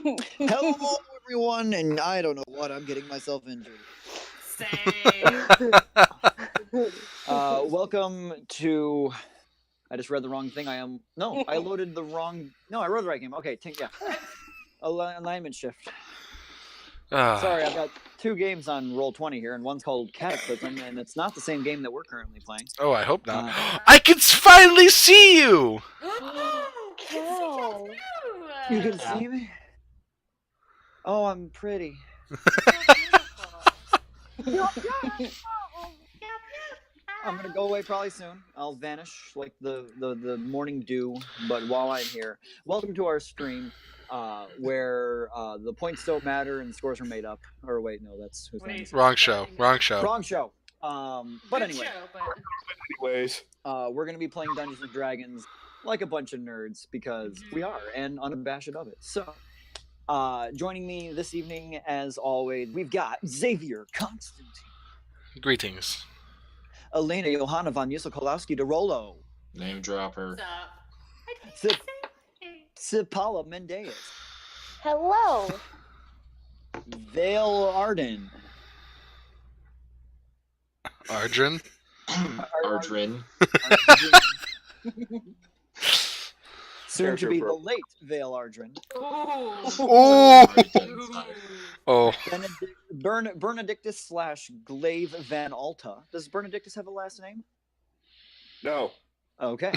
Hello, everyone, and I don't know what I'm getting myself into. Same. Welcome to. I just read the wrong thing. I loaded the wrong. No, I wrote the right game. Okay, yeah. Alignment shift. Sorry, I've got two games on Roll20 here, and one's called Cataclysm, and it's not the same game that we're currently playing. Oh, I hope not. I can finally see you! Cal. You can see me? Oh, I'm pretty. I'm gonna go away probably soon. I'll vanish like the morning dew. But while I'm here, welcome to our stream, where the points don't matter and scores are made up. Or wait, no, that's who's name is it? Wrong show. Wrong show. But anyway, Anyways, we're gonna be playing Dungeons and Dragons like a bunch of nerds because we are, and unabashed of it. So, joining me this evening, as always, we've got Xavier Constantine. Greetings. Elena Johanna von Musokolowski de Rolo. name dropper. Sipala Mendez. Hello. Vale Arden. Ardrin. Ardrin. Soon to be the late Vale Ardrin. Oh. Benedictus / Glaive Van Alta. Does Benedictus have a last name? No. Okay.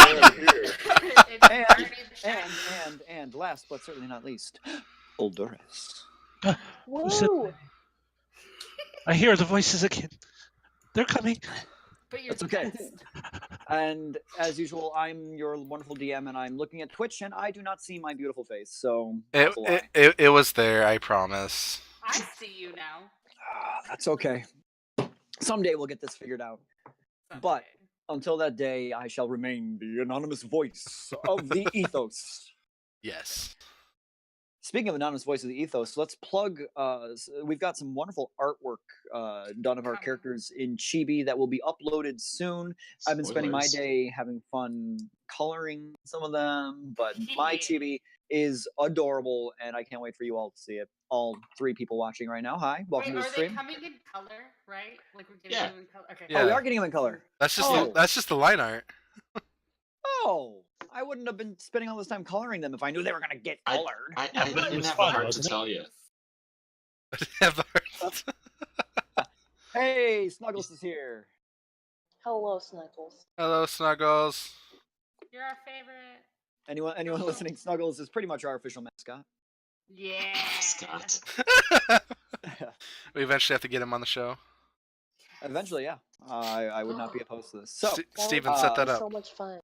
Oh, and last but certainly not least, Olduris. Woo. I hear the voices again. They're coming. But you're That's okay. And as usual, I'm your wonderful DM, and I'm looking at Twitch, and I do not see my beautiful face, so that's a lie. It was there, I promise. I see you now. That's okay. Someday we'll get this figured out. But until that day, I shall remain the anonymous voice of the ethos. Yes. Speaking of anonymous voice of the ethos, let's plug. We've got some wonderful artwork done of our characters in Chibi that will be uploaded soon. I've been spending my day having fun coloring some of them, but my Chibi is adorable, and I can't wait for you all to see it. All three people watching right now. Hi, welcome to the stream. Are they coming in color, right? Like we're getting them in color. Okay. Yeah. Oh, we are getting them in color. That's just the line art. Oh, I wouldn't have been spending all this time coloring them if I knew they were going to get colored. I didn't have the heart to tell you. Hey, Snuggles is here. Hello, Snuggles. Hello, Snuggles. You're our favorite. Anyone listening, Snuggles is pretty much our official mascot. Yeah. Mascot. We eventually have to get him on the show. Eventually, yeah. I would not be opposed to this. So, Steven, set that up. So much fun.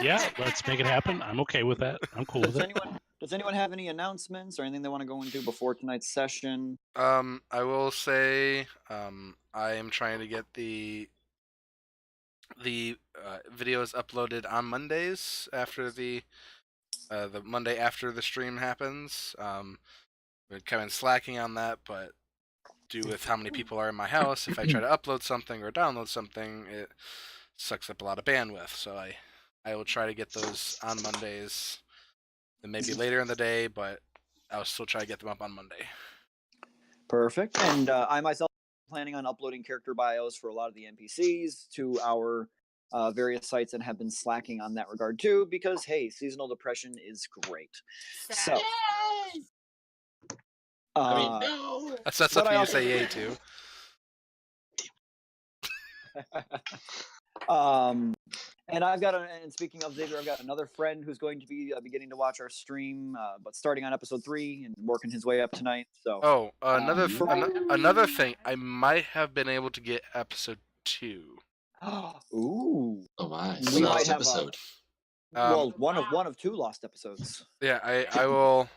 Yeah, let's make it happen. I'm okay with that. I'm cool with it. Does anyone have any announcements or anything they want to go into before tonight's session? I will say, I am trying to get the videos uploaded on Mondays after the Monday after the stream happens. We're kind of slacking on that, but due with how many people are in my house, if I try to upload something or download something, it sucks up a lot of bandwidth. So I will try to get those on Mondays. Then maybe later in the day, but I'll still try to get them up on Monday. Perfect. And I myself am planning on uploading character bios for a lot of the NPCs to our various sites and have been slacking on that regard too because, hey, seasonal depression is great. So, no. That's something you say yay to. And and speaking of Xavier, I've got another friend who's going to be beginning to watch our stream, but starting on episode 3 and working his way up tonight. So, another thing, I might have been able to get episode 2. Ooh! Oh my! We might Last have episode. Well, one of 2 lost episodes. Yeah, I will.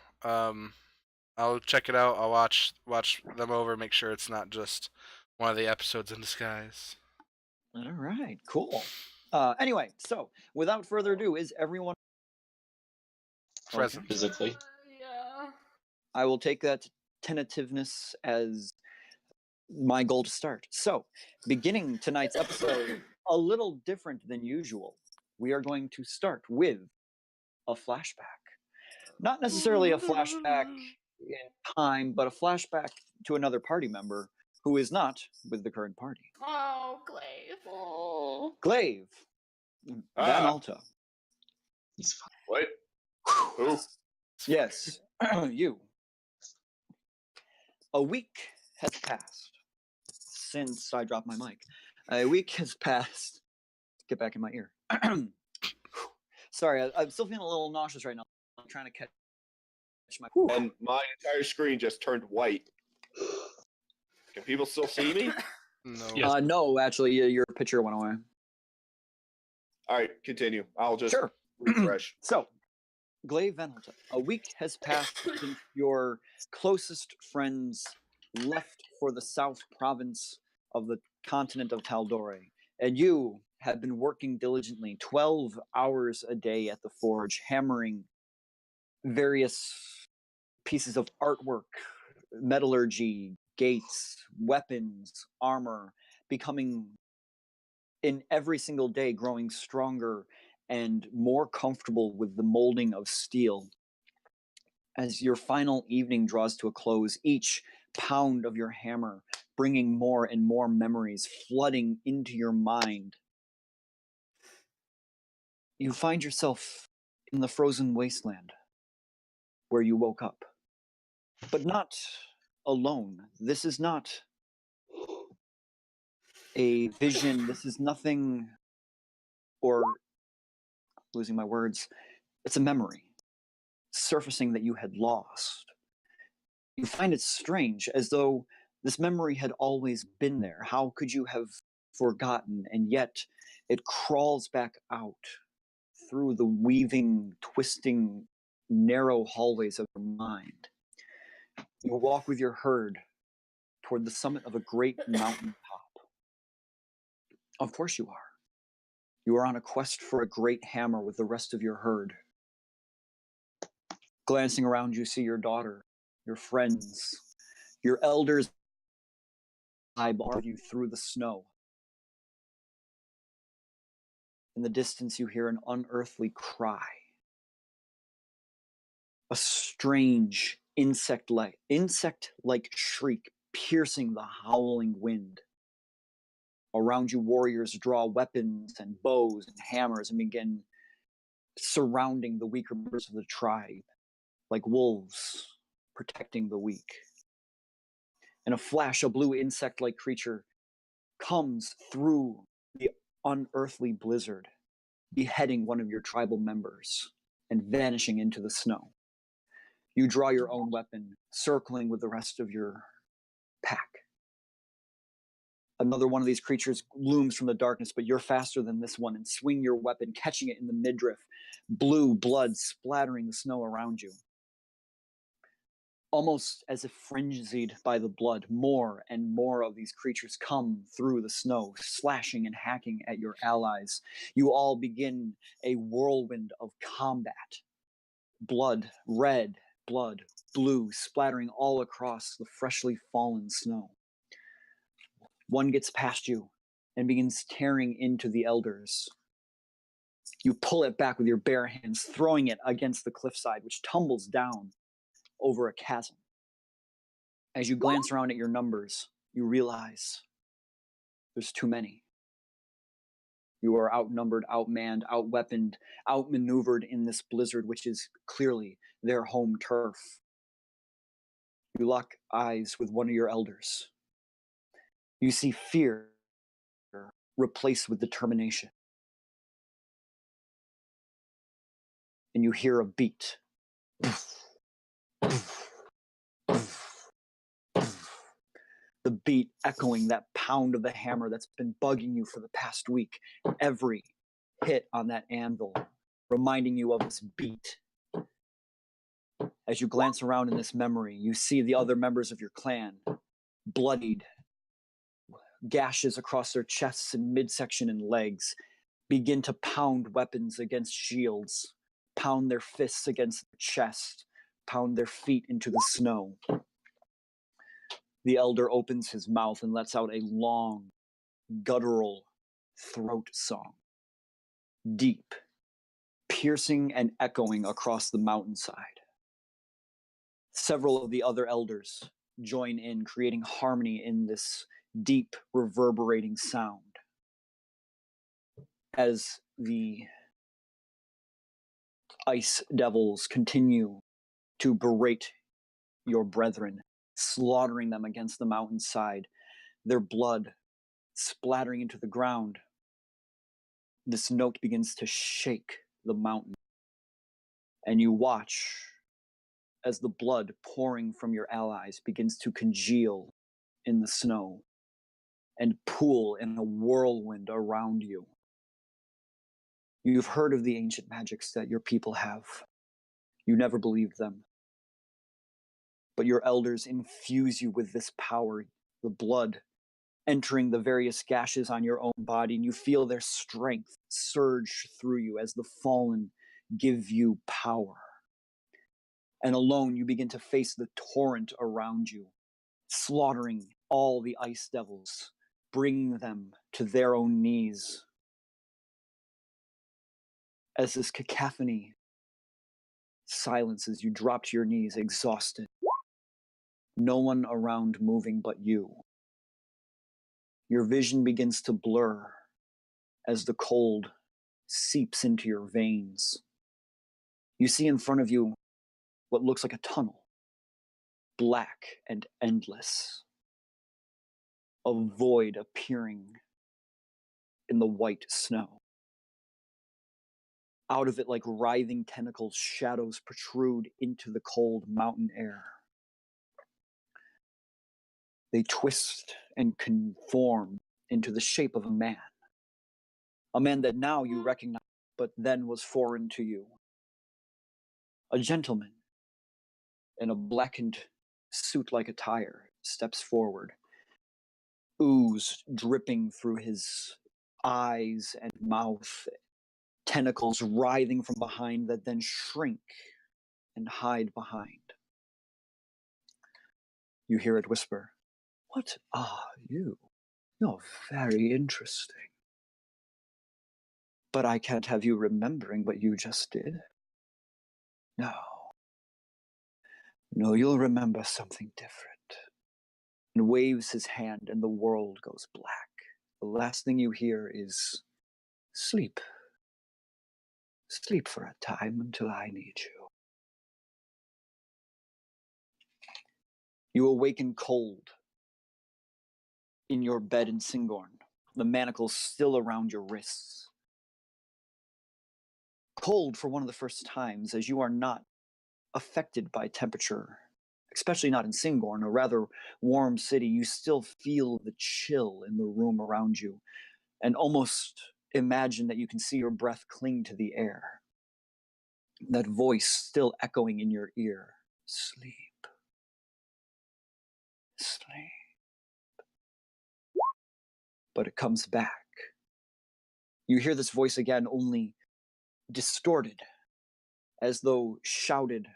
I'll check it out. I'll watch them over. Make sure it's not just one of the episodes in disguise. All right, cool. Anyway, so without further ado, is everyone present? Physically? Yeah. I will take that tentativeness as my goal to start. So, beginning tonight's episode a little different than usual. We are going to start with a flashback. Not necessarily a flashback in time, but a flashback to another party member who is not with the current party. Oh, Glaive. Oh. Glaive, Van Alta. He's fine. What? Who? Yes, you. A week has passed since I dropped my mic. A week has passed. Get back in my ear. Sorry, I'm still feeling a little nauseous right now. I'm trying to catch my. And my entire screen just turned white. Can people still see me? No. Yes. No, actually, your picture went away. All right, continue. I'll just Sure. refresh. So, Glaive Van Alta, a week has passed since your closest friends left for the South Province of the continent of Taldore, and you have been working diligently 12 hours a day at the forge, hammering various pieces of artwork, metallurgy, gates, weapons, armor, becoming in every single day growing stronger and more comfortable with the molding of steel. As your final evening draws to a close, each pound of your hammer bringing more and more memories flooding into your mind, you find yourself in the frozen wasteland where you woke up. But not alone. This is not a vision. This is nothing, or losing my words, it's a memory surfacing that you had lost. You find it strange, as though this memory had always been there. How could you have forgotten? And yet it crawls back out through the weaving, twisting, narrow hallways of your mind. You walk with your herd toward the summit of a great mountain top. Of course you are. You are on a quest for a great hammer with the rest of your herd. Glancing around, you see your daughter, your friends, your elders eyeball you through the snow. In the distance, you hear an unearthly cry. A strange insect-like shriek piercing the howling wind. Around you, warriors draw weapons and bows and hammers and begin surrounding the weaker members of the tribe, like wolves protecting the weak. In a flash, a blue insect-like creature comes through the unearthly blizzard, beheading one of your tribal members and vanishing into the snow. You draw your own weapon, circling with the rest of your pack. Another one of these creatures looms from the darkness, but you're faster than this one and swing your weapon, catching it in the midriff, blue blood splattering the snow around you. Almost as if frenzied by the blood, more and more of these creatures come through the snow, slashing and hacking at your allies. You all begin a whirlwind of combat. Blood, red, blood, blue, splattering all across the freshly fallen snow. One gets past you and begins tearing into the elders. You pull it back with your bare hands, throwing it against the cliffside, which tumbles down over a chasm. As you glance around at your numbers, you realize there's too many. You are outnumbered, outmanned, outweaponed, outmaneuvered in this blizzard, which is clearly their home turf. You lock eyes with one of your elders. You see fear replaced with determination. And you hear a beat. The beat echoing that pound of the hammer that's been bugging you for the past week. Every hit on that anvil, reminding you of this beat. As you glance around in this memory, you see the other members of your clan, bloodied, gashes across their chests and midsection and legs, begin to pound weapons against shields, pound their fists against their chest, pound their feet into the snow. The elder opens his mouth and lets out a long, guttural throat song. Deep, piercing and echoing across the mountainside. Several of the other elders join in, creating harmony in this deep, reverberating sound. As the ice devils continue to berate your brethren, slaughtering them against the mountainside, their blood splattering into the ground, this note begins to shake the mountain. And you watch as the blood pouring from your allies begins to congeal in the snow and pool in a whirlwind around you. You've heard of the ancient magics that your people have. You never believed them. But your elders infuse you with this power, the blood entering the various gashes on your own body, and you feel their strength surge through you as the fallen give you power. And alone you begin to face the torrent around you, slaughtering all the ice devils, bringing them to their own knees. As this cacophony silences, you drop to your knees, exhausted. No one around moving but you. Your vision begins to blur as the cold seeps into your veins. You see in front of you what looks like a tunnel, black and endless. A void appearing in the white snow. Out of it, like writhing tentacles, shadows protrude into the cold mountain air. They twist and conform into the shape of a man that now you recognize, but then was foreign to you. A gentleman in a blackened suit-like attire steps forward, ooze dripping through his eyes and mouth, tentacles writhing from behind that then shrink and hide behind. You hear it whisper, "What are you? You're very interesting. But I can't have you remembering what you just did. No. No, you'll remember something different." And waves his hand and the world goes black. The last thing you hear is, "Sleep. Sleep for a time until I need you." You awaken cold in your bed in Singorn, the manacles still around your wrists. Cold for one of the first times, as you are not affected by temperature, especially not in Singorn, a rather warm city. You still feel the chill in the room around you, and almost imagine that you can see your breath cling to the air. That voice still echoing in your ear, "Sleep. Sleep." But it comes back. You hear this voice again, only distorted, as though shouted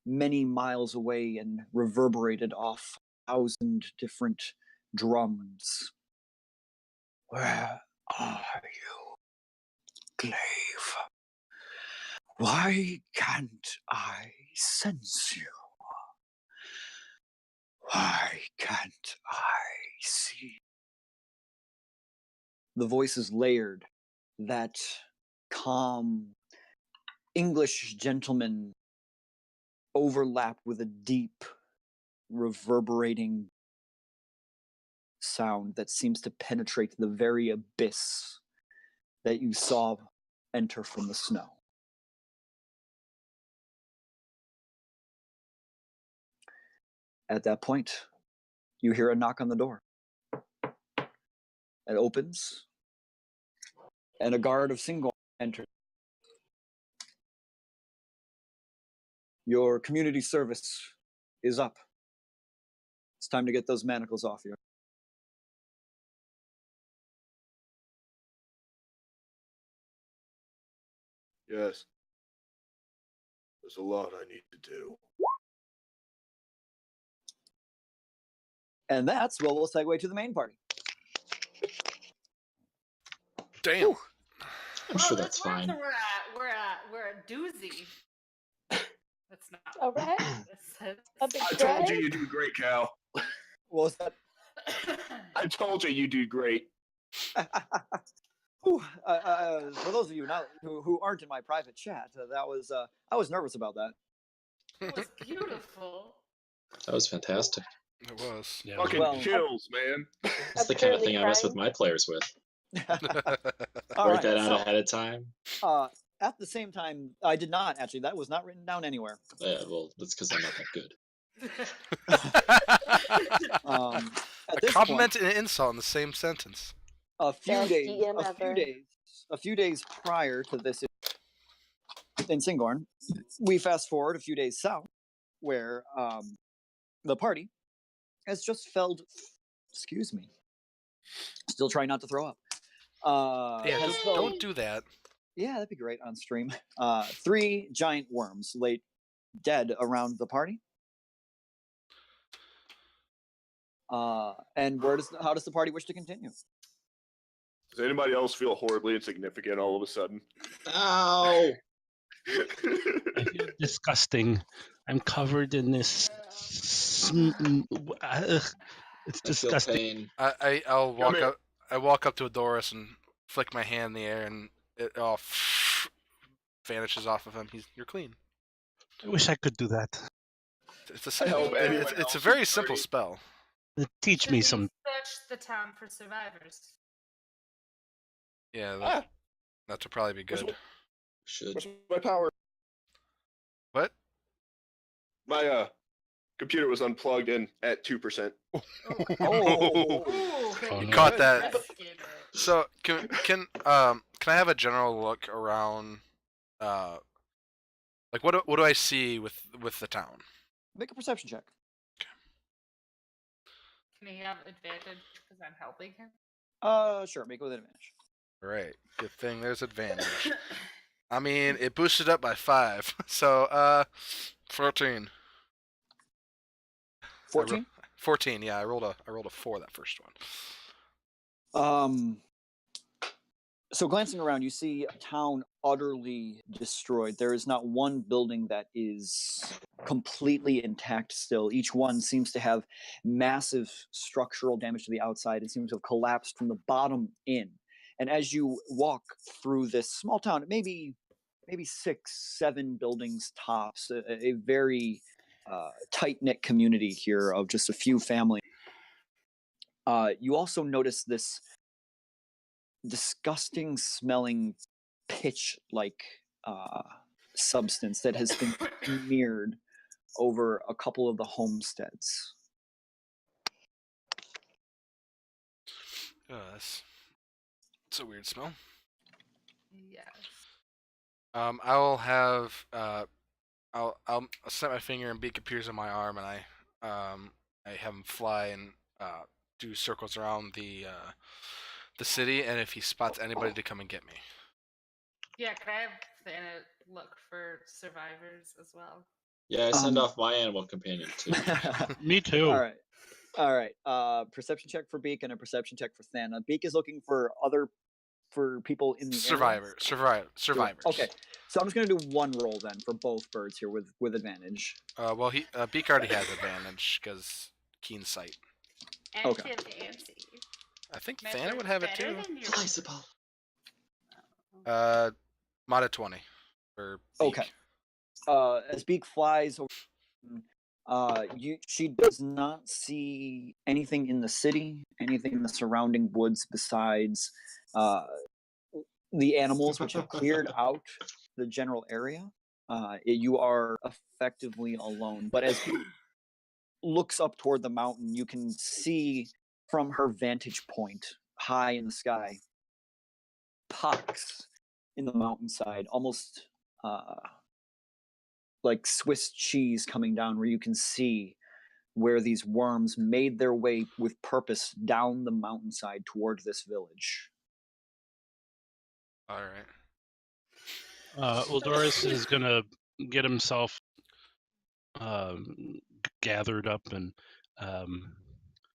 many miles away and reverberated off 1,000 different drums. "Where are you, Glaive? Why can't I sense you? Why can't I see?" The voice is layered, that calm English gentleman overlapped with a deep, reverberating sound that seems to penetrate the very abyss that you saw enter from the snow. At that point, you hear a knock on the door. It opens, and a guard of Singorn enters. "Your community service is up. It's time to get those manacles off you." Yes. There's a lot I need to do. And that's where we'll segue to the main party. Damn. I'm sure that's where's fine. We're we're a doozy. That's not. Okay. That's, A big I told you Right? you do great, Cal. What was that? I told you you do great. Whew, for those of you not who aren't in my private chat, that was I was nervous about that. it was beautiful. That was fantastic. It was. Yeah, Fucking Well- chills, man. That's the kind of Apparently thing I mess with crying. my players with. All Work right, that out so, ahead of time. at the same time, I did not actually. That was not written down anywhere. Yeah, well, that's because I'm not that good. At A this compliment point, and an insult in the same sentence. a few Best days, DM a few ever. days, a few days prior to this in Singorn, we fast forward a few days south, where the party has just felled. Excuse me. Still trying not to throw up. Yeah, has don't, felled- don't do that. Yeah, that'd be great on stream. 3 giant worms lay dead around the party. And how does the party wish to continue? Does anybody else feel horribly insignificant all of a sudden? Ow! I feel disgusting. I'm covered in this. It's I feel disgusting. pain. I'll walk here. up. I walk up to Adoris and flick my hand in the air, and it all vanishes off of him. You're clean. I wish I could do that. It's a I simple. hope anyone It's else a in very the simple party- spell. Teach Should me we some. search the town for survivors? Yeah, Ah, that would probably be good. Should. where's my power? What? My computer was unplugged and at 2%. Oh. Ooh, You caught that. investigated. So can I have a general look around? Like what do I see with the town? Make a perception check. Can he have advantage because I'm helping him? Sure. Make it with advantage. Right. Good thing there's advantage. I mean, it boosted up by 5. So 14. 14. 14. Yeah, I rolled a 4 that first one. So glancing around, you see a town utterly destroyed. There is not one building that is completely intact still. Each one seems to have massive structural damage to the outside and seems to have collapsed from the bottom in. And as you walk through this small town, maybe 6, 7 buildings tops, a very tight-knit community here of just a few families. You also notice this disgusting smelling pitch-like substance that has been smeared over a couple of the homesteads. Oh, that's a weird smell. Yes. I'll have I'll snap my finger and Beak appears on my arm, and I have him fly and do circles around the city, and if he spots anybody to come and get me. Yeah, can I have Santa look for survivors as well? Yeah, I send Um, off my animal companion too. Me too. All right. Perception check for Beak and a perception check for Thana. Beak is looking for people in the area. Survivors. Okay, so I'm just gonna do one roll then for both birds here with advantage. Well, Beak already has advantage because keen sight. And Okay. Fancy. I think Measure Thana would have it better too. than your- Flexible. Mod at 20 for Okay. Beak. As Beak flies over, she does not see anything in the city, anything in the surrounding woods besides the animals which have cleared out the general area. You are effectively alone. But as Beak looks up toward the mountain, you can see from her vantage point, high in the sky, pox in the mountainside, almost like Swiss cheese coming down, where you can see where these worms made their way with purpose down the mountainside toward this village. All right. Doris is gonna get himself gathered up, and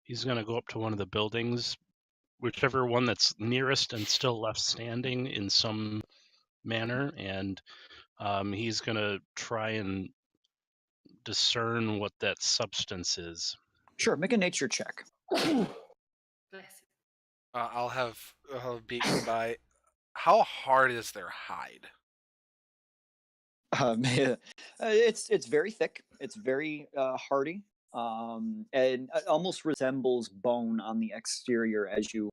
he's gonna go up to one of the buildings, whichever one that's nearest and still left standing in some manner, and he's gonna try and discern what that substance is. Sure, make a nature check. Bless you. I'll have Beacon by. How hard is their hide? It's very thick. It's very hardy, and it almost resembles bone on the exterior as you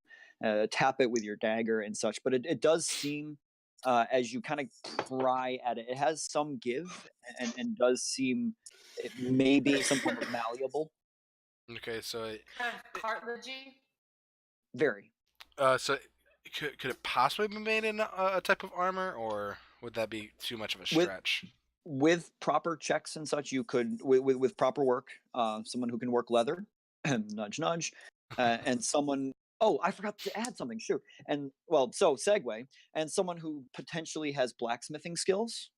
tap it with your dagger and such. But it does seem, as you kind of pry at it, it has some give and does seem it may be some form of malleable. Okay, so Kind of cartilagey. Very. so could it possibly be made in a type of armor, or would that be too much of a stretch? With proper checks and such, you could with proper work. Someone who can work leather, nudge nudge, and someone. Oh, I forgot to add something. Shoot, and so segue, and someone who potentially has blacksmithing skills,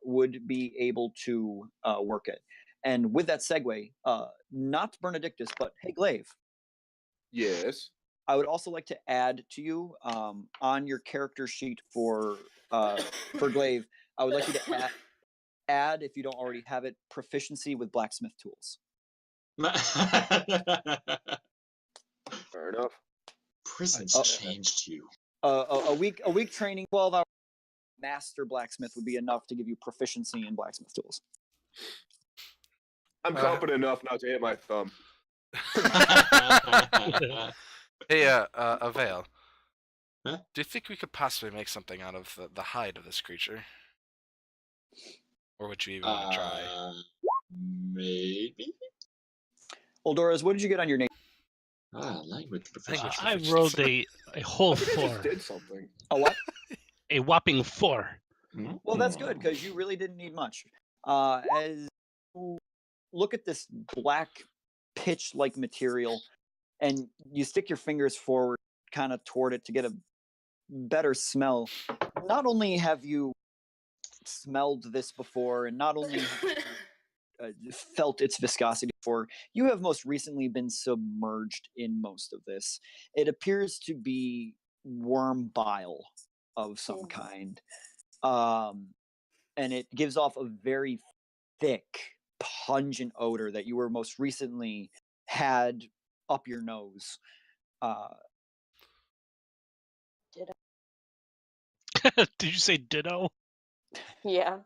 would be able to work it. And with that segue, not Benedictus, but hey Glaive, Yes. I would also like to add to you on your character sheet for Glaive. I would like you to add, if you don't already have it, proficiency with blacksmith tools. Fair enough. Prison's changed you. A week training, 12 hours master blacksmith would be enough to give you proficiency in blacksmith tools. I'm confident enough not to hit my thumb. Hey, Avail. Huh? Do you think we could possibly make something out of the hide of this creature? Or would you even want to try? Maybe. Oldoras, what did you get on your name? Language Language proficiency. I proficiency. rolled a whole I think I 4, just did something. A what? a whopping 4. Well, that's good because you really didn't need much. As you look at this black pitch-like material, and you stick your fingers forward, kind of toward it to get a better smell. Not only have you smelled this before, and not only have you, felt its viscosity before, you have most recently been submerged in most of this. It appears to be worm bile of some kind. And it gives off a very thick, pungent odor that you were most recently had up your nose. Did you say ditto? Yeah.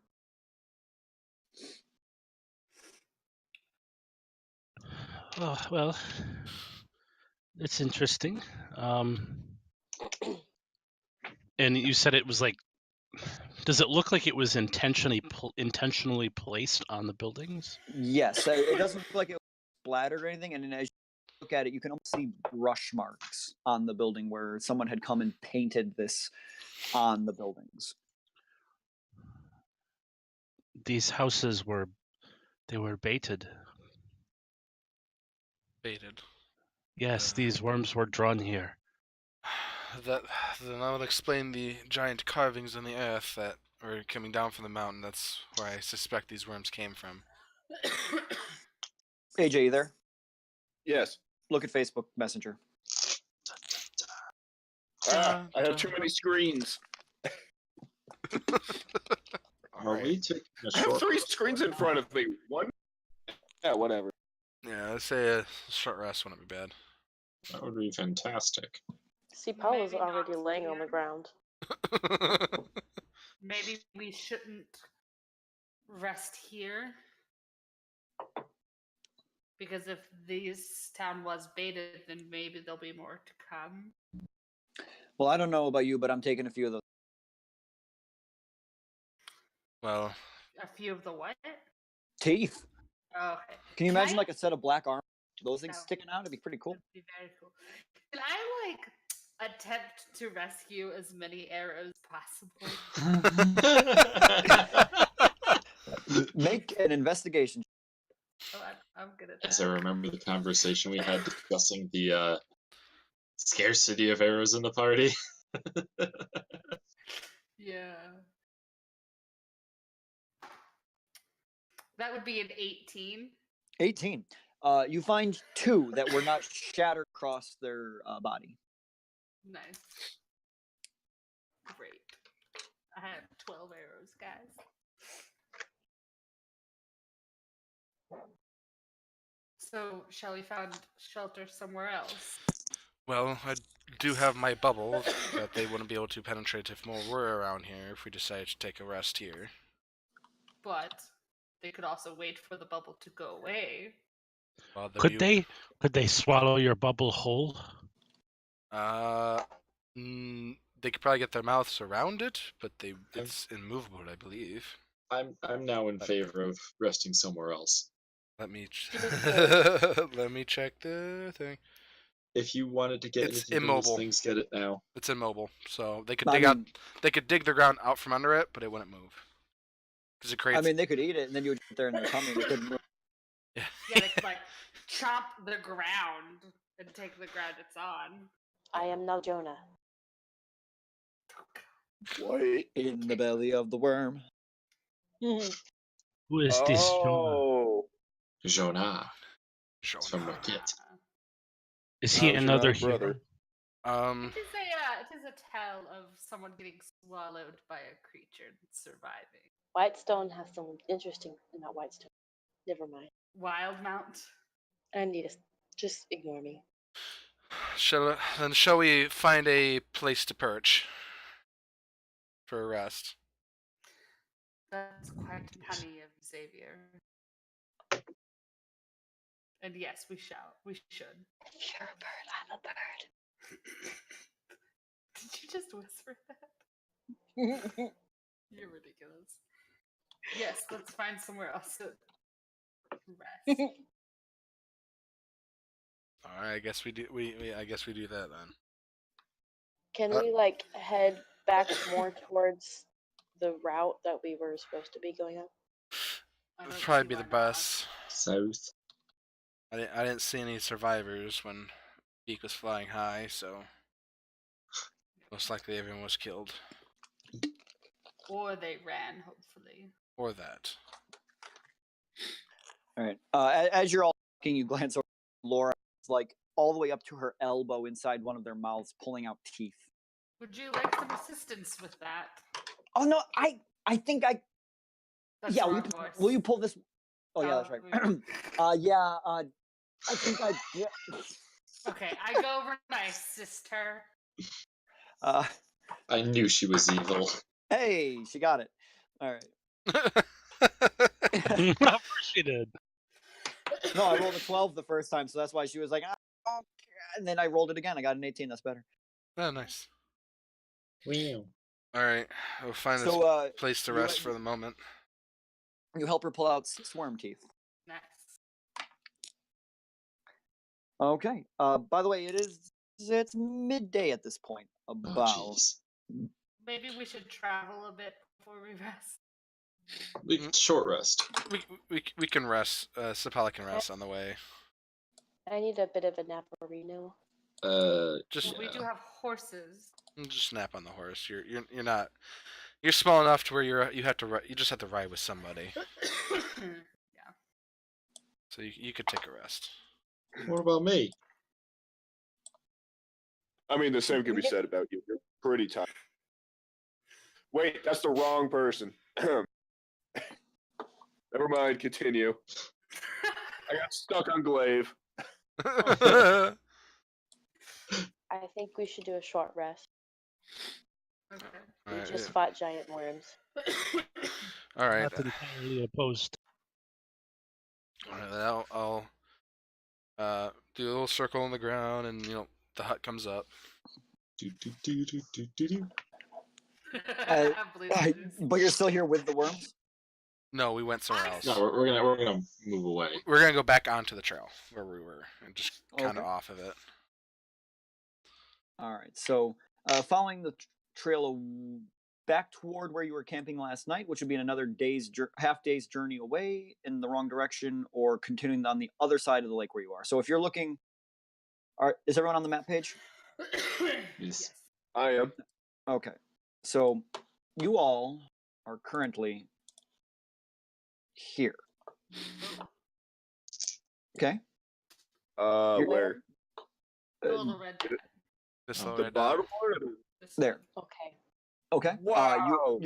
Oh, well, it's interesting. And you said it was like, does it look like it was intentionally placed on the buildings? Yes, it doesn't look like it was splattered or anything. And then as you look at it, you can almost see brush marks on the building where someone had come and painted this on the buildings. These houses were baited. Baited. Yes, these worms were drawn here. Then I would explain the giant carvings in the earth that were coming down from the mountain. That's where I suspect these worms came from. AJ, you there? Yes. Look at Facebook Messenger. I have too many screens. Are we taking a I have short 3 screens in front of me. One. Yeah, whatever. Yeah, I'd say a short rest wouldn't be bad. That would be fantastic. See, Paula's Maybe not already laying on the here. ground. Maybe we shouldn't rest here. Because if this town was baited, then maybe there'll be more to come. Well, I don't know about you, but I'm taking a few of those. Well, A few of the what? Teeth. Oh, okay. Can you Can imagine I- like a set of black arms? Those things No. sticking out? It'd be pretty cool. That'd be very cool. Can I attempt to rescue as many arrows possible? Make an investigation. Oh, I'm good at As I that. remember the conversation we had discussing the scarcity of arrows in the party. Yeah. That would be an 18. 18. You find 2 that were not shattered across their body. Nice. Great. I have 12 arrows, guys. So, shall we find shelter somewhere else? Well, I do have my bubble, but they wouldn't be able to penetrate if more were around here if we decided to take a rest here. But they could also wait for the bubble to go away. Well, the Could view- they swallow your bubble whole? They could probably get their mouths around it, but it's immovable, I believe. I'm now in favor of resting somewhere else. Let me Just let me check the thing. If you wanted to get It's anything from those immobile. things, get it now. It's immobile, so they could I dig out. mean, They could dig the ground out from under it, but it wouldn't move because it creates. I mean, they could eat it, and then you would get there in their tummy. They couldn't move. Yeah, they could like chomp the ground and take the ground it's on. I am now Jonah. Wait. In the belly of the worm. Who is this Jonah? Oh. Jonah. Sure. It's from Rocket. Is he How's your another other brother? hero? It is a tale of someone getting swallowed by a creature and surviving. Whitestone has some interesting. Not Whitestone. Never mind. Wildmount. I need to just ignore me. Shall we find a place to perch for a rest? That's quite punny of Xavier. And yes, we shall. We should. If you're a bird, I'm a bird. Did you just whisper that? You're ridiculous. Yes, let's find somewhere else to rest. All right, I guess we do. I guess we do that then. Can Uh, we like head back more towards the route that we were supposed to be going on? I It'd don't probably see be the why not. best. South. I didn't see any survivors when Beak was flying high, so most likely everyone was killed, Or they ran, hopefully. or that. All right. As you're all talking, you glance over. Laura is like all the way up to her elbow inside one of their mouths, pulling out teeth. Would you like some assistance with that? Oh no, I think I. That's Yeah, the will wrong voice. you pull this? Oh yeah, that's right. Yeah. I think I. Yeah. Okay, I go over and I assist her. I knew she was evil. Hey, she got it. All right. Of course she did. No, I rolled a 12 the first time, so that's why she was like, oh, and then I rolled it again. I got an 18. That's better. Oh, nice. Wow. All right, we'll find this So, place to you- rest for the moment. you help her pull out 6 worm teeth. Nice. Okay. By the way, it's midday at this point. Oh, About. jeez. Maybe we should travel a bit before we rest. Short rest. We can rest. Sapala can rest on the way. I need a bit of a naparino. Just But we do have horses. just nap on the horse. You're not. You're small enough to where you have to. You just have to ride with somebody. Yeah. So you could take a rest. What about me? I mean, the same could be said about you. You're pretty tired. Wait, that's the wrong person. Never mind, continue. I got stuck on Glaive. I think we should do a short rest. Okay. We Alright, just fought giant worms. all right. Not entirely opposed. All right, then I'll do a little circle on the ground, and the hut comes up. Do, do, do, do, do, do, do. Blue Jews. But you're still here with the worms? No, we went somewhere else. No, we're gonna move away. We're gonna go back onto the trail where we were, and just kind of Okay. off of it. All right. So, following the trail back toward where you were camping last night, which would be in another half day's journey away in the wrong direction, or continuing on the other side of the lake where you are. So, if you're looking, is everyone on the map page? Yes. I am. Okay. So, you all are currently here. Okay. You're- Where? The little red dot. This Oh, little The red dot. bottom part? Or This There. one. Okay. Okay. Wow.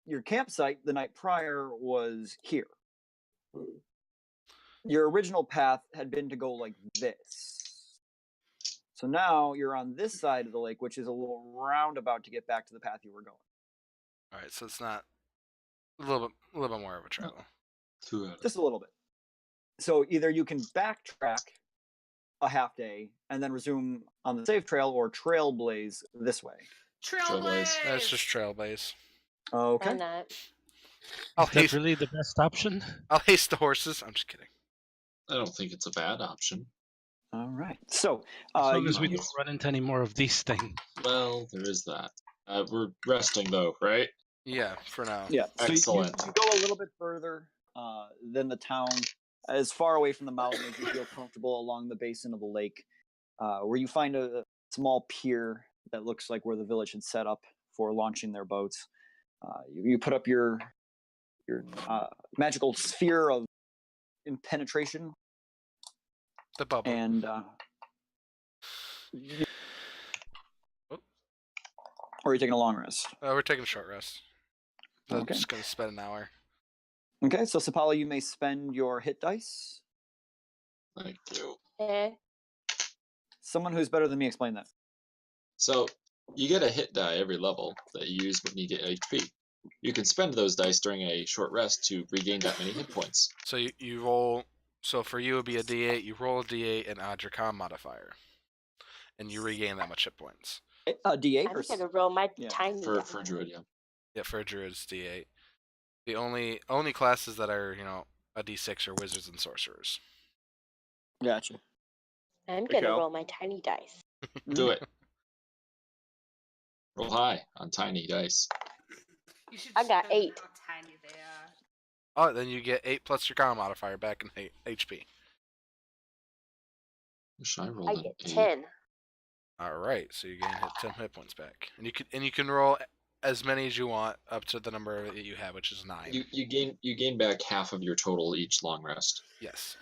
Your campsite the night prior was here. Your original path had been to go like this. So now you're on this side of the lake, which is a little roundabout to get back to the path you were going. All right, so it's not a little bit more of a travel. 2 out of Just a little bit. So either you can backtrack a half day and then resume on the safe trail, or trailblaze this way. Trailblaze. That's just trailblaze. Okay. Why not? I'll Is that haste, really the best option? I'll haste the horses. I'm just kidding. I don't think it's a bad option. All right. So As long you, as we you- don't run into any more of these things. Well, there is that. We're resting though, right? Yeah, for now. yeah. So Excellent. you go a little bit further than the town, as far away from the mountain as you feel comfortable along the basin of the lake, where you find a small pier that looks like where the village had set up for launching their boats. You put up your magical sphere of impenetration, The bubble. and Oh. or are you taking a long rest? We're taking a short rest. So I'm Okay. just gonna spend an hour. Okay, so Sapala, you may spend your hit dice. Thank you. Eh. Someone who's better than me, explain that. So you get a hit die every level that you use when you get HP. You can spend those dice during a short rest to regain that many hit points. So you roll. So for you, it would be a D8. You roll a D8 and add your con modifier, and you regain that much hit points. D8 I'm or gonna roll my yeah. tiny. For die. druid, yeah. Yeah, for a druid, it's D8. The only classes that are a D6 are wizards and sorcerers. Gotcha. I'm There you gonna go. roll my tiny dice. Do it. Roll high on tiny dice. You should I got show them 8. How tiny they are. Oh, then you get 8 plus your con modifier back in HP. Wish I rolled I an get 8. 10. All right, so you gain 10 hit points back, and you can roll as many as you want up to the number that you have, which is 9. You gain back half of your total each long rest. Yes,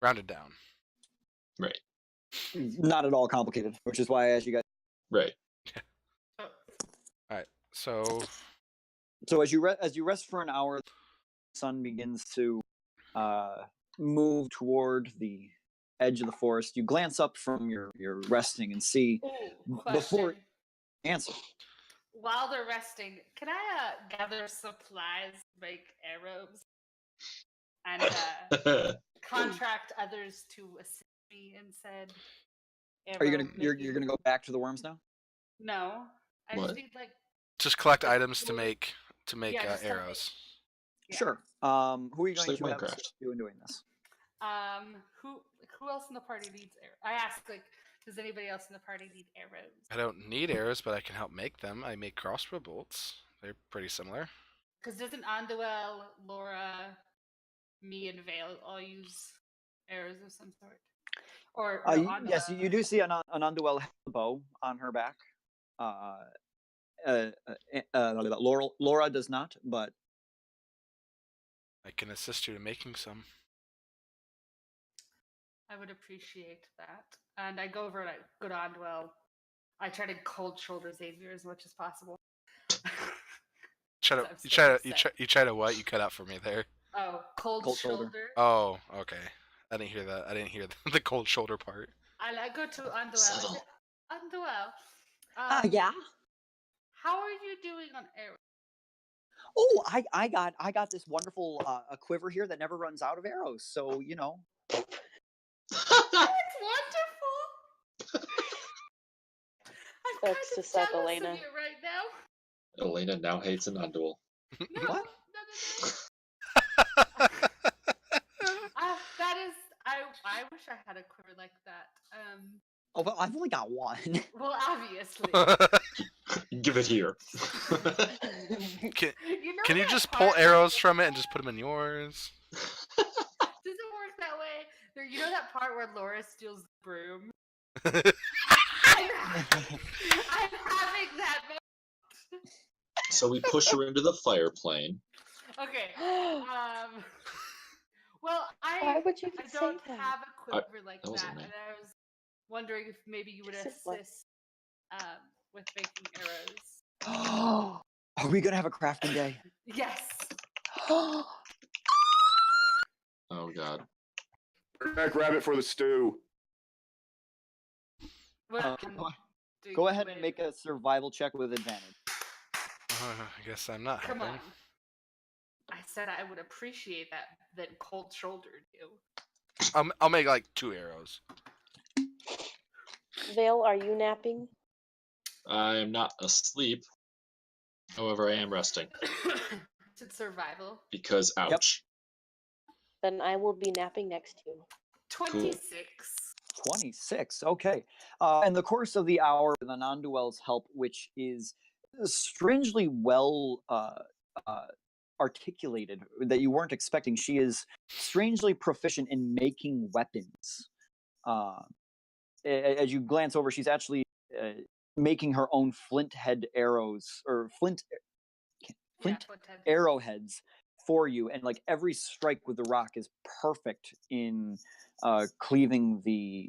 rounded down. Right. Not at all complicated, which is why I asked you guys. Right. So So as you rest for an hour, the sun begins to move toward the edge of the forest. You glance up from your resting and see Ooh, before question. answer. While they're resting, can I gather supplies, make arrows, and contract others to assist me in said? Are you arrow you're making? gonna go back to the worms now? No, I What? just need like just collect items to make Yeah, just to arrows. yeah. Sure. Who are you Just going like to have Minecraft. assist you in doing this? Who else in the party needs arrows? I asked like, does anybody else in the party need arrows? I don't need arrows, but I can help make them. I make crossbow bolts. They're pretty similar. Because doesn't Anduel, Laura, me, and Vale all use arrows of some sort? Or no, Yes, you do see an Anduel bow on her back. Laura does not, but I can assist you in making some. I would appreciate that. And I go over and I go to Anduel. I try to cold shoulder Xavier as much as possible. Try to, I'm you so try to upset. you try to what? You cut out for me there. Oh, cold Cold shoulder. shoulder. Oh, okay. I didn't hear that. I didn't hear the cold shoulder part. I go to Anduel. I Subtle. say, Anduel. yeah. How are you doing on arrows? Oh, I got this wonderful a quiver here that never runs out of arrows. So That's wonderful. I'm kind Sucks to of suck, jealous Elena. of you right now. Elena now hates an Undual. No, What? no. That is, I wish I had a quiver like that. Oh, well, I've only got one. Well, obviously. Give it here. Can, You know can you that just part pull arrows from it and just put them in yours? Does it work that way? You know that part where Laura steals the broom? I'm having that moment. So we push her into the fire plane. Okay. Well, Why would you I say don't that? have a quiver like that wasn't that, me. and I was wondering if maybe you would Yes, it was. assist with making arrows. Are we gonna have a crafting day? Yes. Oh god. Bring back rabbit for the stew. What Go ahead and make a survival check with advantage. I guess I'm not Come helping. on. I said I would appreciate that cold shouldered you. I'll make like 2 arrows. Vale, are you napping? I'm not asleep. However, I am resting. It's survival. Because ouch. Then I will be napping next to you. 26. 26. Okay. In the course of the hour, with Ananduel's help, which is strangely well articulated, that you weren't expecting, she is strangely proficient in making weapons. As you glance over, she's actually making her own flint head arrows, or flint arrowheads for you, and like every strike with the rock is perfect in cleaving the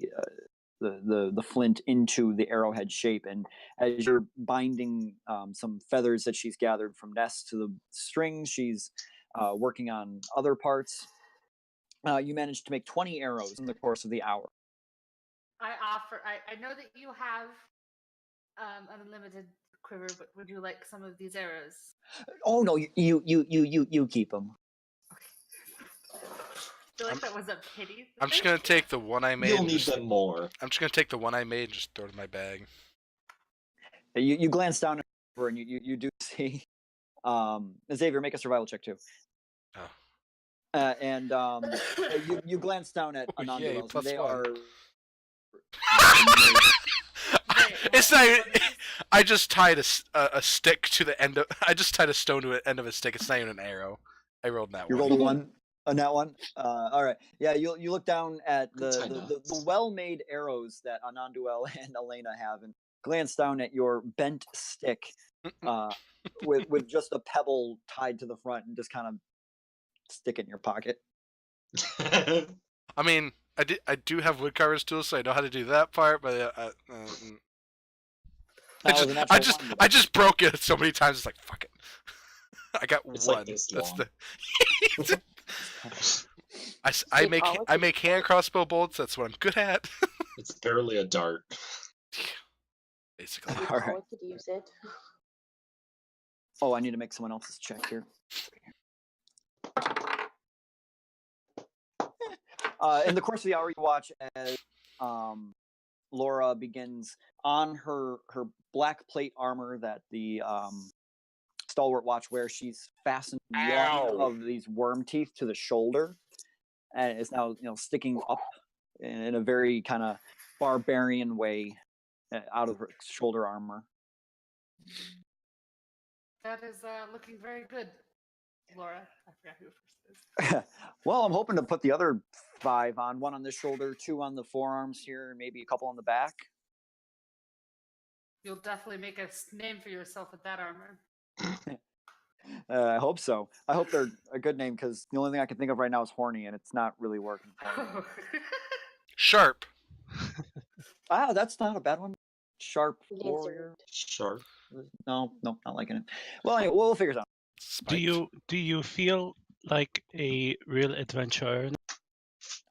flint into the arrowhead shape. And as you're binding some feathers that she's gathered from nests to the strings, she's working on other parts. You managed to make 20 arrows in the course of the hour. I know that you have unlimited quiver, but would you like some of these arrows? Oh no, you keep them. I feel like that was a pity. I'm just gonna take the one I made. You'll need them more. I'm just gonna take the one I made and just throw it in my bag. You glance down over and you do see Xavier, make a survival check too. Oh. And you glance down at Ananduel's, and they +1. are. It's not even, I just tied a stick to the end of. I just tied a stone to the end of a stick. It's not even an arrow. I rolled that You one. rolled a 1 on that one. All right. Yeah, you look down at the well-made arrows that Ananduel and Elena have, and glance down at your bent stick with just a pebble tied to the front, and just kind of stick it in your pocket. I mean, I do have woodcarver's tools, so I know how to do that part. But I just broke it so many times. It's like fuck it. I got It's one. like this That's long. the. I make hand crossbow bolts. That's what I'm good at. It's barely a dart. Basically. All right. I could use it. Oh, I need to make someone else's check here. In the course of the hour, you watch as Laura begins on her black plate armor that the stalwart watch wears. She's fastened one of these worm teeth to the shoulder, and it's now sticking up in a very kind of barbarian way out of her shoulder armor. That is looking very good, Laura. I forgot who first is. Well, I'm hoping to put the other 5 on, 1 on this shoulder, 2 on the forearms here, and maybe a couple on the back. You'll definitely make a name for yourself with that armor. I hope so. I hope they're a good name, because the only thing I can think of right now is horny, and it's not really working for me. Sharp. Ah, that's not a bad one. Sharp Lizard. warrior. Sharp. No, not liking it. Well, anyway, we'll figure it out. Spiked. Do you feel like a real adventurer?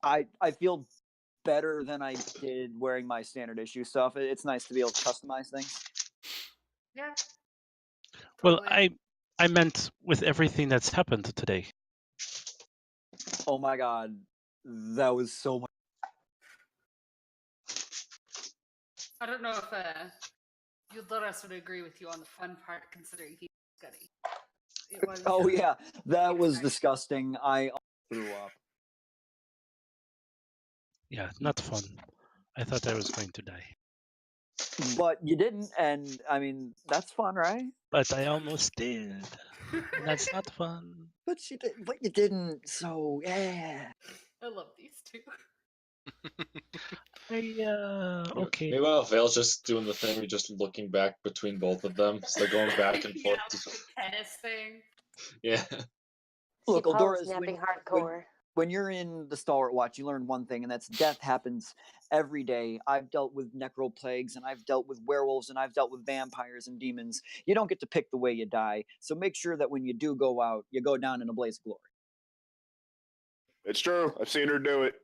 I feel better than I did wearing my standard issue stuff. It's nice to be able to customize things. Yeah. Well, totally. I meant with everything that's happened today. Oh my god, that was so much. I don't know if Eudorus would agree with you on the fun part, considering he's Scuddy. It was, Oh yeah, that was exciting. disgusting. I threw up. Yeah, not fun. I thought I was going to die. But you didn't, and I mean that's fun, right? But I almost did. And that's not fun. But you didn't. So yeah. I love these two. Okay. Meanwhile, Vale's just doing the thing, we're just looking back between both of them. So they're going back and forth. Yeah, the tennis thing. Yeah. Look, She calls Eldora, napping when hardcore. when you're in the Stalwart Watch, you learn one thing, and that's death happens every day. I've dealt with necro plagues, and I've dealt with werewolves, and I've dealt with vampires and demons. You don't get to pick the way you die, so make sure that when you do go out, you go down in a blaze of glory. It's true. I've seen her do it.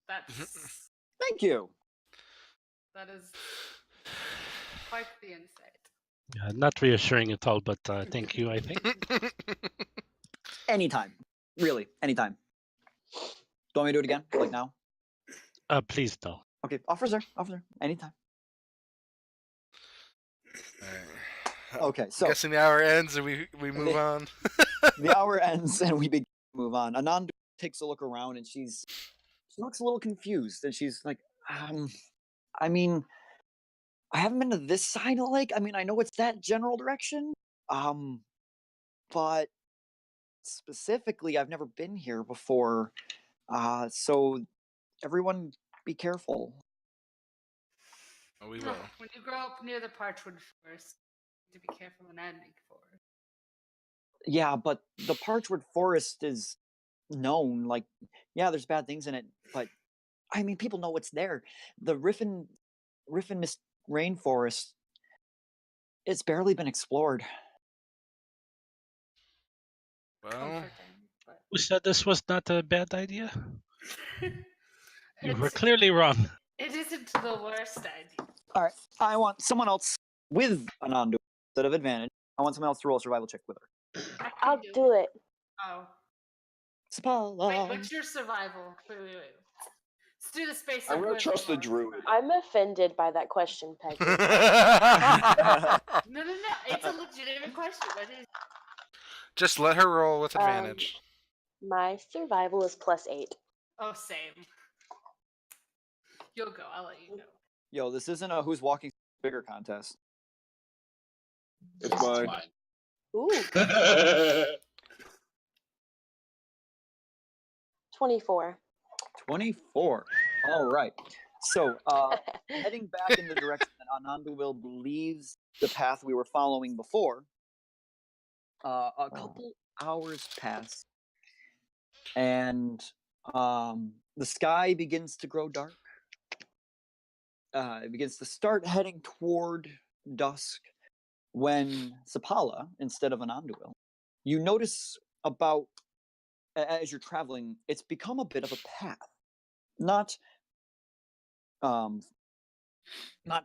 That's Thank you. that is quite the insight. Not reassuring at all, but thank you, I think. Anytime. Really, anytime. Do you want me to do it again? Like now? Please, no. Okay, officer, anytime. Alright. Okay, so Guessing the hour ends and we move on. the hour ends and we begin to move on. Anand takes a look around and she looks a little confused and she's like, I mean, I haven't been to this side of the lake. I mean, I know it's that general direction. But specifically, I've never been here before. So everyone be careful. We will. When you grow up near the Parchwood Forest, you need to be careful in Ending Forest. Yeah, but the Parchwood Forest is known. Like, yeah, there's bad things in it, but I mean, people know what's there. The Riffin Mist Rainforest, it's barely been explored. Well, Comforting, but Who said this was not a bad idea? You were it's- clearly wrong. it isn't the worst idea. All right, I want someone else with Anandu instead of advantage. I want someone else to roll a survival check with her. I can I'll do it. Oh, Sapala. wait, what's your survival? Wait. Let's do the space. I'm of gonna where trust the forest druid. is. I'm offended by that question, Peggy. No. It's a legitimate question. What is? just let her roll with advantage. My survival is +8. Oh, same. You'll go. I'll let you go. Yo, this isn't a who's walking bigger contest. It's mine. Ooh, 24. 24. All right. So, heading back in the direction that Anandu believes the path we were following before, a couple hours pass, and the sky begins to grow dark. It begins to start heading toward dusk when Sapala, instead of Ananduil, you notice about, as you're traveling, it's become a bit of a path. Not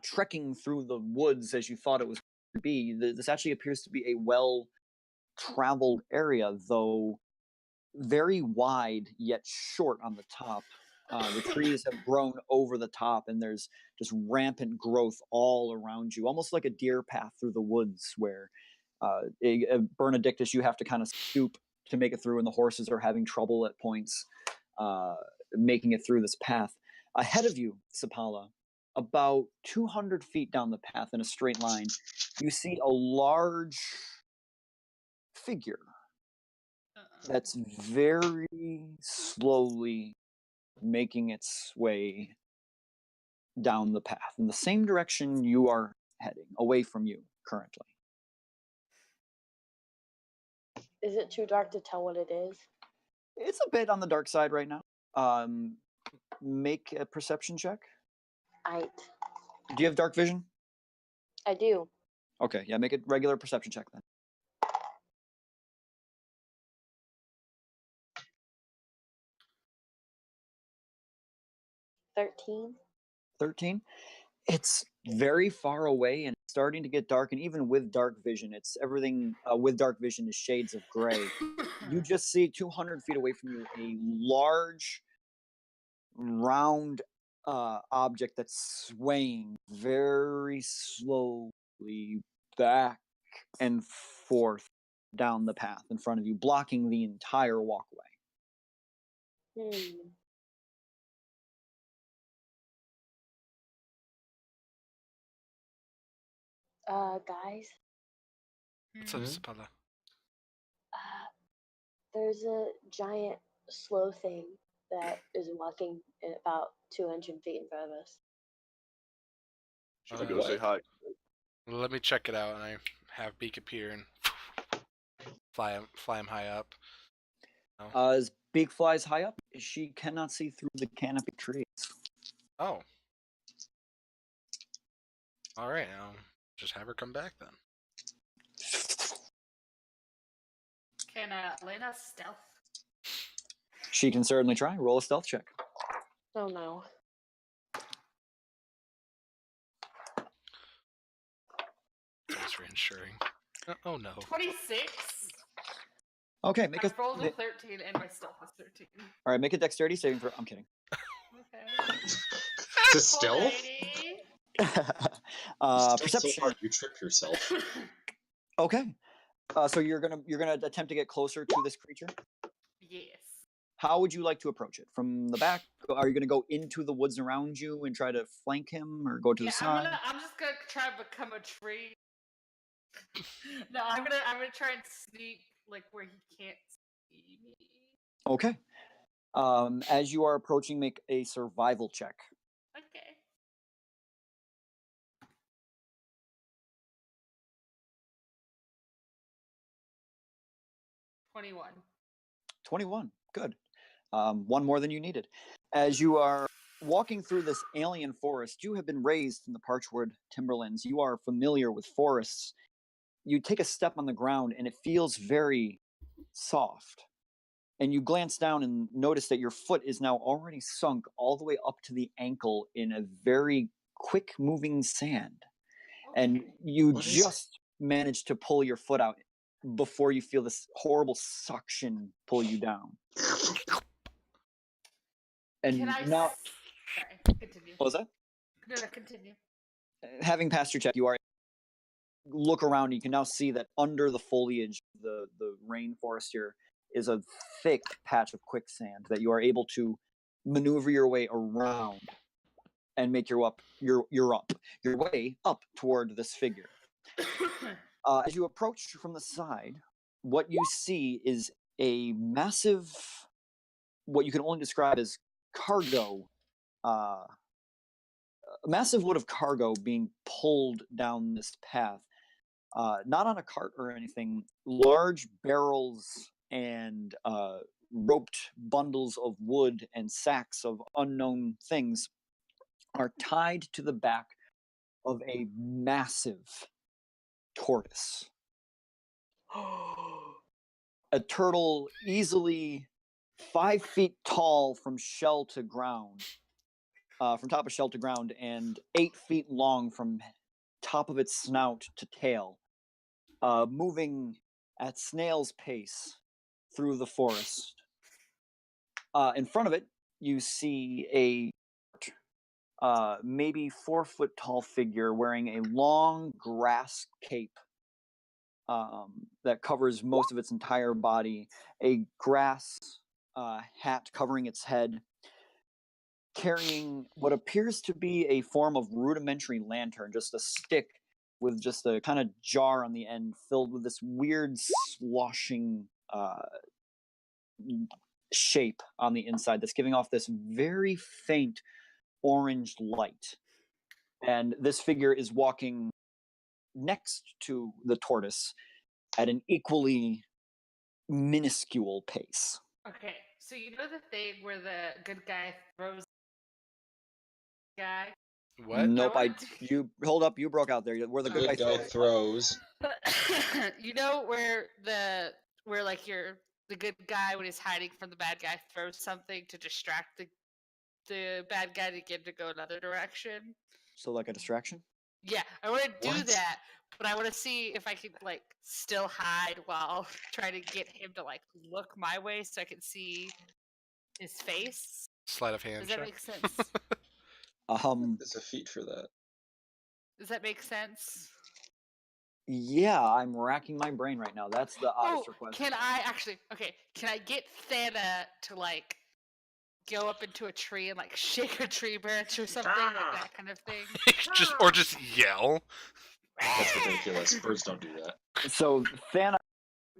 trekking through the woods as you thought it was going to be. This actually appears to be a well-traveled area, though very wide yet short on the top. The trees have grown over the top, and there's just rampant growth all around you, almost like a deer path through the woods, where Bernadictus, you have to kind of stoop to make it through, and the horses are having trouble at points making it through this path. Ahead of you, Sapala, about 200 feet down the path in a straight line, you see a large figure that's very slowly making its way down the path in the same direction you are heading, away from you currently. Is it too dark to tell what it is? It's a bit on the dark side right now. Make a perception check. Aight. Do you have dark vision? I do. Okay, yeah, make a regular perception check then. 13. 13. It's very far away and starting to get dark, and even with dark vision, it's everything with dark vision is shades of gray. You just see 200 feet away from you a large, round object that's swaying very slowly back and forth down the path in front of you, blocking the entire walkway. Guys, What's up, Sapala? there's a giant slow thing that is walking at about 200 feet in front of us. Should I go say hi? Let me check it out, and I have Beak appear and fly him high up. As Beak flies high up, she cannot see through the canopy trees. Oh. All right, I'll just have her come back then. Can Elena stealth? She can certainly try. Roll a stealth check. Oh no. Thanks for ensuring. Oh no. 26. Okay, make a. I rolled a 13 and my stealth is 13. All right, make a dexterity saving throw. I'm kidding. Okay. To stealth? Alrighty. Perception. So hard you trip yourself. Okay. So you're gonna attempt to get closer to this creature. Yes. How would you like to approach it? From the back? Are you gonna go into the woods around you and try to flank him, or go to the side? I'm just gonna try to become a tree. No, I'm gonna try and sneak like where he can't see me. Okay. As you are approaching, make a survival check. Okay. $21. 21. Good. One more than you needed. As you are walking through this alien forest, you have been raised in the Parchwood Timberlands. You are familiar with forests. You take a step on the ground and it feels very soft. And you glance down and notice that your foot is now already sunk all the way up to the ankle in a very quick moving sand. And you What is just manage to pull your foot out before you feel this horrible suction pull you down. And Can I now, sorry, continue. what was that? No, continue. Having passed your check, you are look around. You can now see that under the foliage, the rainforest here is a thick patch of quicksand that you are able to maneuver your way around and make your way up toward this figure. As you approach from the side, what you see is a massive, what you can only describe as cargo, a massive load of cargo being pulled down this path. Not on a cart or anything. Large barrels and roped bundles of wood and sacks of unknown things are tied to the back of a massive tortoise. A turtle easily 5 feet tall from shell to ground, from top of shell to ground, and 8 feet long from top of its snout to tail, moving at snail's pace through the forest. In front of it, you see a maybe 4 foot tall figure wearing a long grass cape that covers most of its entire body, a grass hat covering its head, carrying what appears to be a form of rudimentary lantern, just a stick with just a kind of jar on the end filled with this weird sloshing shape on the inside that's giving off this very faint orange light. And this figure is walking next to the tortoise at an equally minuscule pace. Okay, so you know the thing where the good guy throws the guy? What? Nope, What? you hold up, you broke out there. Where the good guy throws. You know where like the good guy when he's hiding from the bad guy throws something to distract the bad guy to get him to go another direction? So like a distraction? Yeah, I want to do What? that, but I want to see if I can like still hide while trying to get him to like look my way so I can see his face. Sleight of hand Does that check. make sense? There's a feat for that. Does that make sense? Yeah, I'm racking my brain right now. That's the oddest request. Can I actually? Okay, can I get Thana to like go up into a tree and like shake a tree branch or something like that kind of thing? just yell. That's ridiculous. Birds don't do that. So Thana,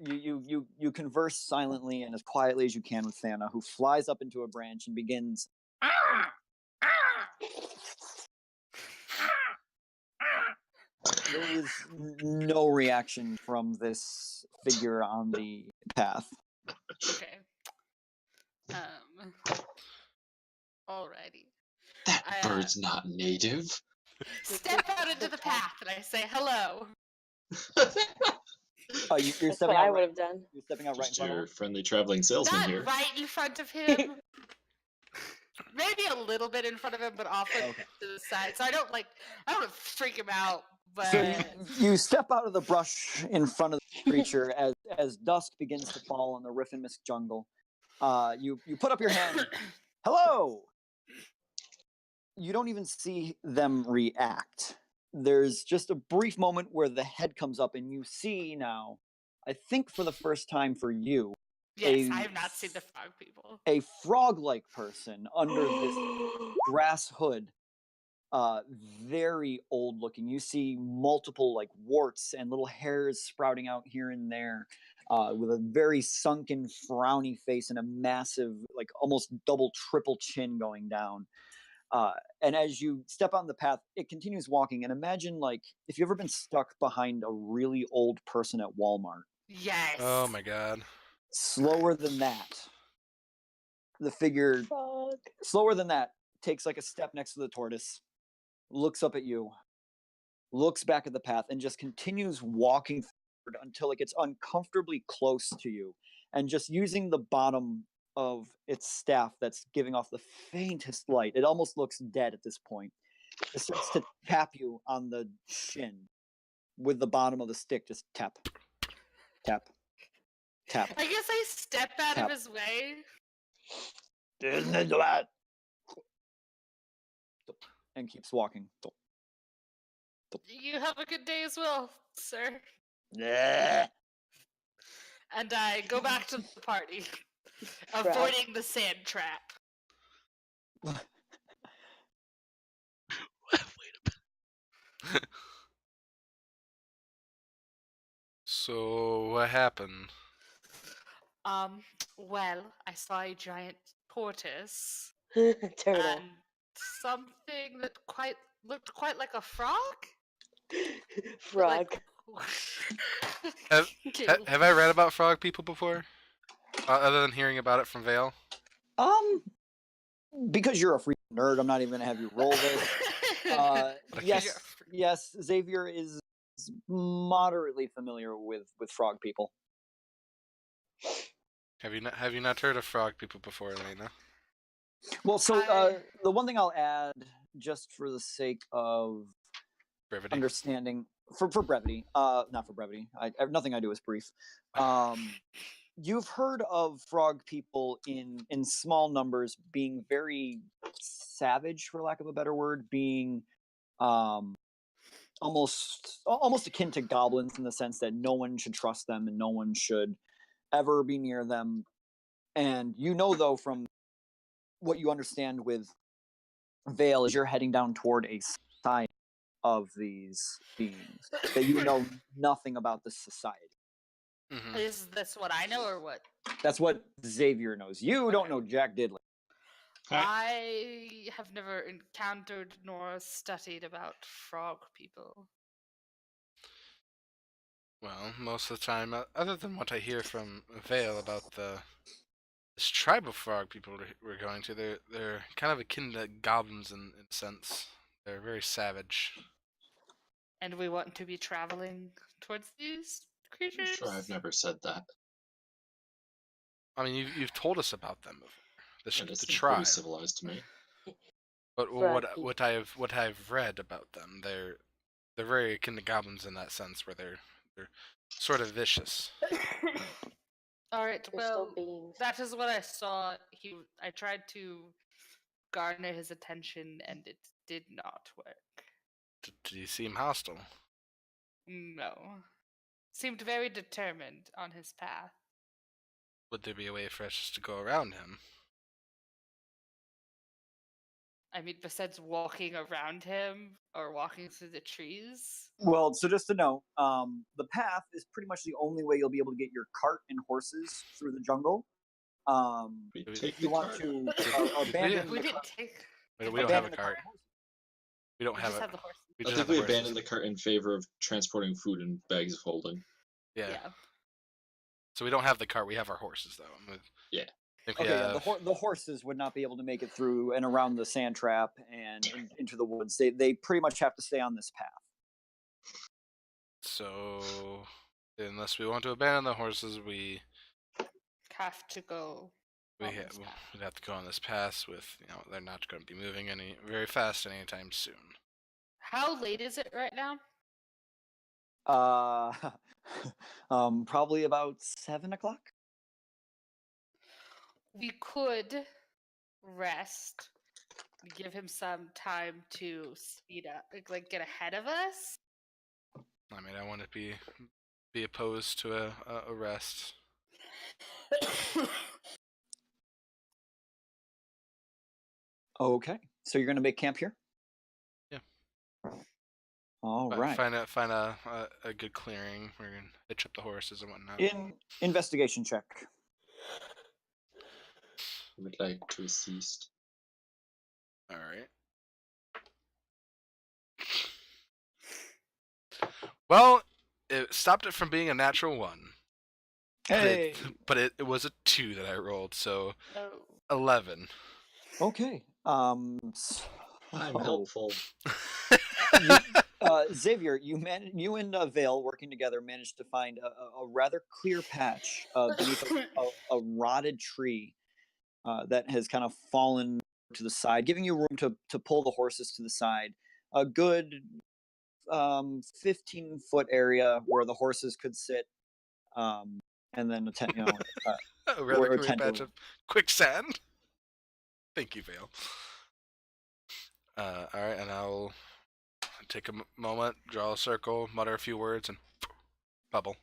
you converse silently and as quietly as you can with Thana, who flies up into a branch and begins. There is no reaction from this figure on the path. Okay. I, bird's not native. step out into the path and I say hello. Oh, you're That's stepping what I out. would have done. You're stepping out right in Just front of your him. friendly traveling salesman Not here. right in front of him. Maybe a little bit in front of him, but off like, Okay. to the side. So I don't freak him out, but So you step out of the brush in front of the creature as dusk begins to fall on the Riff and Mist jungle. You put up your hand. Hello. You don't even see them react. There's just a brief moment where the head comes up, and you see now, I think for the first time for you, yes, I have not seen the frog people. a frog-like person under this grass hood. Very old looking. You see multiple like warts and little hairs sprouting out here and there, with a very sunken, frowny face and a massive, like almost double, triple chin going down. And as you step on the path, it continues walking. And imagine like if you've ever been stuck behind a really old person at Walmart. Yes. Oh my god. Slower than that. The figure, Frog. slower than that, takes like a step next to the tortoise, looks up at you, looks back at the path, and just continues walking forward until it gets uncomfortably close to you. And just using the bottom of its staff that's giving off the faintest light, it almost looks dead at this point. It starts to tap you on the shin with the bottom of the stick. Just tap, tap, tap. I guess I step out Tap. of his way. And keeps walking. You have a good day as well, sir. Yeah. And I go back to the party, Frog. avoiding the sand trap. Wait a minute. So what happened? Well, I saw a giant tortoise Turtle. and something that looked quite like a frog. Frog. Have- Okay. Have I read about frog people before? Other than hearing about it from Vale? Because you're a freak nerd, I'm not even gonna have you roll this. Yes, yes, Xavier is moderately familiar with frog people. Have you not heard of frog people before, Elena? Well, so I- the one thing I'll add, just for the sake of Brevity. understanding, for brevity, not for brevity. Nothing I do is brief. You've heard of frog people in small numbers being very savage, for lack of a better word, being almost akin to goblins in the sense that no one should trust them and no one should ever be near them. And you know, though, from what you understand with Vale, as you're heading down toward a society of these beings, that you know nothing about this society. Mhm. Is this what I know or what? That's what Xavier knows. You don't know Jack Diddley. I have never encountered nor studied about frog people. Well, most of the time, other than what I hear from Vale about this tribe of frog people we're going to, they're kind of akin to goblins in a sense. They're very savage. And we want to be traveling towards these I'm creatures? sure I've never said that. I mean, you've told us about them before. That The seems tribe. pretty civilized to me. But Frog what I've read about them, they're very akin to goblins in that sense, where they're sort of vicious. All right. They're still Well, beings. that is what I saw. I tried to garner his attention, and it did not work. Did he seem hostile? No. Seemed very determined on his path. Would there be a way for us just to go around him? I mean, besides walking around him or walking through the trees. Well, so just to know, the path is pretty much the only way you'll be able to get your cart and horses through the jungle. We If take If you the want cart. to Did abandon We the didn't cart, take. We don't have a abandon the cart. and horses. We don't We have just it. have the horse. We I just think have we the horses. abandoned the cart in favor of transporting food in bags of holding. Yeah. So we don't have the cart. We have our horses, though. think we Okay, yeah, have the horses would not be able to make it through and around the sand trap and into the woods. They pretty much have to stay on this path. so unless we want to abandon the horses, we Have to go. on this path. we'd have to go on this path with they're not going to be moving any very fast anytime soon. How late is it right now? Probably about 7 o'clock. We could rest, give him some time to speed up, like get ahead of us. I mean, I wouldn't be opposed to a rest. Okay, so you're gonna make camp here? Yeah. All right. Find a good clearing. We're gonna hitch up the horses and whatnot. Investigation check. I would like to assist. All right. Well, it stopped it from being a natural 1. Hey. But it was a 2 that I rolled, so Oh. 11. Okay. I'm so- helpful. Xavier, you and Vale working together managed to find a rather clear patch beneath a rotted tree that has kind of fallen to the side, giving you room to pull the horses to the side. A good 15-foot area where the horses could sit, and then a tent, A or rather a clear tent patch over. of quicksand. Thank you, Vale. All right, and I'll take a moment, draw a circle, mutter a few words, and bubble.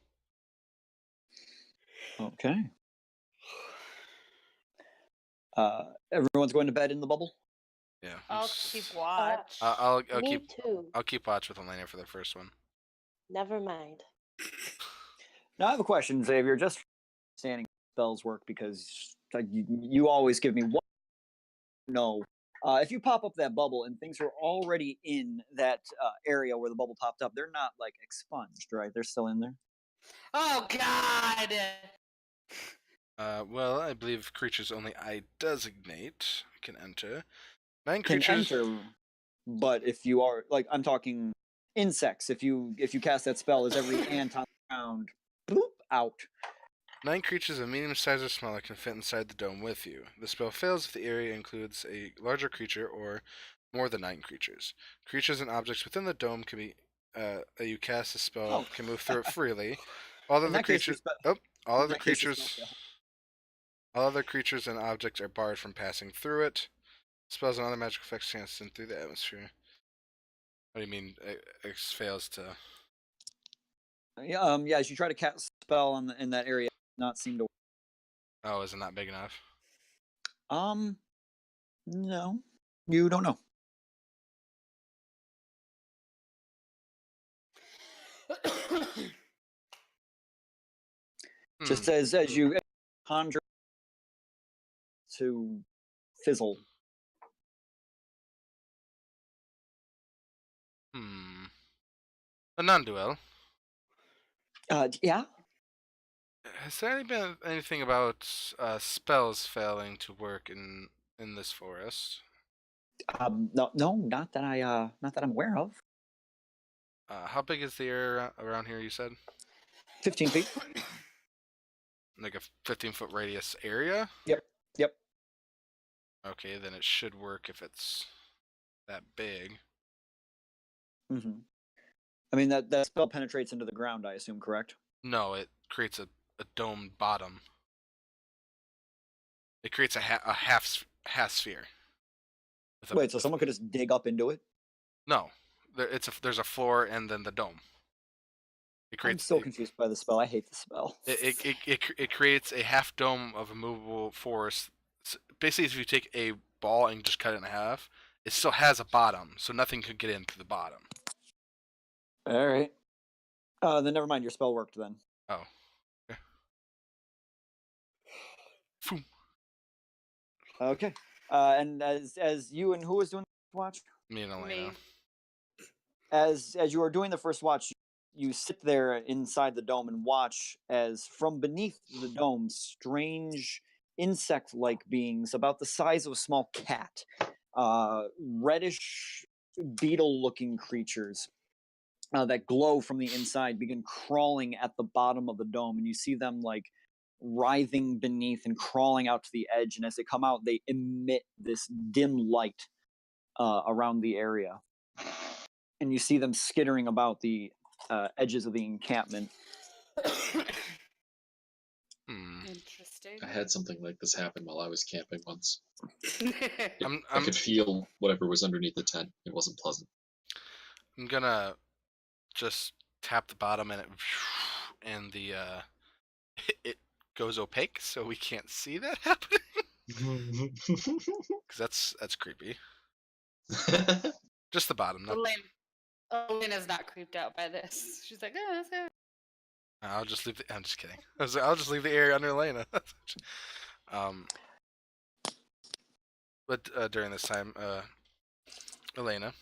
Okay. Everyone's going to bed in the bubble? Yeah. I'll keep watch. I'll Me keep too. I'll keep watch with Elena for the first one. Never mind. Now I have a question, Xavier, just for understanding how spells work, because you always give me one. No. If you pop up that bubble and things are already in that area where the bubble popped up, they're not like expunged, right? They're still in there. Oh God! Well, I believe creatures only I designate can enter. 9 Can creatures. enter, but if you are like, I'm talking insects. If you cast that spell, is every ant on the ground boop out? 9 creatures of medium size or smaller can fit inside the dome with you. The spell fails if the area includes a larger creature or more than 9 creatures. Creatures and objects within the dome can be that you cast a spell can move through it freely. All In of the that case, the creatures. spell- All in of the that case, the spell creatures. fails. All other creatures and objects are barred from passing through it. Spells and other magical effects can't send through the atmosphere. What do you mean? It fails to. Yeah, as you try to cast a spell in that area, it does not seem to. Oh, is it not big enough? No, you don't know. Just as you conjure to fizzle. A non-duel. Yeah. Has there been anything about spells failing to work in this forest? No, not that I'm aware of. How big is the area around here? You said 15 feet. like a 15-foot radius area. Yep. Okay, then it should work if it's that big. Mm-hmm. I mean that spell penetrates into the ground, I assume, correct? No, it creates a domed bottom. It creates a half sphere. Wait, so someone could just dig up into it? No, there's a floor and then the dome. I'm so confused by the spell. I hate the spell. It creates a half dome of a movable forest. Basically, if you take a ball and just cut it in half, it still has a bottom, so nothing could get into the bottom. All right. Then never mind. Your spell worked then. Oh. Okay. Okay. And as you and who was doing the watch? Me and Elena. Me. As you are doing the first watch, you sit there inside the dome and watch as from beneath the dome, strange insect-like beings about the size of a small cat, reddish beetle-looking creatures that glow from the inside begin crawling at the bottom of the dome, and you see them like writhing beneath and crawling out to the edge. And as they come out, they emit this dim light around the area, and you see them skittering about the edges of the encampment. Interesting. I had something like this happen while I was camping once. I I'm could feel whatever was underneath the tent. It wasn't pleasant. I'm gonna just tap the bottom and the it goes opaque, so we can't see that happening. Because that's creepy. Just the bottom. Not... Elena's not creeped out by this. She's like, oh, that's good. I'll just leave the. I'm just kidding. I'll just leave the area under Elena. But during this time, Elena,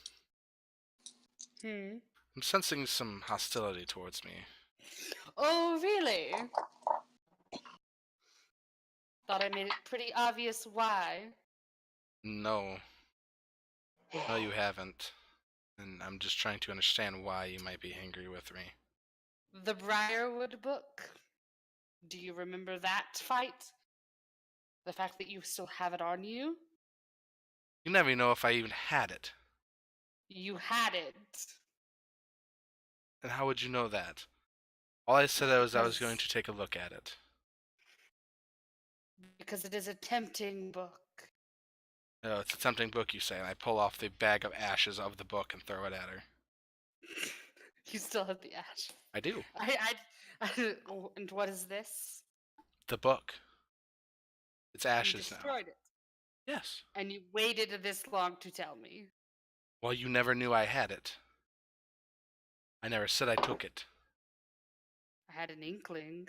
I'm sensing some hostility towards me. Oh, really? Thought I made it pretty obvious why. No, you haven't. And I'm just trying to understand why you might be angry with me. The Briarwood book. Do you remember that fight? The fact that you still have it on you? You never know if I even had it. You had it. And how would you know that? All I said was I was going to take a look at it. Because it is a tempting book. No, it's a tempting book, you say, and I pull off the bag of ashes of the book and throw it at her. You still have the ash. I do. And what is this? The book. It's You ashes now. destroyed it. Yes. And you waited this long to tell me. Well, you never knew I had it. I never said I took it. I had an inkling.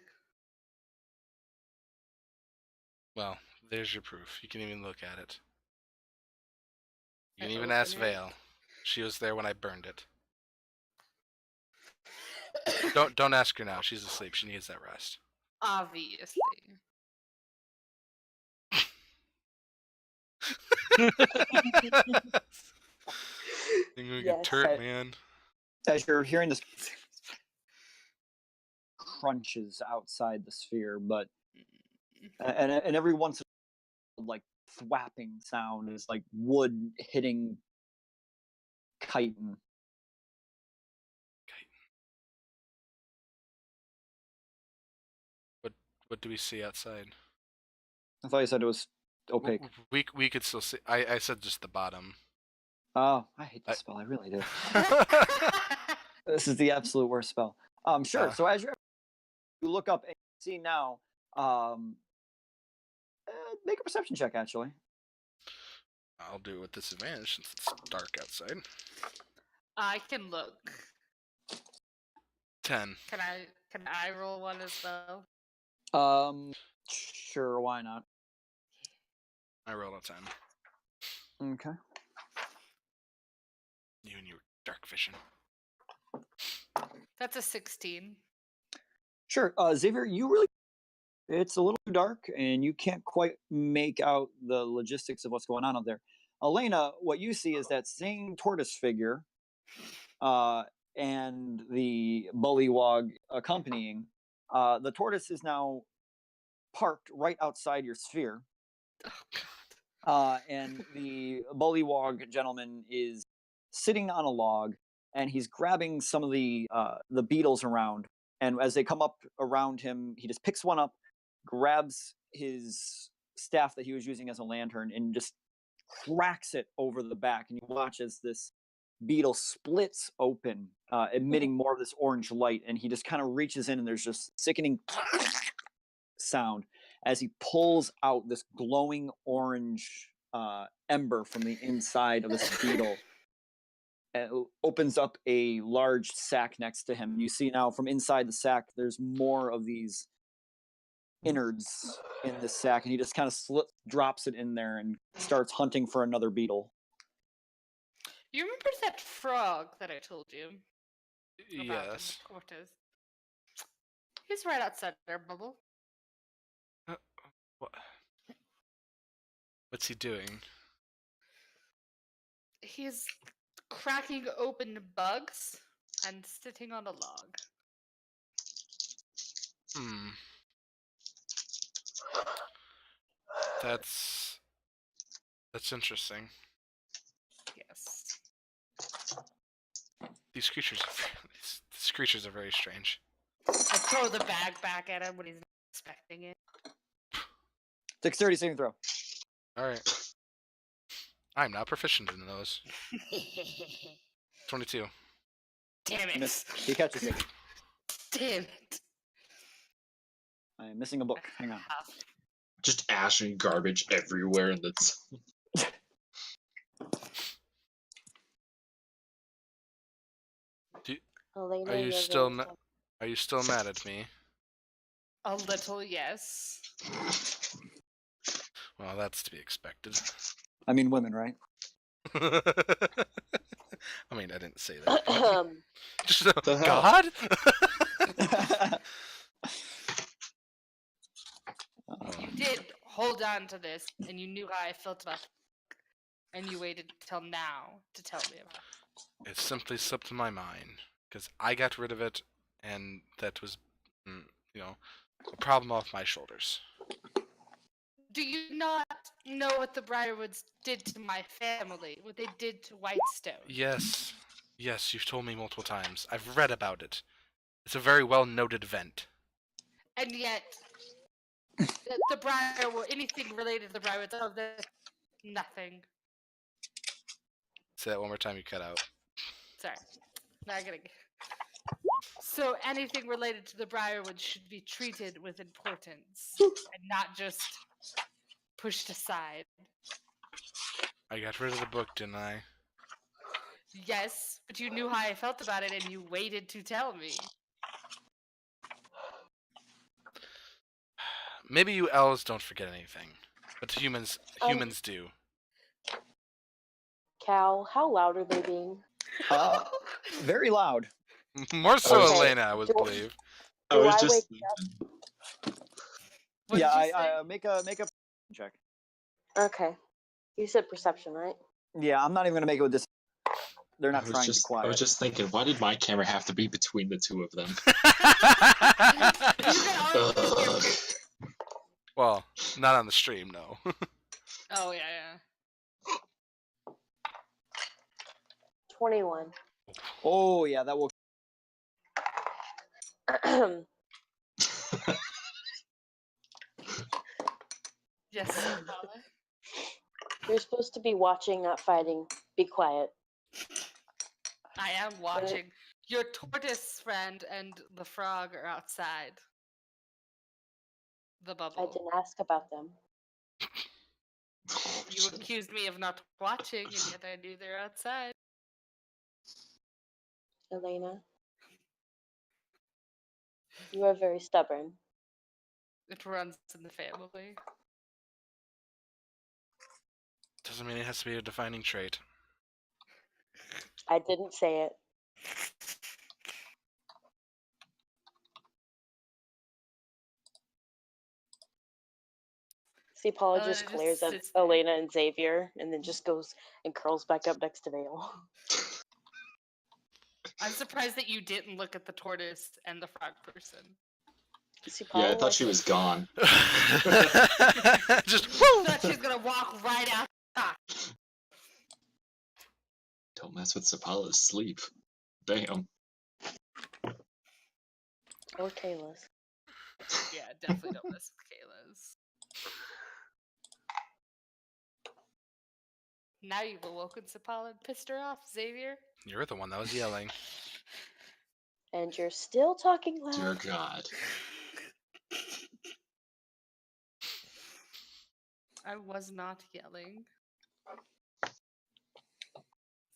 Well, there's your proof. You can even look at it. You can I even ask open it. Vale. She was there when I burned it. Don't ask her now. She's asleep. She needs that rest. Obviously. You're gonna Yes. get turnt, man. As you're hearing this crunches outside the sphere, but and every once in a while, like thwapping sound is like wood hitting chitin. What do we see outside? I thought you said it was opaque. We could still see. I said just the bottom. Oh, I hate this spell. I really do. This is the absolute worst spell. Sure. So as you look up and see now, make a perception check. Actually, I'll do it with disadvantage since it's dark outside. I can look. 10. Can I roll one as well? sure. Why not? I rolled a 10. Okay. You and your dark vision. That's a 16. Sure. Xavier, you really. It's a little too dark, and you can't quite make out the logistics of what's going on out there. Elena, what you see is that same tortoise figure, and the bullywog accompanying. The tortoise is now parked right outside your sphere, Oh god. and the bullywog gentleman is sitting on a log, and he's grabbing some of the beetles around. And as they come up around him, he just picks one up, grabs his staff that he was using as a lantern, and just cracks it over the back. And you watch as this beetle splits open, emitting more of this orange light. And he just kind of reaches in, and there's just sickening sound as he pulls out this glowing orange ember from the inside of this beetle. And opens up a large sack next to him. You see now from inside the sack, there's more of these innards in the sack, and he just kind of drops it in there and starts hunting for another beetle. You remember that frog that I told you about in Yes. the quarters? He's right outside there, Bubble. What? What's he doing? He's cracking open bugs and sitting on a log. Hmm. That's interesting. Yes. These creatures are very strange. I throw the bag back at him when he's not expecting it. Dexterity saving throw. All right. I'm not proficient in those. 22. Damn it. Miss. He catches it. Damn it. I am missing a book. Hang on. Just ash and garbage everywhere in the. Elena, Are you you're still very stubborn. Are you still mad at me? A little, yes. Well, that's to be expected. I mean, women, right? I mean, I didn't say that. but- Um, Just The hell? God? You did hold on to this, and you knew how I felt about it, and you waited till now to tell me about it. It simply slipped my mind because I got rid of it, and that was, a problem off my shoulders. Do you not know what the Briarwoods did to my family? What they did to Whitestone? Yes, you've told me multiple times. I've read about it. It's a very well noted event. And yet, the Briarwood, anything related to the Briarwoods, oh, there's nothing. Say that one more time. You cut out. Sorry. Not gonna. So anything related to the Briarwoods should be treated with importance and not just pushed aside. I got rid of the book, didn't I? Yes, but you knew how I felt about it and you waited to tell me. Maybe you elves don't forget anything, but humans do. Cal, how loud are they being? Very loud. More so, Okay. Elena, I would Do- believe. I Do was I just. What yeah, did you say? I make a check. Okay. You said perception, right? Yeah, I'm not even gonna make it with this. They're not I was trying just, to be quiet. I was just thinking, why did my camera have to be between the two of them? You can always Ugh. get- Well, not on the stream, no. Oh yeah. 21. Oh yeah, that will. Yes. You're supposed to be watching, not fighting. Be quiet. I am watching. Your tortoise friend and the frog are outside. The I bubble. didn't ask about them. You accused me of not watching, and yet I knew they're outside. Elena, you are very stubborn. It runs in the family. Doesn't mean it has to be a defining trait. I didn't say it. See, Paula Elena just just glares at sits there. Elena and Xavier and then just goes and curls back up next to Vale. I'm surprised that you didn't look at the tortoise and the frog person. See, Yeah, I Paula, thought like, she was gone. Just I thought she was gonna walk right out. Don't mess with Sapala's sleep. Damn. Or Kayla's. Yeah, definitely don't mess with Kayla's. Now you've awoken Sapala and pissed her off, Xavier. You're the one that was yelling. And you're still talking loud. Dear God. I was not yelling.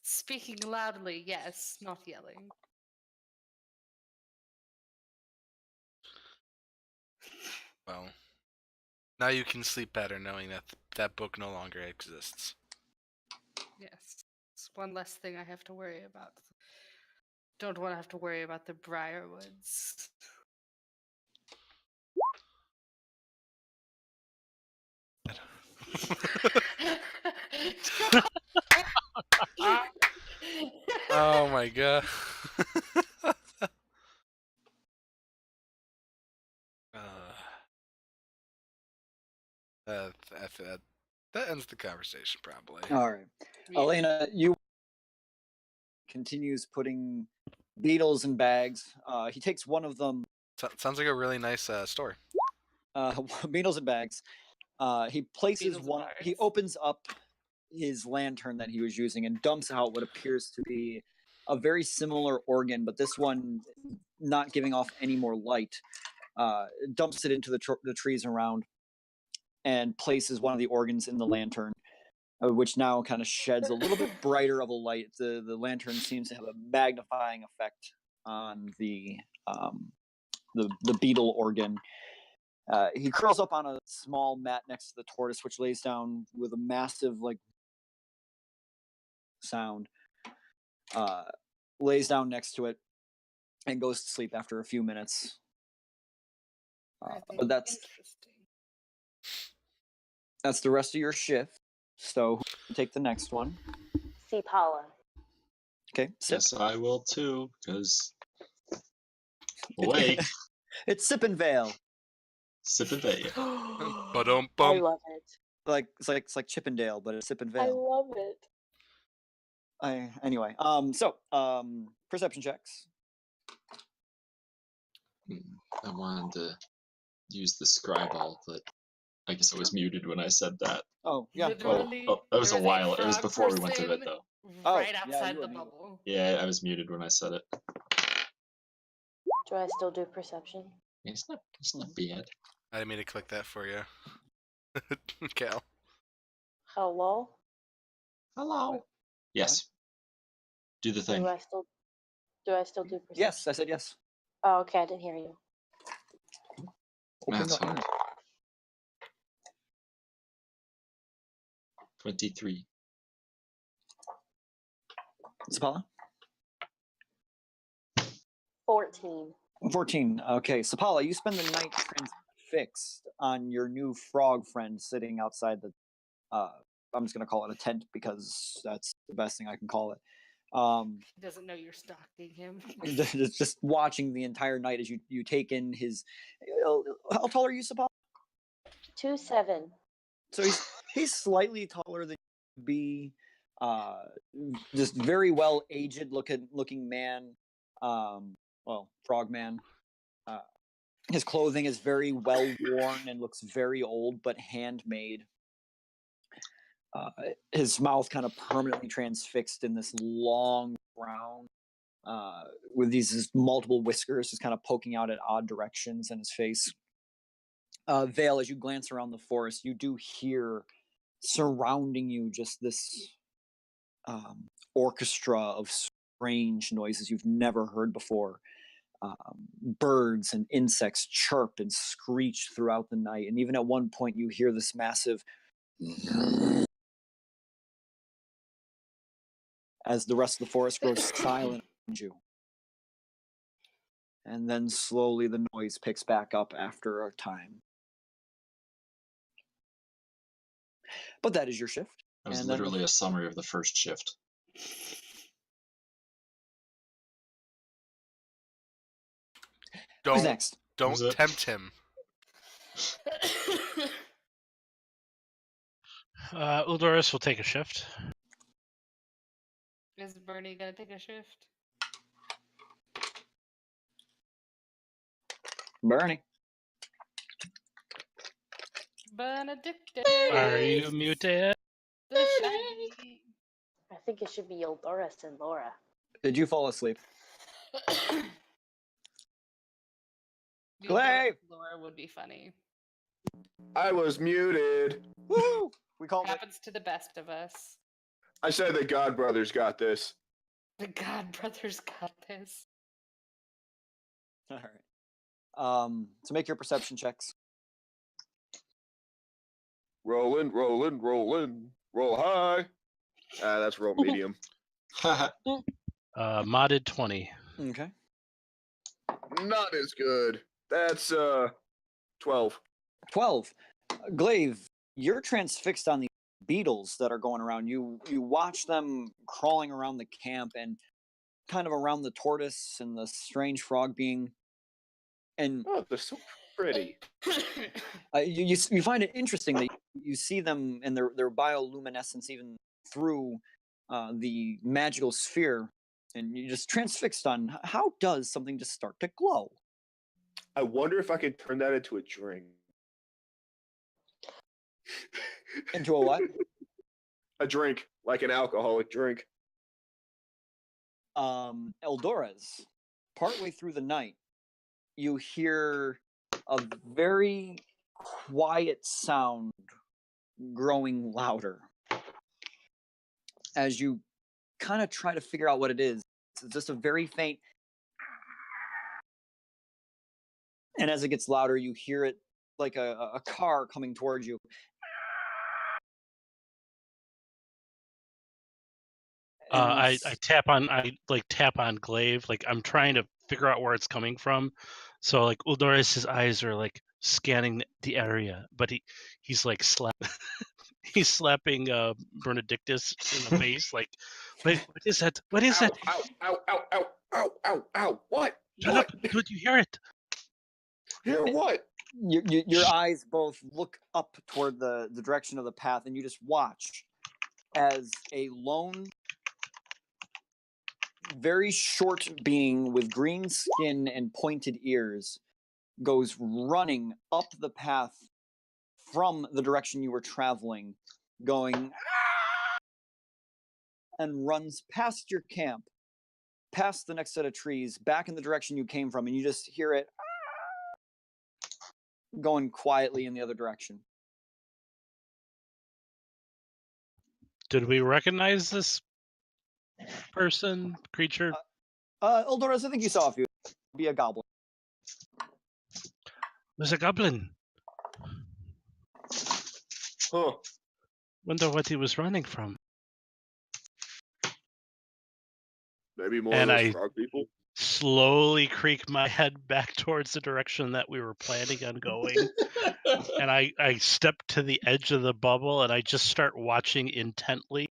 Speaking loudly, yes, not yelling. Well, now you can sleep better knowing that that book no longer exists. Yes. It's one less thing I have to worry about. Don't want to have to worry about the Briarwoods. Oh my god. That ends the conversation, probably. All right. Elena, you continues putting beetles in bags. He takes one of them. Sounds like a really nice story. Beetles in bags. He places Beetles in one. He bags. opens up his lantern that he was using and dumps out what appears to be a very similar organ, but this one not giving off any more light. Dumps it into the trees around and places one of the organs in the lantern, which now kind of sheds a little bit brighter of a light. The lantern seems to have a magnifying effect on the beetle organ. He curls up on a small mat next to the tortoise, which lays down with a massive sound. Lays down next to it and goes to sleep after a few minutes. But that's the rest of your shift. So take the next one. See Paula. Okay, Sip. Yes, I will too, because awake, It's Sip and Vale. sip and bait. Ba-dum I bum. love it. It's like Chippendale, but it's Sip and I Vale. love it. Anyway, perception checks. I wanted to use the scribble, but I guess I was muted when I said that. Oh yeah. Literally, That was there a while. It was frog before we went to person it, though. Oh, right yeah, outside you the were muted. bubble. Yeah, I was muted when I said it. Do I still do perception? It's not bad. I didn't mean to click that for you. Cal. Hello? Hello. Yes. Do the thing. Do I still do perception? Yes, I said yes. Oh, okay, I didn't hear you. Open That's the hard. 23. Sapala? 14. 14. Okay, Sapala, you spend the night transfixed on your new frog friend sitting outside the. I'm just gonna call it a tent because that's the best thing I can call it. He doesn't know you're stalking him. Just watching the entire night as you take in his. How tall are you, Sapala? 2'7". So he's slightly taller than you would be. Just very well aged looking man. Frog man. His clothing is very well worn and looks very old, but handmade. His mouth kind of permanently transfixed in this long brown, with these multiple whiskers just kind of poking out at odd directions in his face. Vale, as you glance around the forest, you do hear surrounding you just this orchestra of strange noises you've never heard before. Birds and insects chirp and screech throughout the night, and even at one point you hear this massive as the rest of the forest grows silent around you. And then slowly the noise picks back up after a time. But that is your shift. That was And then literally a summary of the first shift. Who's next? Don't Who's it? tempt him. Uldoris will take a shift. Is Bernie gonna take a shift? Bernie. Benedictus. Are you muted? The shiny. I think it should be Eldoris and Laura. Did you fall asleep? You Glaive! thought Laura would be funny. I was muted. Woo! We called it. Happens to the best of us. I said the God Brothers got this. The God Brothers got this. All right. So make your perception checks. Rolling, rolling, rolling. Roll high. That's roll medium. Modded 20. Okay. Not as good. That's 12. 12. Glaive, you're transfixed on the beetles that are going around. You watch them crawling around the camp and kind of around the tortoise and the strange frog being. And Oh, they're so pretty. you find it interesting that you see them and their bioluminescence even through the magical sphere, and you're just transfixed on how does something just start to glow? I wonder if I can turn that into a drink. Into a what? A drink, like an alcoholic drink. Eldores, partway through the night, you hear a very quiet sound growing louder. As you kind of try to figure out what it is, it's just a very faint. And as it gets louder, you hear it like a car coming towards you. I tap on Glaive, like I'm trying to figure out where it's coming from. So like Uldoris' eyes are like scanning the area, but he's like he's slapping Benedictus in the face, like, what is that? What is Ow, it? ow, ow, ow, ow, ow, ow, ow. What? Shut What? up! Don't you hear it? Hear what? Your eyes both look up toward the direction of the path, and you just watch as a lone, very short being with green skin and pointed ears goes running up the path from the direction you were traveling, going and runs past your camp, past the next set of trees, back in the direction you came from, and you just hear it going quietly in the other direction. Did we recognize this person, creature? Eldoris, I think you saw a few. Be a goblin. There's a goblin. Huh. Wonder what he was running from. Maybe more And of those I- frog people? Slowly creak my head back towards the direction that we were planning on going. And I step to the edge of the bubble and I just start watching intently.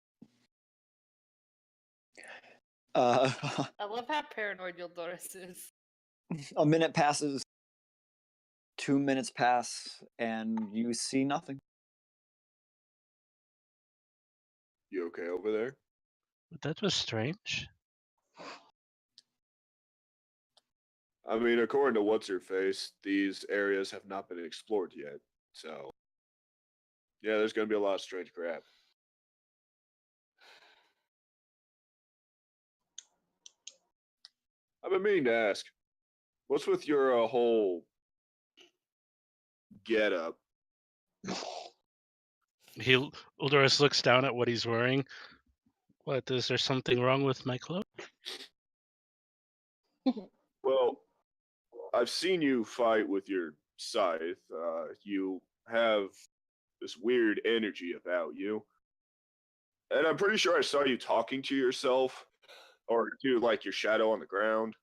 Uh, I love how paranoid Doris is. a minute passes, 2 minutes pass, and you see nothing. You okay over there? That was strange. I mean, according to what's her face, these areas have not been explored yet. So, yeah, there's going to be a lot of strange crap. I've been meaning to ask, what's with your whole get up? Uldoris looks down at what he's wearing. What, is there something wrong with my clothes? Well, I've seen you fight with your scythe. You have this weird energy about you. And I'm pretty sure I saw you talking to yourself or to like your shadow on the ground.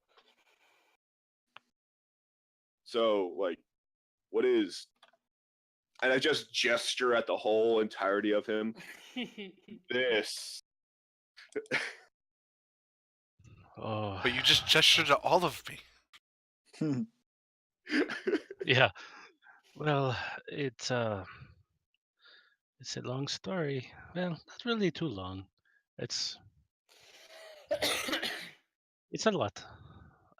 So, like, what is. And I just gesture at the whole entirety of him. This. Oh, But you just gestured to all of me. yeah. Well, it's a long story. Well, not really too long. It's a lot.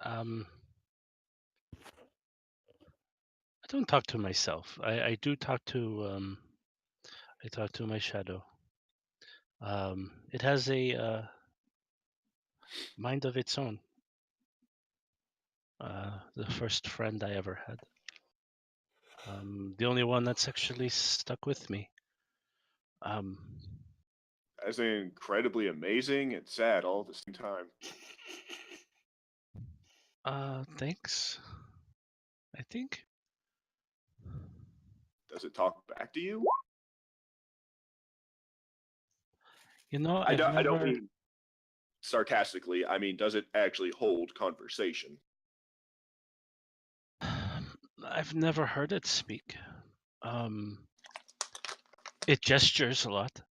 I don't talk to myself. I do talk to I talk to my shadow. It has a mind of its own. The first friend I ever had. The only one that's actually stuck with me. As incredibly amazing and sad all at the same time. Thanks. I think. Does it talk back to you? You know, I don't mean sarcastically. I mean, does it actually hold conversation? I've never heard it speak. It gestures a lot.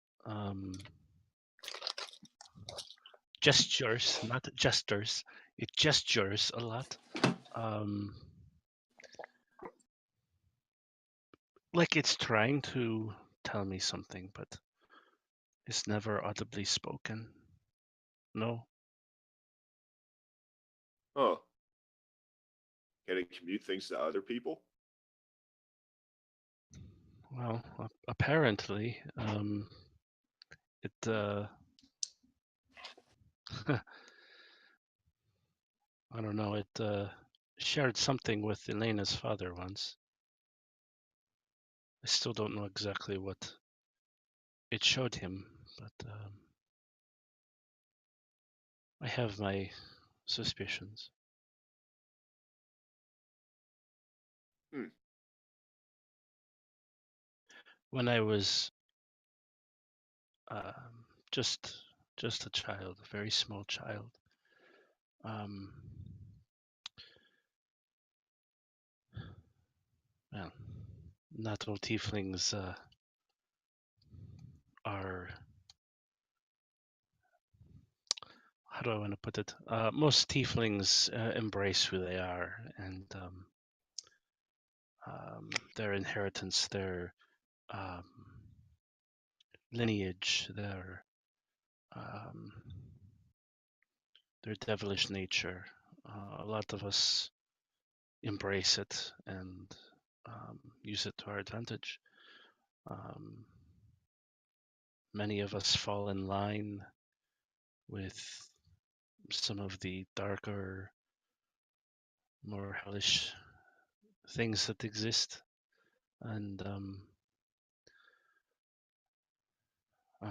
Gestures, not gestures. It gestures a lot. Like it's trying to tell me something, but it's never audibly spoken. No. Huh. Can it commute things to other people? Well, apparently, it I don't know. It shared something with Elena's father once. I still don't know exactly what it showed him, but I have my suspicions. When I was just a child, a very small child, well, not all tieflings are. How do I want to put it? Most tieflings embrace who they are, and their inheritance, their lineage, their devilish nature. A lot of us embrace it and use it to our advantage. Many of us fall in line with some of the darker, more hellish things that exist, and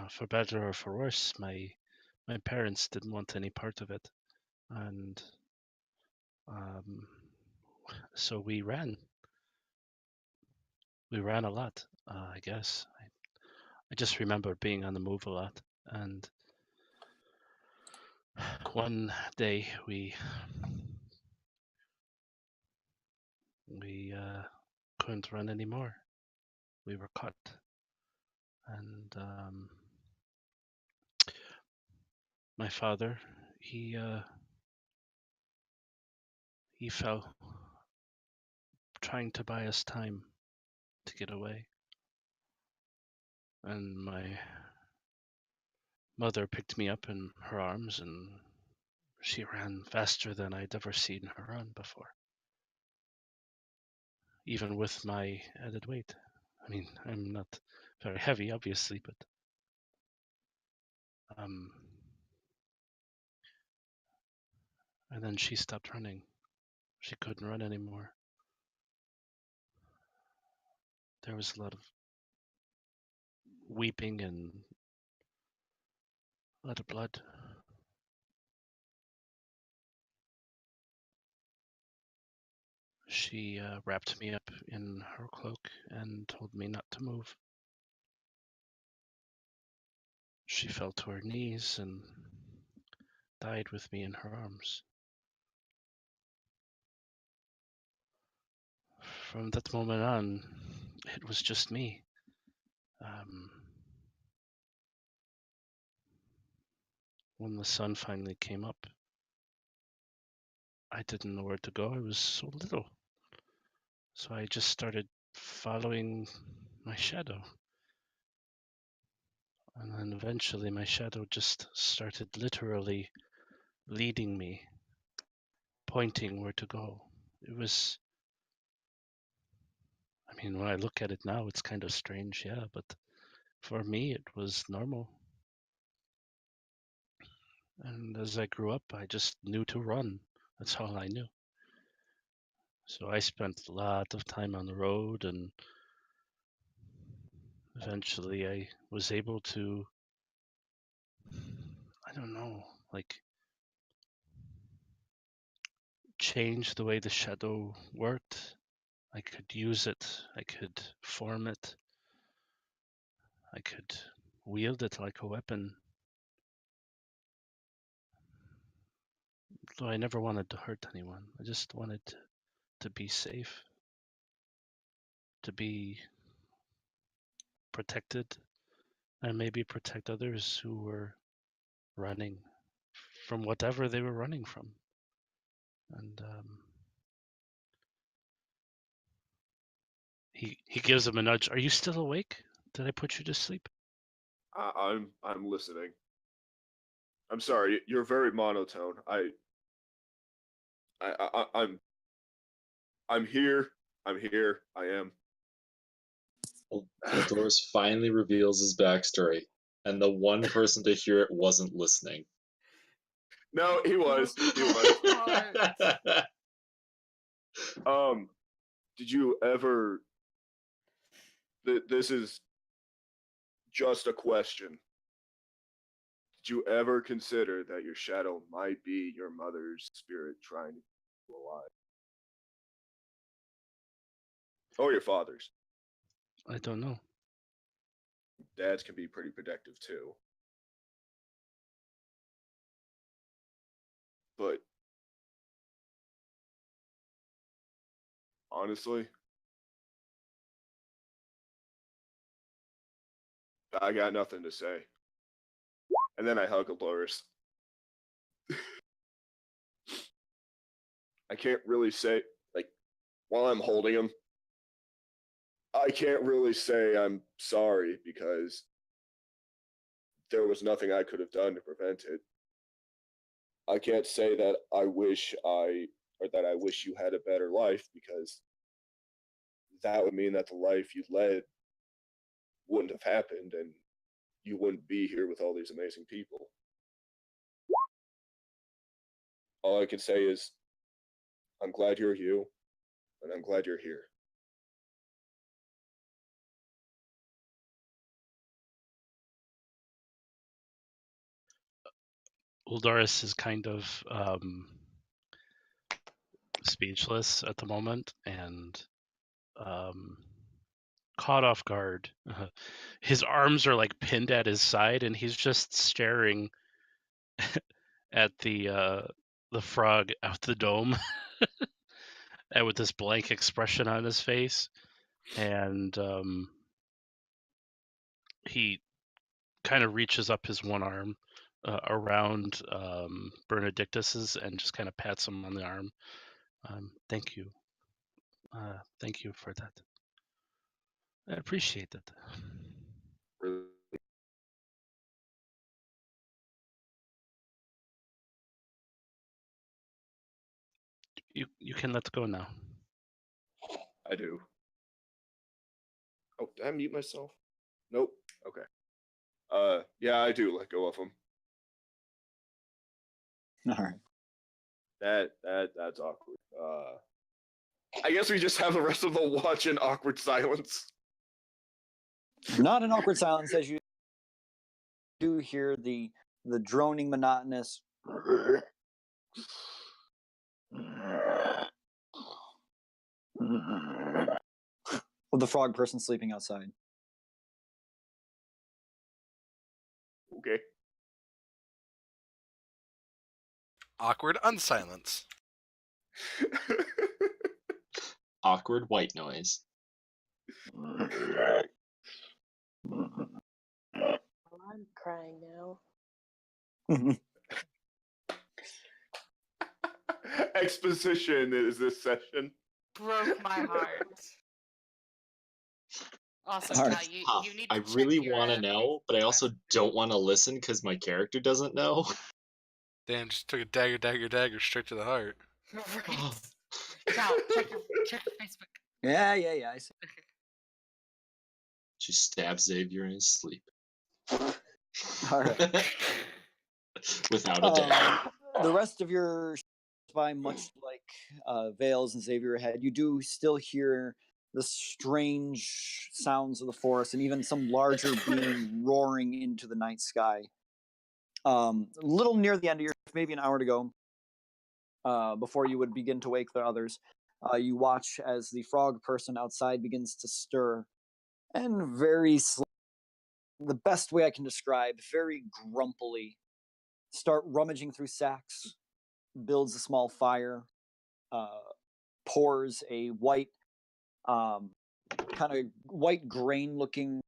for better or for worse, my parents didn't want any part of it, and so we ran. We ran a lot, I guess. I just remember being on the move a lot, and one day we couldn't run anymore. We were caught, and my father, he fell trying to buy us time to get away, and my mother picked me up in her arms, and she ran faster than I'd ever seen her run before, even with my added weight. I mean, I'm not very heavy, obviously, but and then she stopped running. She couldn't run anymore. There was a lot of weeping and a lot of blood. She wrapped me up in her cloak and told me not to move. She fell to her knees and died with me in her arms. From that moment on, it was just me. When the sun finally came up, I didn't know where to go. I was so little. So I just started following my shadow. And then eventually my shadow just started literally leading me, pointing where to go. It was, I mean, when I look at it now, it's kind of strange, yeah, but for me, it was normal. And as I grew up, I just knew to run. That's all I knew. So I spent a lot of time on the road, and eventually I was able to, I don't know, like change the way the shadow worked. I could use it, I could form it, I could wield it like a weapon. Though I never wanted to hurt anyone. I just wanted to be safe, to be protected, and maybe protect others who were running from whatever they were running from. And he gives him a nudge. Are you still awake? Did I put you to sleep? I'm listening. I'm sorry, you're very monotone. I'm here. I'm here. I am. Doris finally reveals his backstory, and the one person to hear it wasn't listening. No, he was. He was. Did you ever? This is just a question. Did you ever consider that your shadow might be your mother's spirit trying to keep you alive? Or your father's? I don't know. Dads can be pretty protective too. But honestly, I got nothing to say. And then I hug Dolores. I can't really say, like, while I'm holding him, I can't really say I'm sorry because there was nothing I could have done to prevent it. I can't say that I wish you had a better life because that would mean that the life you led wouldn't have happened and you wouldn't be here with all these amazing people. All I can say is, I'm glad you're you, and I'm glad you're here. Uldaris is kind of speechless at the moment and caught off guard. His arms are like pinned at his side, and he's just staring at the frog out the dome, and with this blank expression on his face. And he kind of reaches up his one arm around Benedictus's and just kind of pats him on the arm. Thank you. Thank you for that. I appreciate it. Really? You can let go now. I do. Oh, did I mute myself? Nope. Okay. Yeah, I do let go of him. All right. That's awkward. I guess we just have the rest of the watch in awkward silence. Not an awkward silence, as you do hear the droning, monotonous of the frog person sleeping outside. Okay. Awkward unsilence. Awkward white noise. I'm crying now. Exposition is this session. Broke my heart. Also, All right. Cal, you need to I check really your, want to know, but I also don't want to listen because my character doesn't know. Dan just took a dagger straight to the heart. Right. Cal, check your Facebook. Yeah, I see. She stabs Xavier in his sleep. All right. Without a dagger. The rest of your by, much like Vales and Xavier had, you do still hear the strange sounds of the forest and even some larger being roaring into the night sky. A little near the end of your, maybe an hour to go, before you would begin to wake the others, you watch as the frog person outside begins to stir, and very slowly, the best way I can describe, very grumpily, start rummaging through sacks, builds a small fire, pours a white, kind of white grain looking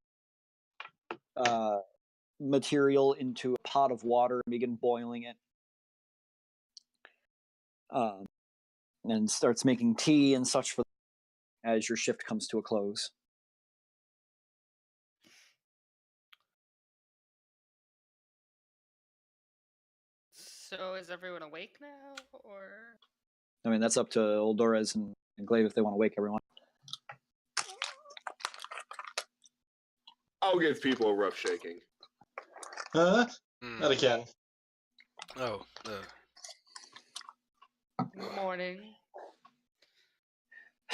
material into a pot of water and begin boiling it. And starts making tea and such for as your shift comes to a close. So is everyone awake now, or? I mean, that's up to Oldores and Glaive if they want to wake everyone. I'll give people a rough shaking. Huh? Hmm. Not again. Oh, Morning.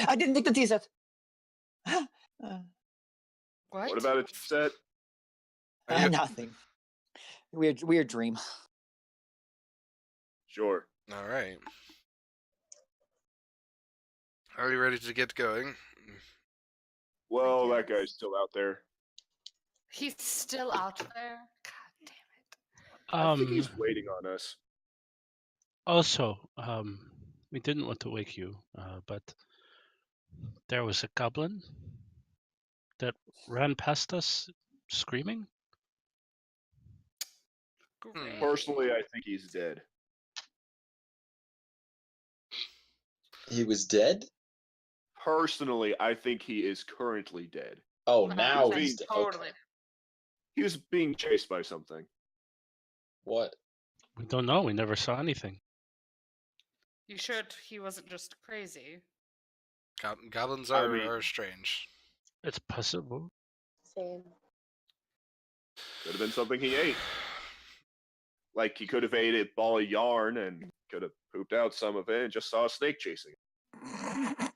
I didn't take the tea set. What? What about a set? Are you- Nothing. Weird dream. Sure. all right. Are you ready to get going? Well, that guess. guy's still out there. He's still out there. God damn it. I think he's waiting on us. Also, we didn't want to wake you, but there was a goblin that ran past us screaming. Great. Personally, I think he's dead. He was dead? Personally, I think he is currently dead. Oh, 100% now he's dead. totally. Okay. He was being chased by something. What? We don't know. We never saw anything. You sure he wasn't just crazy? Goblins I are, mean- are strange. It's possible. Same. Could have been something he ate. Like he could have ate a ball of yarn and could have pooped out some of it and just saw a snake chasing it.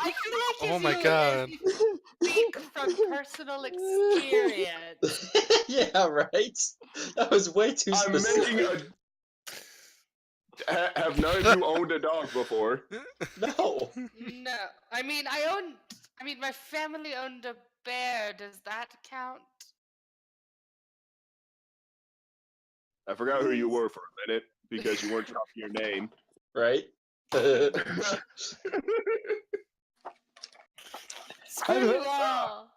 I feel like Oh my if God. you speak from personal experience. Yeah, right? That was way too I'm specific. making a. Have none of you owned a dog before? No. No, I mean my family owned a bear. Does that count? I forgot who you were for a minute because you weren't dropping your name. Right? Screw you all.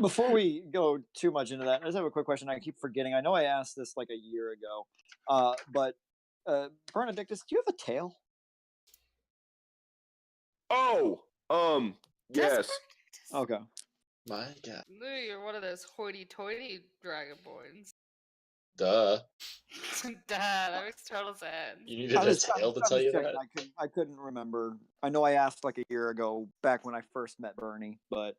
Before we go too much into that, I just have a quick question. I keep forgetting. I know I asked this like a year ago, but Bernadictus, do you have a tail? Oh, yes. Okay. My God. No, you're one of those hoity-toity dragonborns. Duh. Duh, that makes total sense. You needed a tail to tell you checking. that? I couldn't remember. I know I asked like a year ago, back when I first met Bernie. But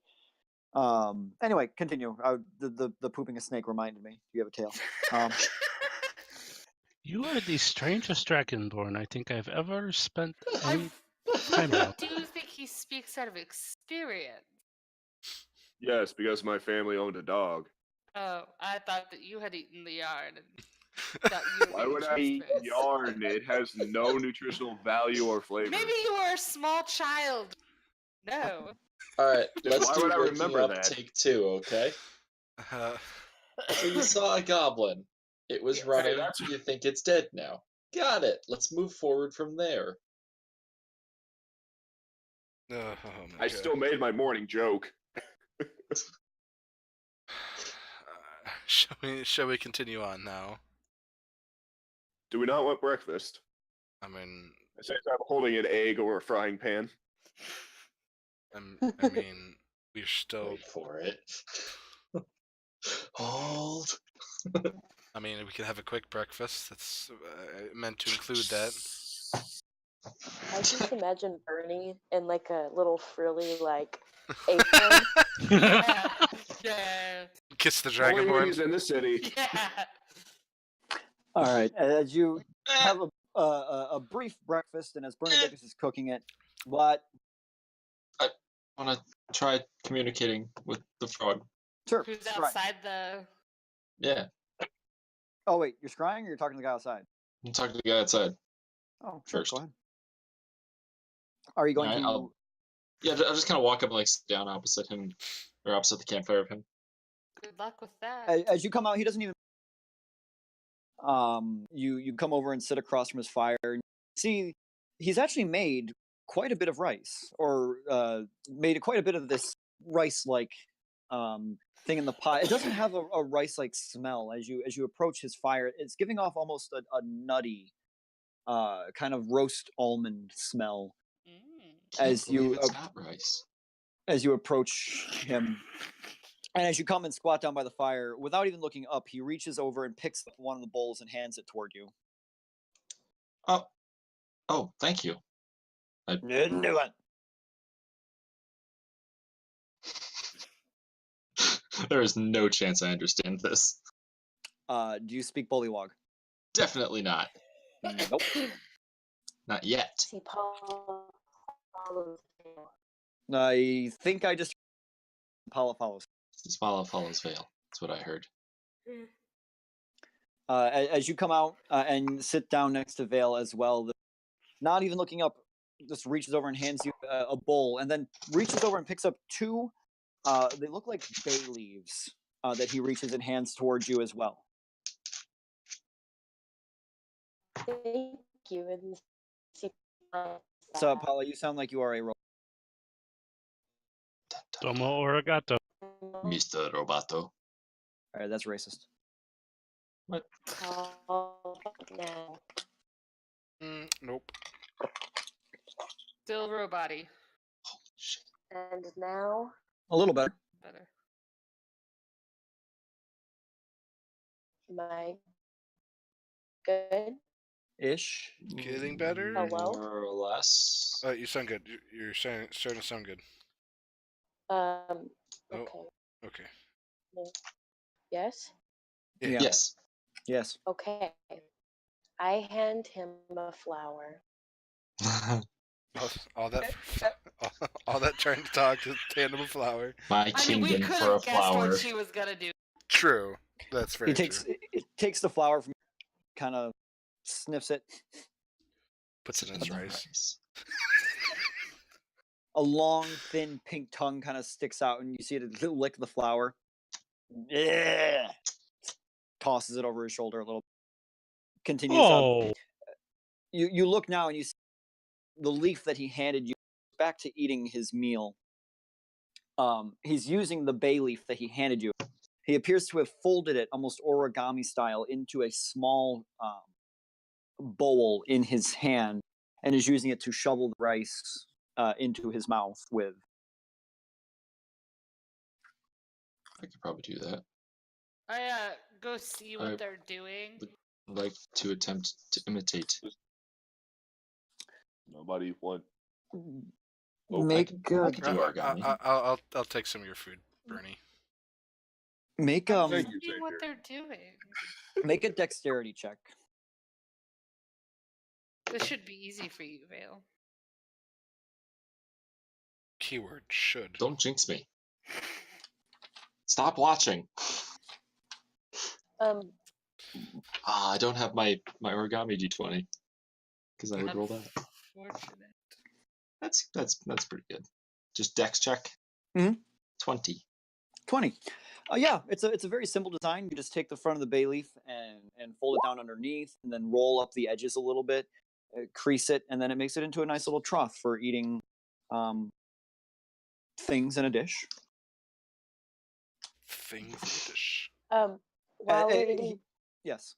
anyway, continue. The pooping a snake reminded me. You have a tail. You are the strangest dragonborn I think I've ever spent I any time around. do think he speaks out of experience. Yes, because my family owned a dog. Oh, I thought that you had eaten the yarn. And thought you were Why being would I eat trespassed. yarn? It has no nutritional value or flavor. Maybe you were a small child. No. Alright, Then let's why do would I waking remember up that? take 2, okay? So you saw a goblin. It was Yes. running. that's- You think it's dead now. Got it. Let's move forward from there. Oh my I God. still made my morning joke. Shall we continue on now? Do we not want breakfast? I mean, Since I'm holding an egg or a frying pan. I mean, we're still. Wait for it. Hold. I mean, we could have a quick breakfast. That's meant to include that. I just imagine Bernie in like a little frilly like apron. Yeah. Kiss the Only when dragonborn. he's in the city. Yeah. All right. As you have a brief breakfast, and as Bernadictus is cooking it, what? I want to try communicating with the frog. Sure. Who's scry. outside the? Yeah, Oh wait, you're scrying, or you're talking to the guy outside? I'm talking to the guy outside. Oh, sure. First. Go ahead. Are you going Alright, to? Yeah, I'll just kind of walk up and like sit down opposite him, or opposite the campfire of him. Good luck with that. As you come out, he doesn't even. You come over and sit across from his fire. And see, he's actually made quite a bit of rice, or made quite a bit of this rice-like thing in the pot. It doesn't have a rice-like smell as you approach his fire. It's giving off almost a nutty kind of roast almond smell Can't as believe you it's not rice. as you approach him. And as you come and squat down by the fire, without even looking up, he reaches over and picks up one of the bowls and hands it toward you. Oh, thank you. New one. There is no chance I understand this. Do you speak Bullywog? Definitely not. Nope. Not yet. See, Paul follows him. I think I just Paula follows. Swallow follows veil. That's what I heard. As you come out and sit down next to Vale as well, not even looking up, just reaches over and hands you a bowl, and then reaches over and picks up two. They look like bay leaves that he reaches and hands towards you as well. Thank you. And see, So, Paula, you sound like you are a robot. Domo arigato. Mr. Roboto. All right, that's racist. Paul now. Nope. Still robot-y. Shit. And now, A little better. Better. my good. Ish. Getting better? Hello? More or less. You sound good. You're starting to sound good. Okay. Okay. Yes? Yeah. Yes. Yes. Okay. I hand him a flower. All that trying to talk to Tandem a flower. My I mean, we kingdom could for a have guessed flower. what she was gonna do. True. That's very He true. takes the flower from, kind of sniffs it. Puts it in his rice. A long, thin, pink tongue kind of sticks out, and you see it lick the flower. Yeah. Tosses it over his shoulder a little. Continues up. Oh, You look now and you see the leaf that he handed you back to eating his meal. He's using the bay leaf that he handed you. He appears to have folded it almost origami style into a small bowl in his hand and is using it to shovel the rice into his mouth with. I could probably do that. I go see what I- they're doing. I'd like to attempt to imitate. Nobody want. Oh, Make I could do origami. I'll take some of your food, Bernie. make Thank you, Seeing what Xavier. they're doing. make a dexterity check. This should be easy for you, Vale. Keyword should. Don't jinx me. Stop watching. I don't have my origami d20 because I would roll that. Fortunate. That's pretty good. Just dex check. Mhm. 20. 20. Yeah, it's a very simple design. You just take the front of the bay leaf and fold it down underneath, and then roll up the edges a little bit, crease it, and then it makes it into a nice little trough for eating things in a dish. Things in the dish. While we're eating Yes.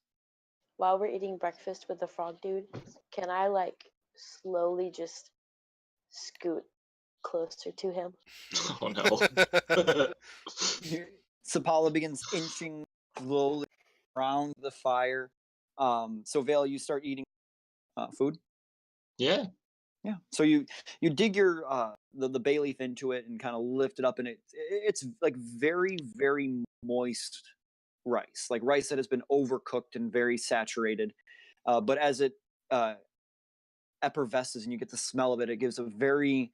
while we're eating breakfast with the frog dude, can I like slowly just scoot closer to him? Oh no. Sapala begins inching slowly around the fire. So Vale, you start eating food. Yeah. Yeah. So you dig your the bay leaf into it and kind of lift it up, and it's like very, very moist rice, like rice that has been overcooked and very saturated. But as it effervesces and you get the smell of it, it gives a very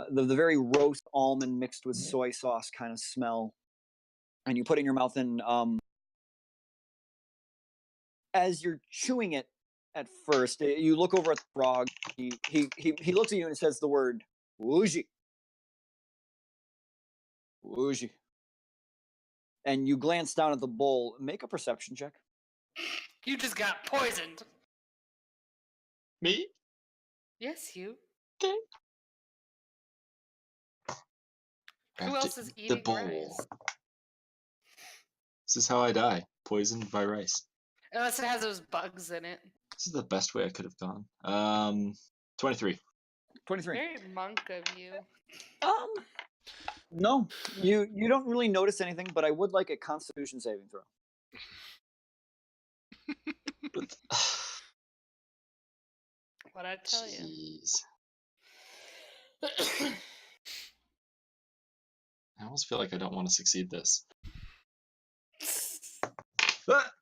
the very roast almond mixed with soy sauce kind of smell. And you put it in your mouth, and as you're chewing it at first, you look over at the frog. He looks at you and says the word "wooji." Wooji. And you glance down at the bowl. Make a perception check. You just got poisoned. Me? Yes, you. Okay. Who Wrapped else it is in the eating bowl. rice? This is how I die. Poisoned by rice. Unless it has those bugs in it. This is the best way I could have gone. 23. 23. Very monk of you. No, you don't really notice anything, but I would like a Constitution saving throw. What'd I tell you? Jeez. I almost feel like I don't want to succeed this.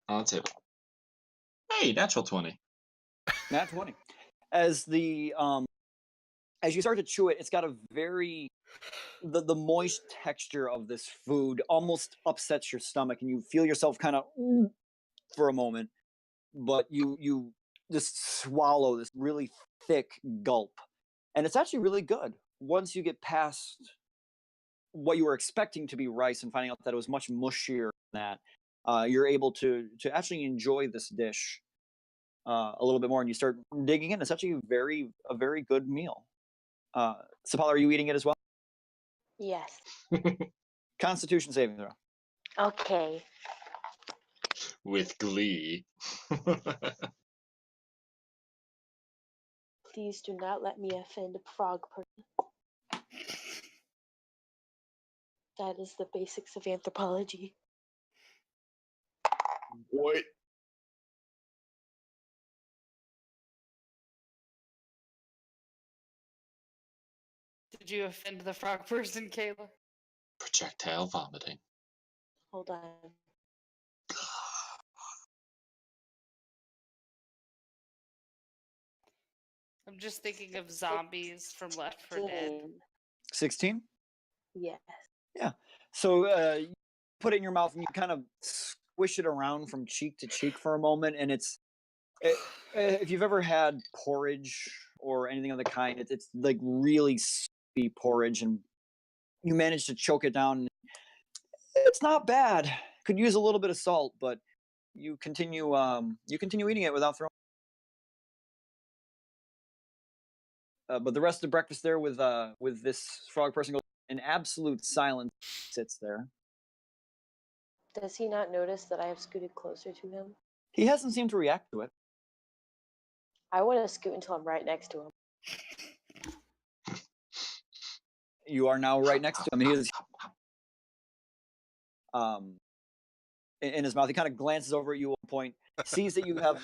On the table. Hey, natural 20. Nat 20. As the as you start to chew it, it's got a very the moist texture of this food almost upsets your stomach, and you feel yourself kind of for a moment, but you just swallow this really thick gulp, and it's actually really good once you get past what you were expecting to be rice and finding out that it was much mushier than that. You're able to actually enjoy this dish a little bit more, and you start digging in. It's actually a very good meal. Sapala, are you eating it as well? Yes. Constitution saving throw. Okay. With glee. Please do not let me offend a frog person. That is the basics of anthropology. What? Did you offend the frog person, Kayla? Projectile vomiting. Hold on. I'm just thinking of zombies from Left 4 Dead. 16. Yes. So you put it in your mouth and you kind of squish it around from cheek to cheek for a moment, and if you've ever had porridge or anything of the kind, it's like really soupy porridge, and you manage to choke it down. It's not bad. Could use a little bit of salt, but you continue eating it without throwing. But the rest of the breakfast there with this frog person goes in absolute silence. Sits there. Does he not notice that I have scooted closer to him? He hasn't seemed to react to it. I want to scoot until I'm right next to him. You are now right next to him. He is in his mouth. He kind of glances over at you at one point, sees that you have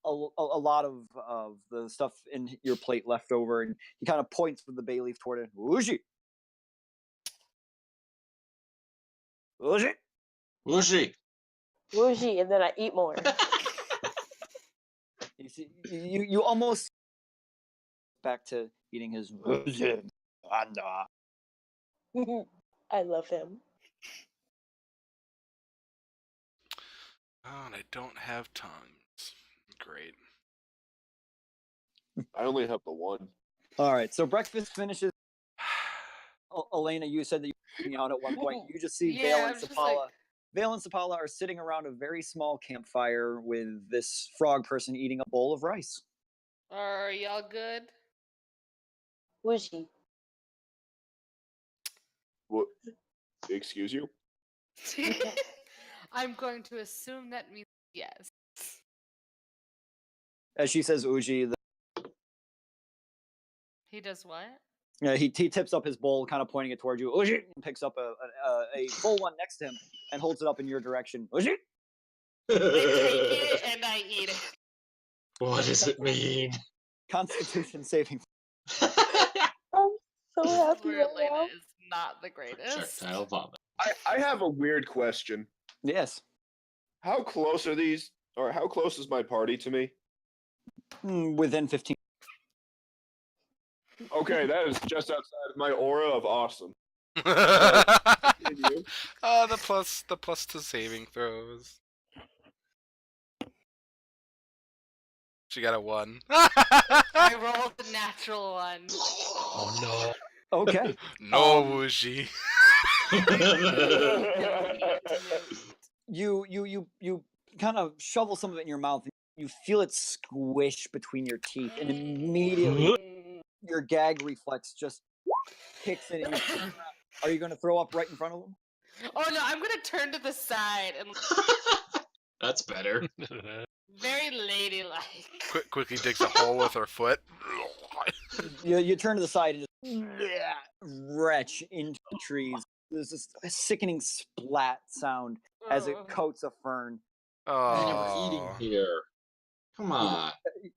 a lot of the stuff in your plate left over, and he kind of points with the bay leaf toward it. Whooshi. Whooshi. Whooshy. Whooshy, and then I eat more. You almost back to eating his whooshi. I love him. Oh, and I don't have tongues. Great. I only have the one. All right, so breakfast finishes. Elena, you said that you were eating out at one point. You just see Yeah, Vale I'm and just Sapala. like- Vale and Sapala are sitting around a very small campfire with this frog person eating a bowl of rice. Are y'all good? Whooshy. What? Excuse you? I'm going to assume that means yes. As she says Uji, He does what? he tips up his bowl, kind of pointing it towards you. Uji, and picks up a full one next to him and holds it up in your direction. Uji. I take it and I eat it. What does it mean? Constitution saving. I'm so This is happy where right Elena now. is not the greatest. Projectile vomit. I have a weird question. Yes. How close are these, or how close is my party to me? Within 15. Okay, that is just outside of my aura of awesome. Continue. Oh, the plus to saving throws. She got a 1. I rolled a natural one. Oh no. Okay. No, Woozy. You kind of shovel some of it in your mouth. And you feel it squish between your teeth, and immediately your gag reflex just kicks in. And are you going to throw up right in front of him? Oh no, I'm gonna turn to the side and That's better. very ladylike. Quickly digs a hole with her foot. You turn to the side and just retch into the trees. There's this sickening splat sound as it coats a fern. Man, we're eating Oh. here. Come on.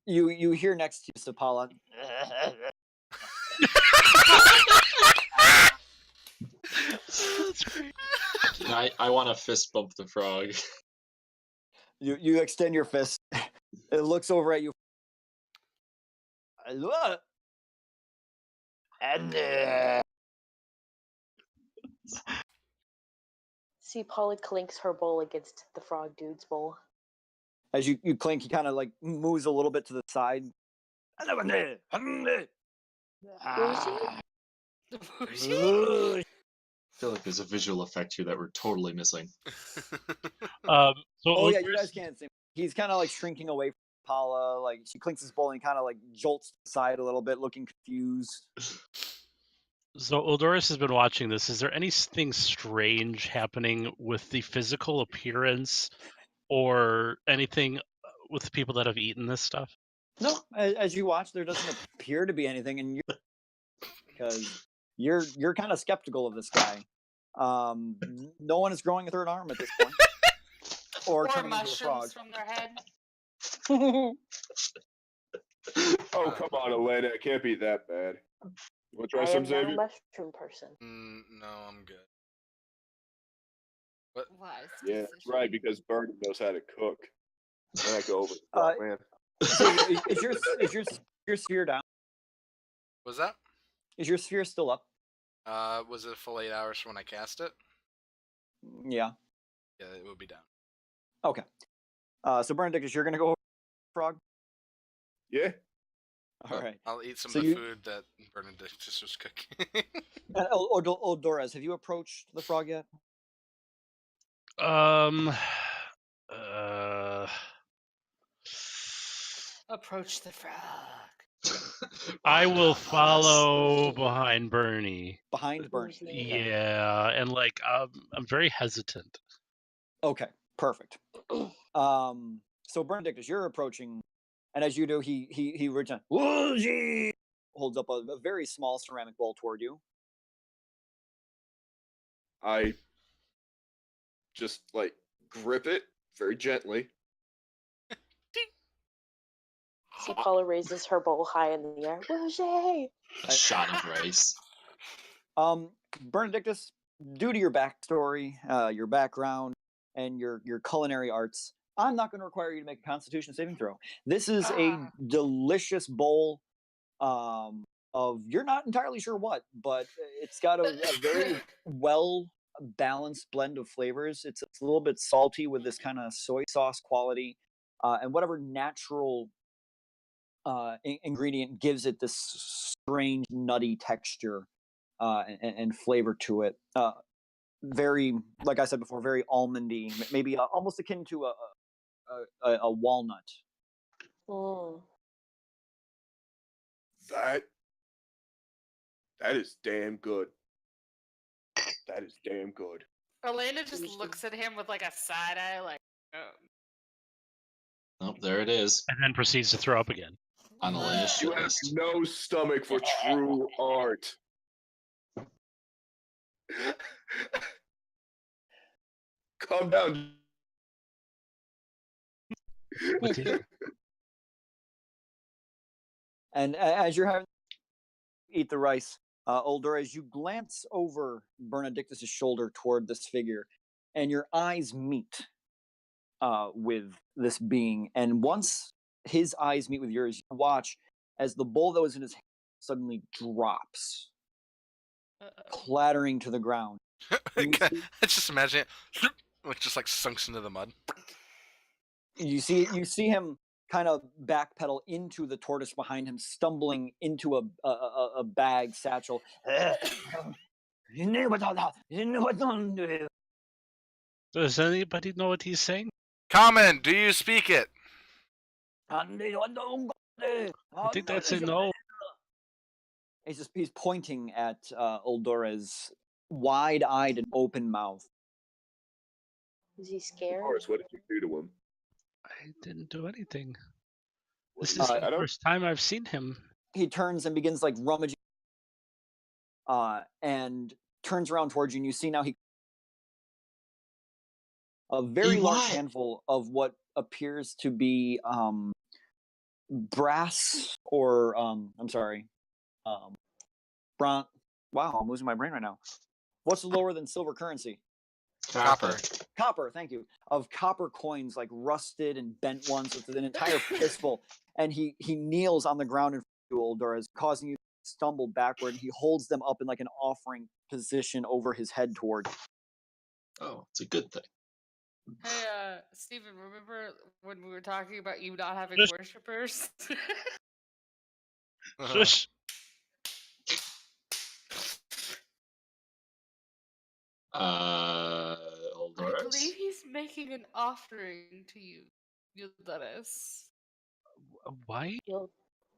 You hear next to you, Sapala. That's great. I want to fist bump the frog. You extend your fist. It looks over at you. See, Paula clinks her bowl against the frog dude's bowl. As you clink, he kind of like moves a little bit to the side. I feel like there's a visual effect here that we're totally missing. So Oh yeah, you Odorous- guys can't see. He's kind of like shrinking away from Paula. Like she clinks his bowl and kind of like jolts to the side a little bit, looking confused. So Uldoris has been watching this. Is there anything strange happening with the physical appearance or anything with the people that have eaten this stuff? No, as you watch, there doesn't appear to be anything, and because you're kind of skeptical of this guy. No one is growing a third arm at this point, or Or turning into a frog. mushrooms from their head. Oh, come on, Elena. It can't be that bad. You want to try I some, am not a Xavier? mushroom person. No, I'm good. Why? Yeah, that's right, because Burden knows how to cook. And I go over the Uh, top, man. So is your sphere down? Was that? Is your sphere still up? Was it a full 8 hours from when I cast it? Yeah. Yeah, it would be down. Okay. So Bernadictus, you're gonna go over frog. Yeah. All right. I'll eat some So of the you- food that Bernadictus was cooking. Odores, have you approached the frog yet? Approach the frog. I will Yes. follow behind Bernie. Behind Bernie. Okay. Yeah, and like I'm very hesitant. Okay, perfect. So Bernadictus, you're approaching, and as you do, he returns. Holds up a very small ceramic bowl toward you. I just, like, grip it very gently. See, Paula raises her bowl high in the air. Bougie! A shot of rice. Bernadictus, due to your backstory, your background, and your culinary arts, I'm not going to require you to make a Constitution saving throw. This is a delicious bowl of you're not entirely sure what, but it's got a very well balanced blend of flavors. It's a little bit salty with this kind of soy sauce quality, and whatever natural ingredient gives it this strange nutty texture and flavor to it. Very, like I said before, very almondy, maybe almost akin to a walnut. Mm. That is damn good. That is damn good. Elena just looks at him with like a side eye, like, Oh, there it is. And then proceeds to throw up again. On Elena's You shit have list. no stomach for true art. Calm down. And as you're having eat the rice, Older, as you glance over Bernadictus's shoulder toward this figure, and your eyes meet with this being, and once his eyes meet with yours, you watch as the bowl that was in his hand suddenly drops, clattering to the ground. I just imagine it, like just like sunks into the mud. You see him kind of backpedal into the tortoise behind him, stumbling into a bag satchel. Does anybody know what he's saying? Common, do you speak it? I think that's a no. He's pointing at Uldores, wide-eyed and open mouth. Is he scared? Horace, what did you do to him? I didn't do anything. What This did is you the do to him? first time I've seen him. He turns and begins like rummaging, and turns around towards you, and you see now a very large what? handful of what appears to be brass or bronze. Wow, I'm losing my brain right now. What's lower than silver currency? Copper. Copper, thank you. Of copper coins, like rusted and bent ones, with an entire fistful. And he kneels on the ground in front of you, Uldores, causing you to stumble backward. He holds them up in like an offering position over his head toward you. Oh, it's a good thing. Hey, Steven, remember when we were talking about you not having Just- worshippers? Shush. I Uldores? believe he's making an offering to you, Uldores. Why?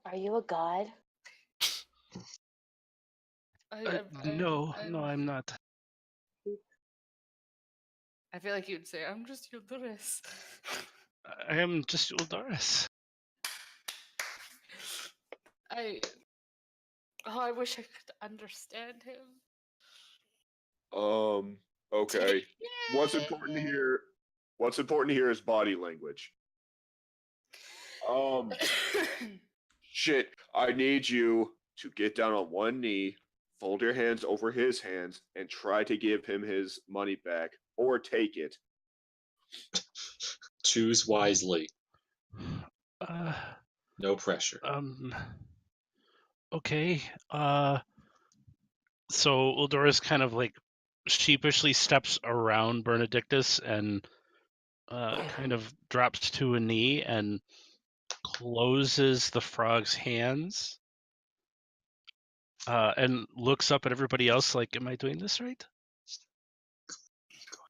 Are you a god? No, I'm not. I feel like you'd say, I'm just Uldores. I am just Uldores. I wish I could understand him. Okay. What's important here is body language. Shit, I need you to get down on one knee, fold your hands over his hands, and try to give him his money back, or take it. Choose wisely. Uh, No pressure. Okay. So Uldores kind of like sheepishly steps around Benedictus and kind of drops to a knee and closes the frog's hands and looks up at everybody else like, am I doing this right?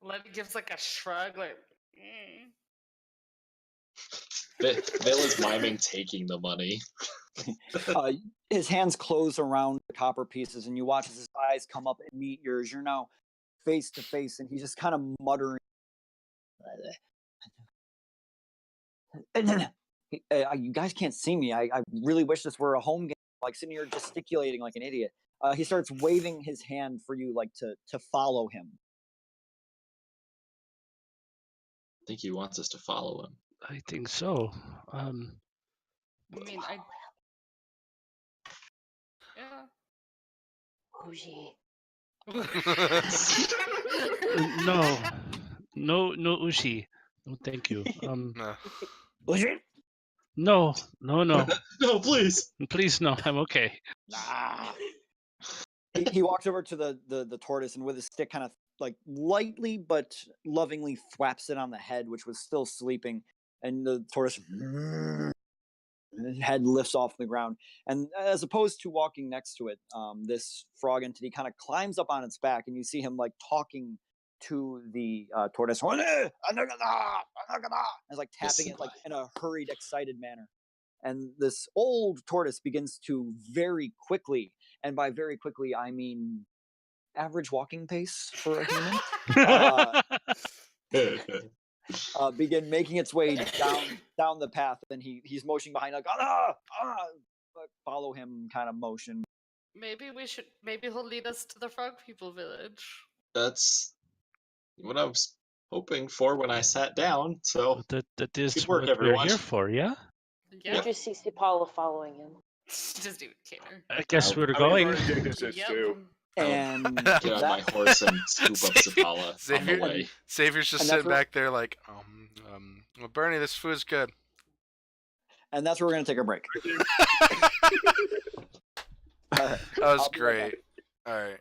Lenny gives like a shrug, like, Bill is miming taking the money. His hands close around the copper pieces, and you watch as his eyes come up and meet yours. You're now face to face, and he's just kind of muttering. You guys can't see me. I really wish this were a home game. Like sitting here gesticulating like an idiot. He starts waving his hand for you, like to follow him. I think he wants us to follow him. I think so. I mean, yeah. Bougie. No, Ushi. No, thank you. No. No. No, please. Please, no. I'm okay. Nah. He walks over to the tortoise, and with his stick kind of like lightly but lovingly thwaps it on the head, which was still sleeping, and the tortoise head lifts off the ground. And as opposed to walking next to it, this frog entity kind of climbs up on its back, and you see him like talking to the tortoise. It's like tapping it like in a hurried, excited manner. And this old tortoise begins to very quickly, and by very quickly I mean average walking pace for a human, begin making its way down the path. And he's motioning behind, like follow him kind of motion. Maybe he'll lead us to the frog people village. That's what I was hoping for when I sat down. So that is good work, what everyone. we're here for, yeah? Yeah, You just see Paula following him. just even care. I guess we're I mean, going. Benedictus is Yep. too. And get on my horse and scoop up Zapala on the way. Xavier's just And that's sitting back there like, well, Bernie, this food's good. And that's where we're going to take our break. That was I'll be right great. All right.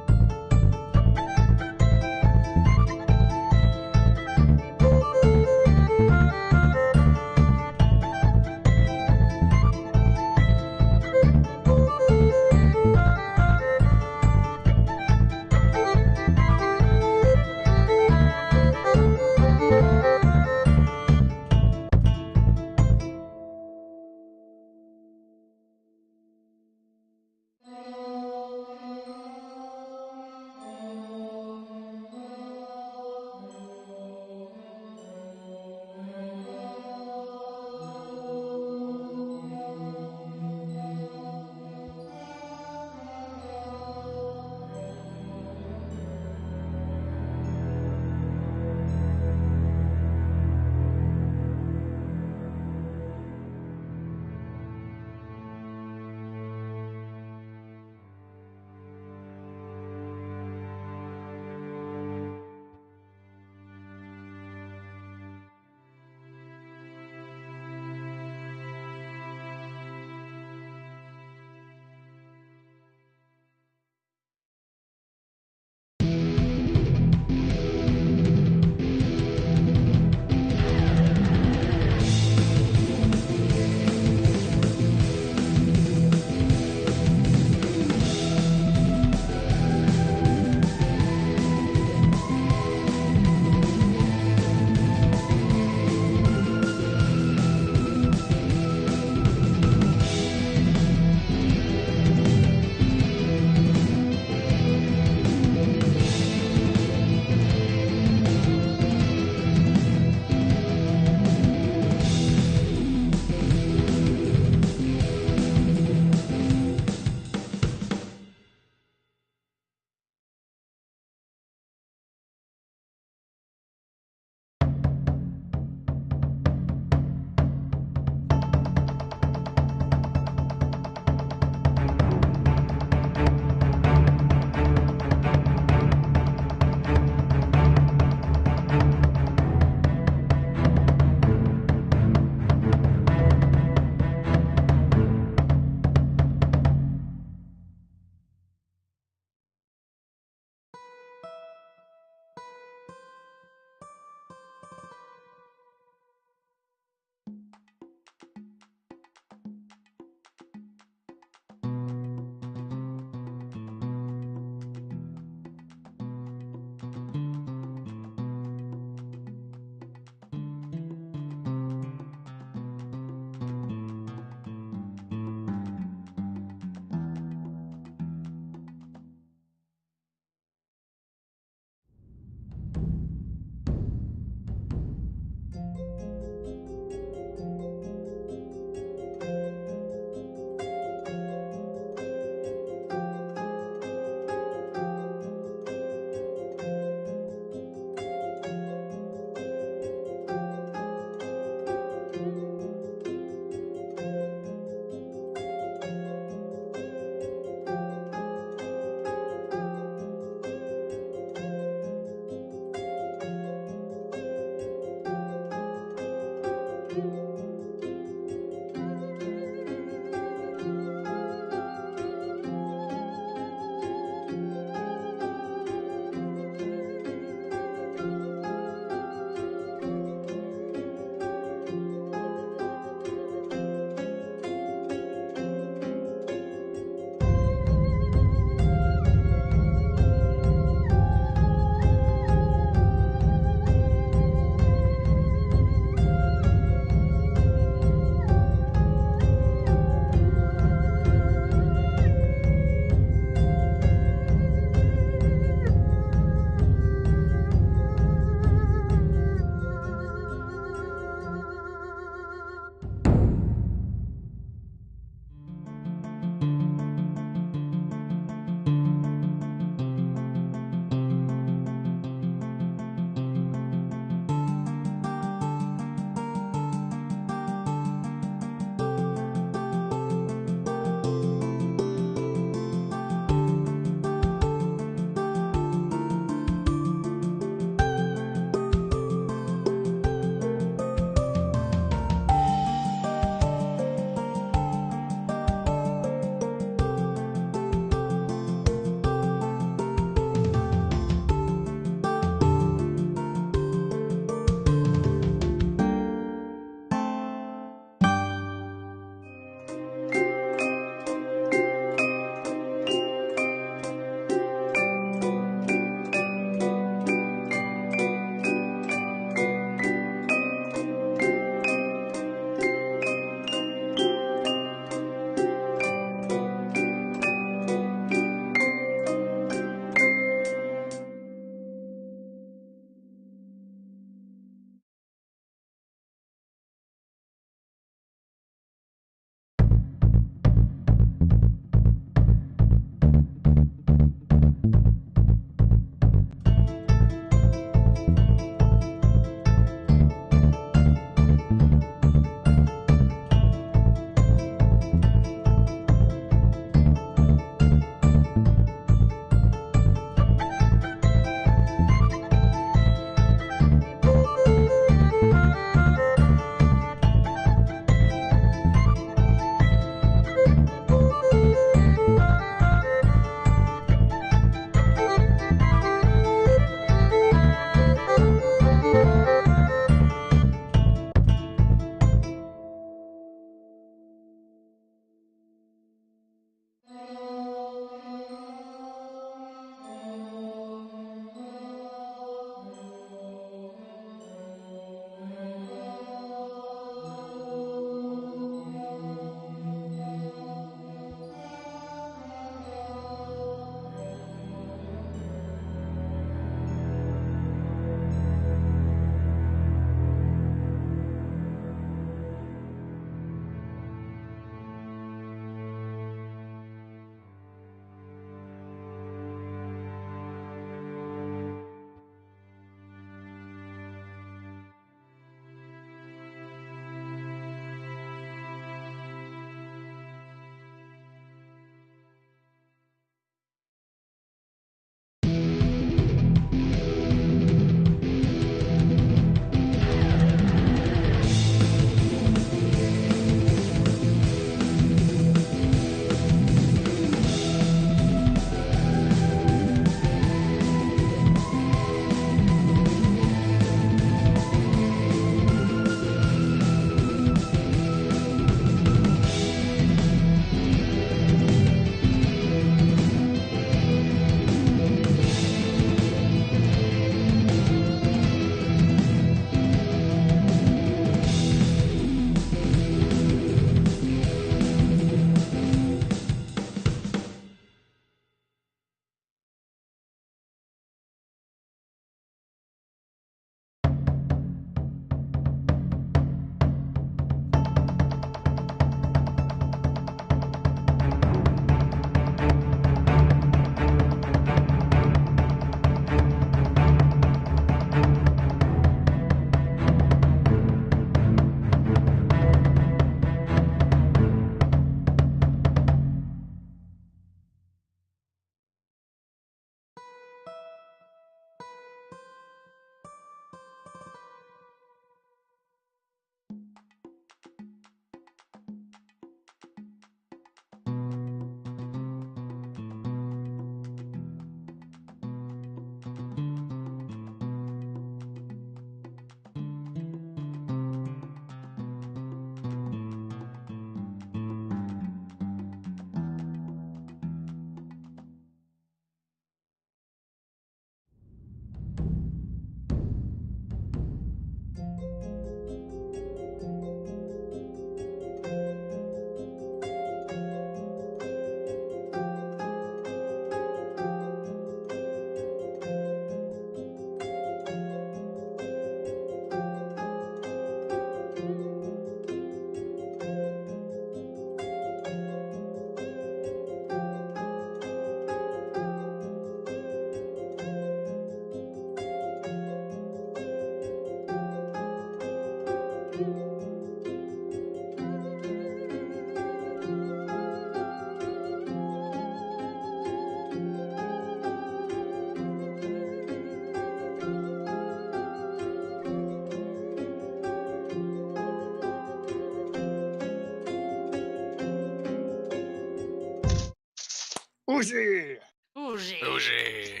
Uji! Bougie. Bougie.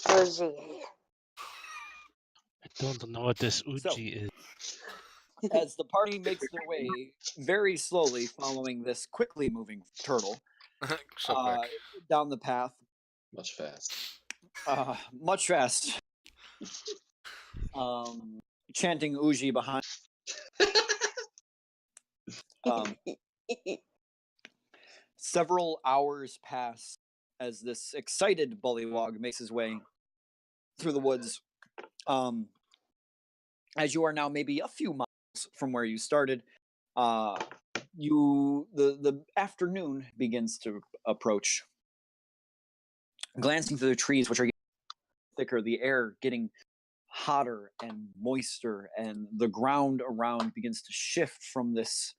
Bougie. I don't know what this So- Uji is. As the party makes their way very slowly, following this quickly moving turtle So quick. down the path, Much fast. much fast, chanting Uji behind. Um, several hours pass as this excited bullywog makes his way through the woods. As you are now maybe a few miles from where you started, the afternoon begins to approach. Glancing through the trees, which are getting thicker, the air getting hotter and moister, and the ground around begins to shift from this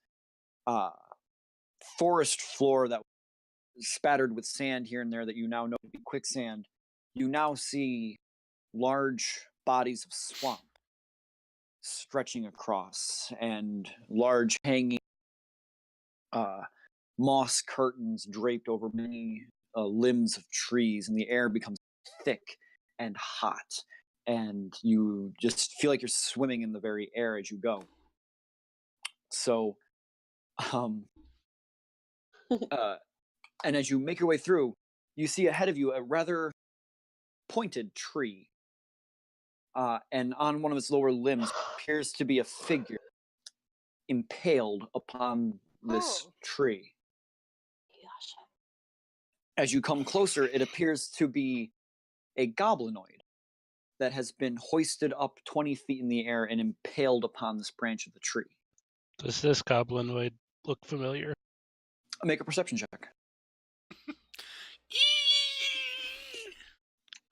forest floor that was spattered with sand here and there that you now know to be quicksand. You now see large bodies of swamp stretching across, and large hanging moss curtains draped over many limbs of trees, and the air becomes thick and hot, and you just feel like you're swimming in the very air as you go. So, and as you make your way through, you see ahead of you a rather pointed tree, and on one of its lower limbs appears to be a figure impaled upon this Oh. tree. Gosh. As you come closer, it appears to be a goblinoid that has been hoisted up 20 feet in the air and impaled upon this branch of the tree. Does this goblinoid look familiar? Make a perception check.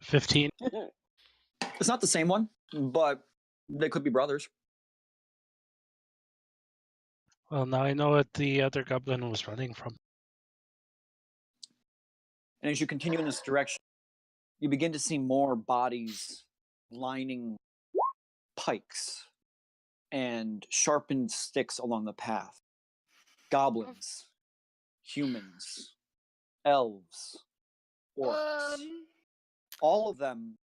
15. It's not the same one, but they could be brothers. Well, now I know what the other goblin was running from. And as you continue in this direction, you begin to see more bodies lining pikes and sharpened sticks along the path. Goblins, humans, elves, orcs. All of them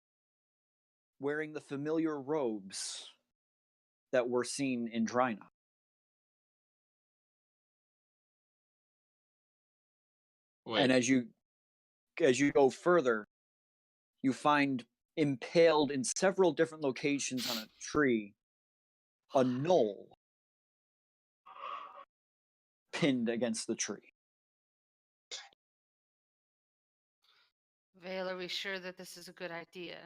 wearing the familiar robes that were seen in Drina. Wait, And as you go further, you find impaled in several different locations on a tree a knoll pinned against the tree. Vale, are we sure that this is a good idea?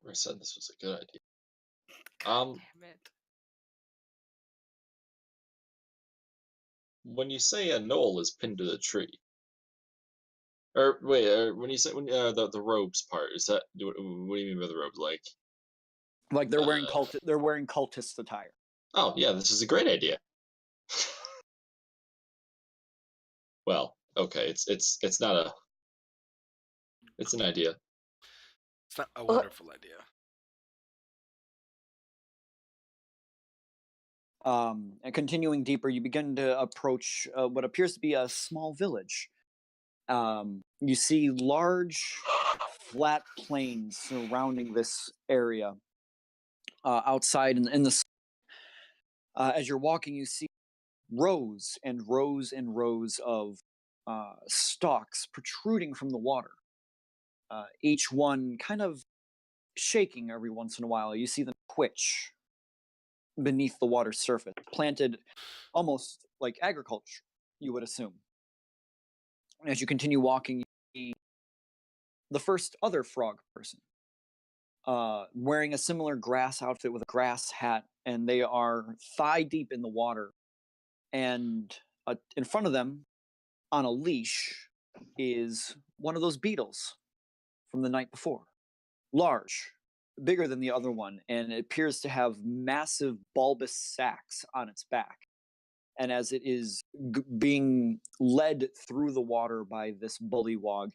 I said this was a good idea. God damn it. When you say a knoll is pinned to the tree, or wait, when you say the robes part, is that what do you mean by the robes? Like they're wearing cultist attire. Oh yeah, this is a great idea. Well, okay, it's not a. It's an idea. It's not a wonderful idea. And continuing deeper, you begin to approach what appears to be a small village. You see large, flat plains surrounding this area. Outside in the as you're walking, you see rows and rows and rows of stalks protruding from the water. Each one kind of shaking every once in a while. You see them twitch beneath the water's surface, planted almost like agriculture, you would assume. As you continue walking, you see the first other frog person, wearing a similar grass outfit with a grass hat, and they are thigh deep in the water. And in front of them, on a leash, is one of those beetles from the night before. Large, bigger than the other one, and it appears to have massive bulbous sacs on its back. And as it is being led through the water by this bullywog,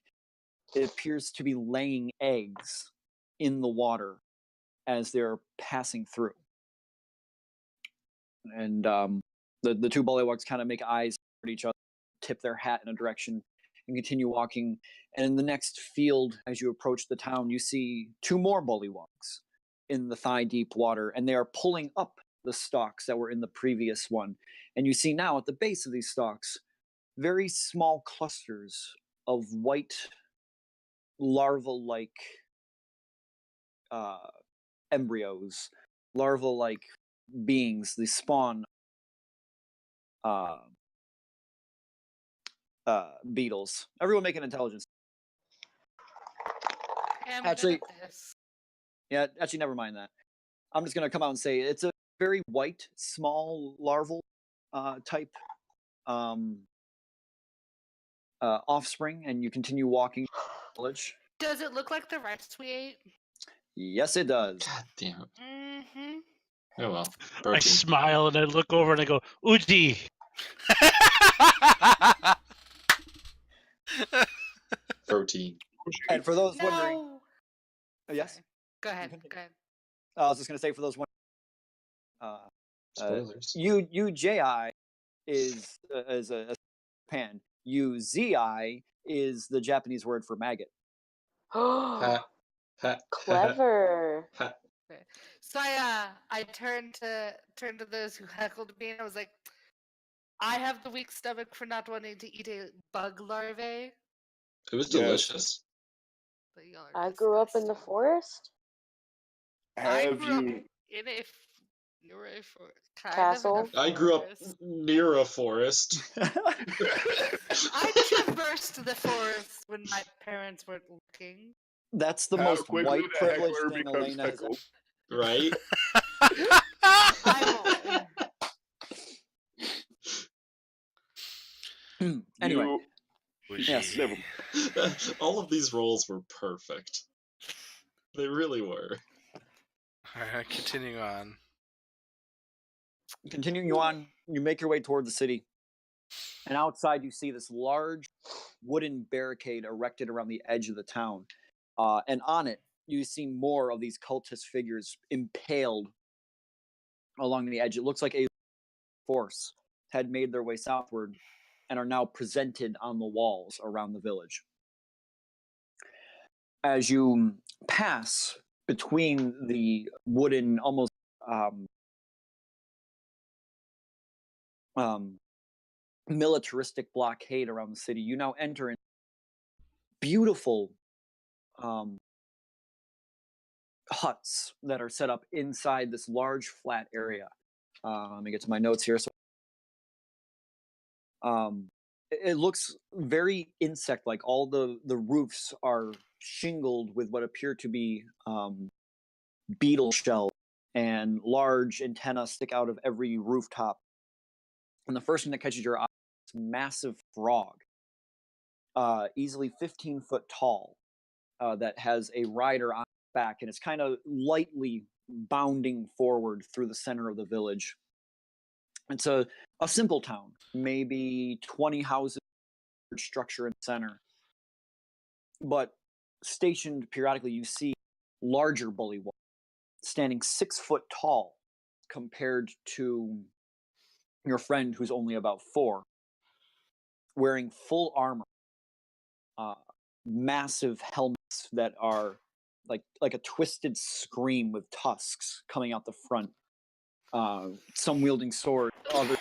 it appears to be laying eggs in the water as they're passing through. And the two bullywogs kind of make eyes at each other, tip their hat in a direction, and continue walking. And in the next field, as you approach the town, you see two more bullywogs in the thigh-deep water, and they are pulling up the stalks that were in the previous one. And you see now at the base of these stalks, very small clusters of white larval-like embryos, larval-like beings, the spawn beetles. Everyone make an intelligence. I'm Actually- good at this. Yeah, actually, never mind that. I'm just gonna come out and say it's a very white, small larval type offspring, and you continue walking to the village. Does it look like the rice we ate? Yes, it does. God damn it. Mm-hmm. Oh well. I Protein. smile and I look over and I go, Uji. Protein. And for those wondering, No. yes, Sorry. Go ahead. Go ahead. I was just gonna say for those wondering, Spoilers. UJI is a pan. UZI is the Japanese word for maggot. Ha, ha, Clever. ha. So I turned to those who heckled me, and I was like, I have the weak stomach for not wanting to eat a bug larvae. It was Yes. delicious. But y'all are I grew up in the disgusting. forest. I Have grew up you? in a near a kind Castle? of in a I grew up forest. near a forest. I traversed the forest when my parents weren't looking. That's the How most quickly white the privilege heckler thing becomes Elena has. heckled. Right? Anyway, You- yes. Never. All of these roles were perfect. They really were. Alright, continuing on. Continuing on, you make your way toward the city, and outside you see this large wooden barricade erected around the edge of the town, and on it you see more of these cultist figures impaled along the edge. It looks like a force had made their way southward and are now presented on the walls around the village. As you pass between the wooden, almost militaristic blockade around the city, you now enter in beautiful huts that are set up inside this large flat area. Let me get to my notes here. So, it looks very insect-like. All the roofs are shingled with what appear to be beetle shells, and large antennae stick out of every rooftop. And the first thing that catches your eye is a massive frog, easily 15 foot tall, that has a rider on its back, and it's kind of lightly bounding forward through the center of the village. It's a simple town, maybe 20 houses, structure in the center. But stationed periodically, you see larger bullywogs standing 6 foot tall compared to your friend who's only about 4, wearing full armor, massive helmets that are like a twisted scream with tusks coming out the front. Some wielding swords, other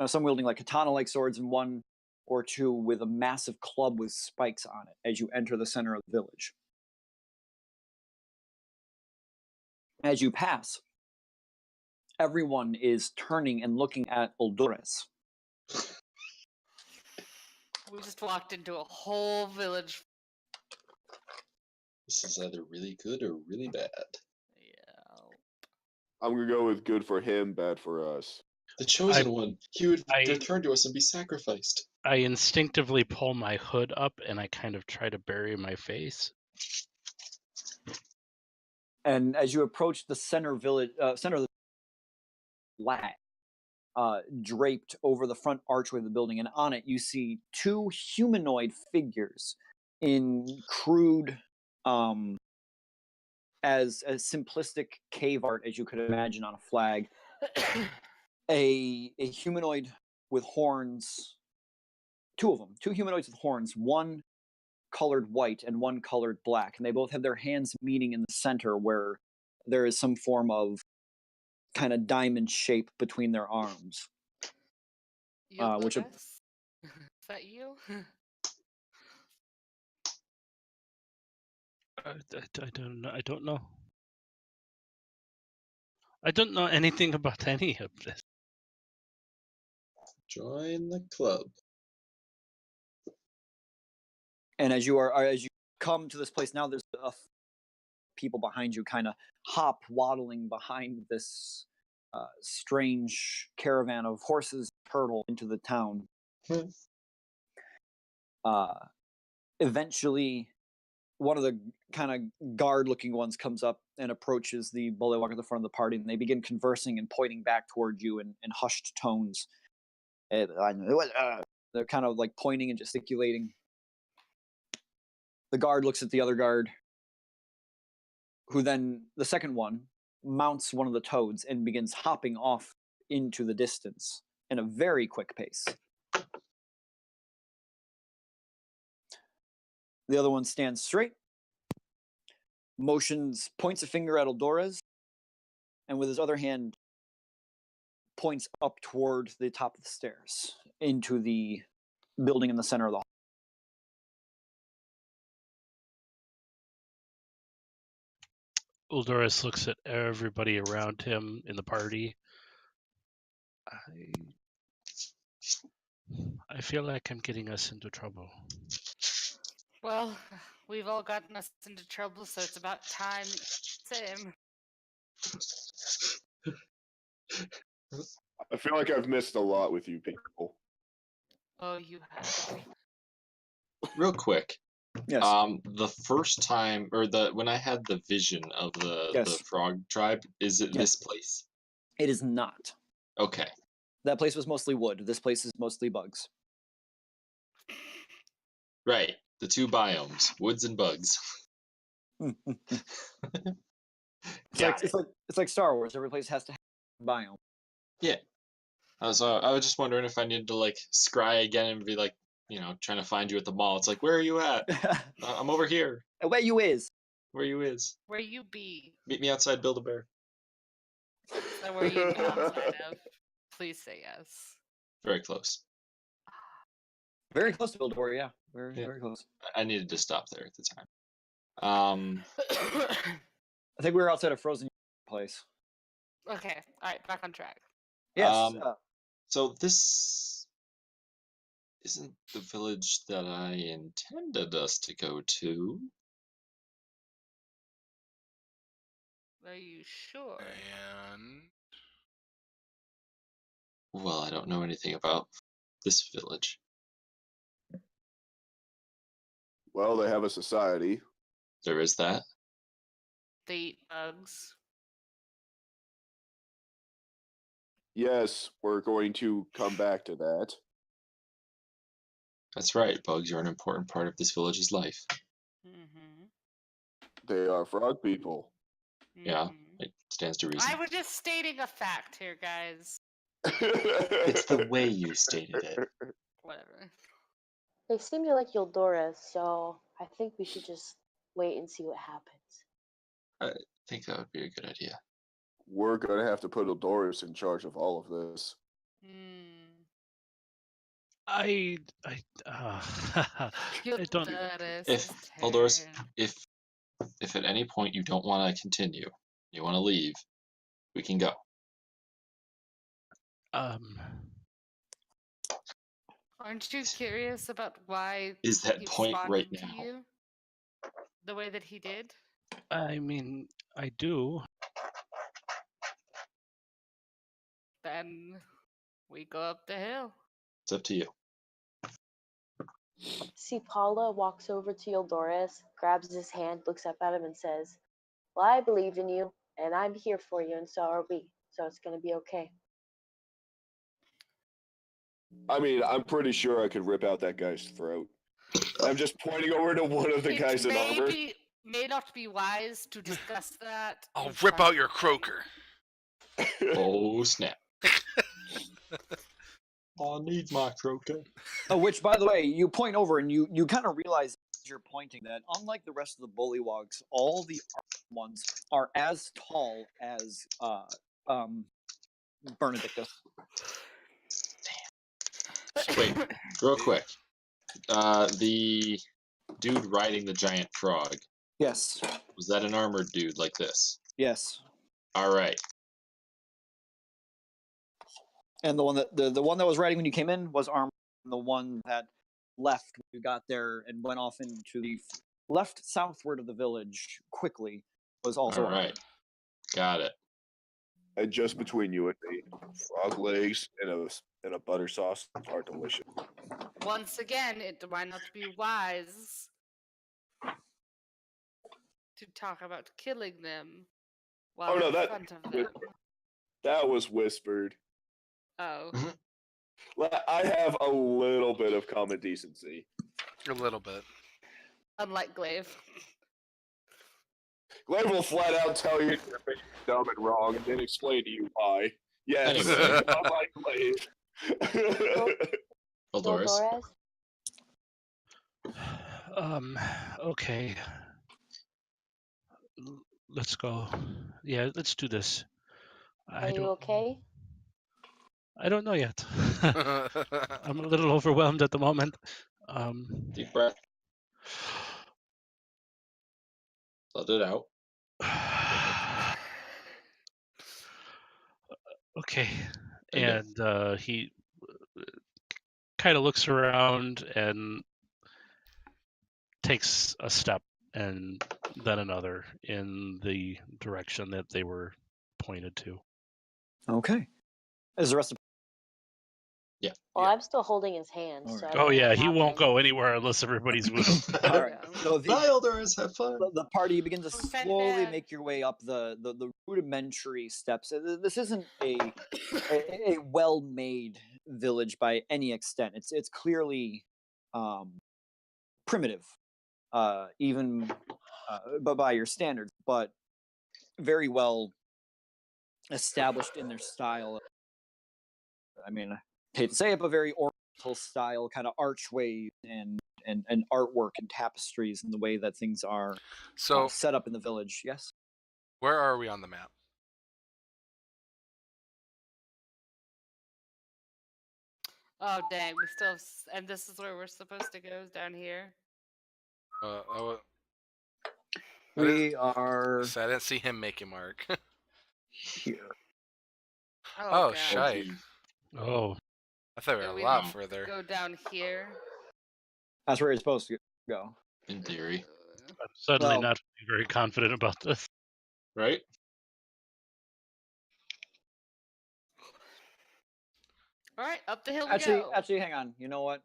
some wielding like katana-like swords, and one or two with a massive club with spikes on it as you enter the center of the village. As you pass, everyone is turning and looking at Uldores. We just walked into a whole village. This is either really good or really bad. Yeah. I'm gonna go with good for him, bad for us. The chosen one. He would I- return to us and be sacrificed. I instinctively pull my hood up and I kind of try to bury my face. And as you approach the center of the flat, draped over the front archway of the building, and on it you see two humanoid figures in crude, as simplistic cave art as you could imagine on a flag. A humanoid with horns, two of them, two humanoids with horns, one colored white and one colored black, and they both have their hands meeting in the center where there is some form of kind of diamond shape between their arms. Which Is that you? I don't know. I don't know. I don't know anything about any of this. Join the club. And as you come to this place now, there's people behind you, kind of waddling behind this strange caravan of horses, turtle into the town. Eventually, one of the kind of guard-looking ones comes up and approaches the bullywug at the front of the party, and they begin conversing and pointing back toward you in hushed tones. They're kind of like pointing and gesticulating. The guard looks at the other guard, who then, the second one, mounts one of the toads and begins hopping off into the distance in a very quick pace. The other one stands straight, points a finger at Uldores, and with his other hand points up toward the top of the stairs into the building in the center of the hall. Uldores looks at everybody around him in the party. I feel like I'm getting us into trouble. Well, we've all gotten us into trouble, so it's about time. Same. I feel like I've missed a lot with you people. Oh, you have. Real quick. Yes. The first time, or when I had the vision of the frog tribe, is it this place? It is not. Okay. That place was mostly wood. This place is mostly bugs. Right. The two biomes, woods and bugs. It's like Star Wars. Every place has to have a biome. Yeah. I was just wondering if I needed to like scry again and be like, trying to find you at the mall. It's like, where are you at? I'm over here. Where you is? Where you is? Where you be? Meet me outside Build-A-Bear. So where you be outside of? Please say yes. Very close. Very close to Build-A-Bear, yeah. Very close. I needed to stop there at the time. I think we were outside a Frozen place. Okay, alright, back on track. Yes. So this isn't the village that I intended us to go to. Are you sure? And Well, I don't know anything about this village. Well, they have a society. There is that. They eat bugs. Yes, we're going to come back to that. That's right. Bugs are an important part of this village's life. Mm-hmm. They are frog people. Yeah, it stands to reason. I was just stating a fact here, guys. It's the way you stated it. Whatever. They seem to like Eldora, so I think we should just wait and see what happens. I think that would be a good idea. We're gonna have to put Eldorus in charge of all of this. I don't. If Eldorus, if at any point you don't want to continue, you want to leave, we can go. Aren't you curious about why Is that he point right responded to now? you the way that he did? I mean, I do. Then we go up the hill. It's up to you. See, Paula walks over to Eldorus, grabs his hand, looks up at him, and says, "Well, I believed in you, and I'm here for you, and so are we. So it's gonna be okay." I mean, I'm pretty sure I could rip out that guy's throat. I'm just pointing over to one of the guys in armor. May not be wise to discuss that. I'll in rip front out of your the croaker. Oh snap! I need my croaker. Oh, which, by the way, you point over and you kind of realize as you're pointing that unlike the rest of the bullywugs, all the ones are as tall as Benedictus. Wait, real quick. The dude riding the giant frog, Yes. was that an armored dude like this? Yes. All right. And the one that the one that was riding when you came in was armed. And the one that left when you got there and went off into the left southward of the village quickly was also All right. armed. Got it. And just between you and me, frog legs and a butter sauce are delicious. Once again, it might not be wise to talk about killing them while Oh, no, in that- front of them. That was whispered. Oh. I have a little bit of common decency. A little bit. Unlike Glaive. Glaive will flat out tell you you're dumb and wrong, and then explain to you why. Yes, Anyway. unlike Glaive. Eldorus. Okay. Let's go. Yeah, let's do this. Are you okay? I don't know yet. I'm a little overwhelmed at the moment. Deep breath. Let it out. Okay. Okay. And he kind of looks around and takes a step and then another in the direction that they were pointed to. Okay. Is the rest of Well, I'm still holding his hand. All So right. I don't Oh know yeah, what he won't happened. go anywhere unless everybody's with him. all right. So Bye, Eldorus. Have fun. the party begins to Fun slowly bad. make your way up the rudimentary steps. This isn't a well-made village by any extent. It's clearly primitive, even but by your standards, but very well established in their style. I mean, I hate to say it, but very Oriental style, kind of archways and artwork and tapestries and the way that things are So, set up in the village. Yes. where are we on the map? Oh dang, we still and this is where we're supposed to go, is down here. We are So I didn't see him make a mark. here. Oh, God. shite. Oh, I thought we So were a we lot don't further. Go down here. That's where you're supposed to go. In theory, I'm suddenly Well- not very confident about this. right? All right, up the hill we Actually, go. hang on. You know what?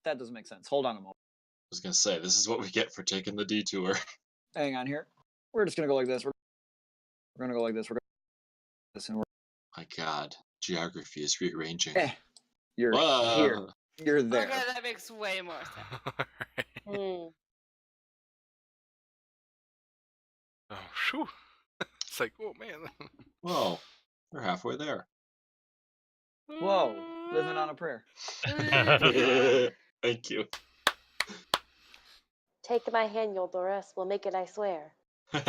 That doesn't make sense. Hold on a moment. I was gonna say this is what we get for taking the detour. Hang on here. We're just gonna go like this. We're gonna go like this. We're gonna this, and My God, geography is rearranging. you're here. Whoa. You're there. Okay, that makes way more sense. Hmm. Oh, phew. It's like, oh man. Whoa, we're halfway there. Whoa, living on a prayer. Thank you. Take my hand, Yoldoris. We'll make it, I swear. Oh,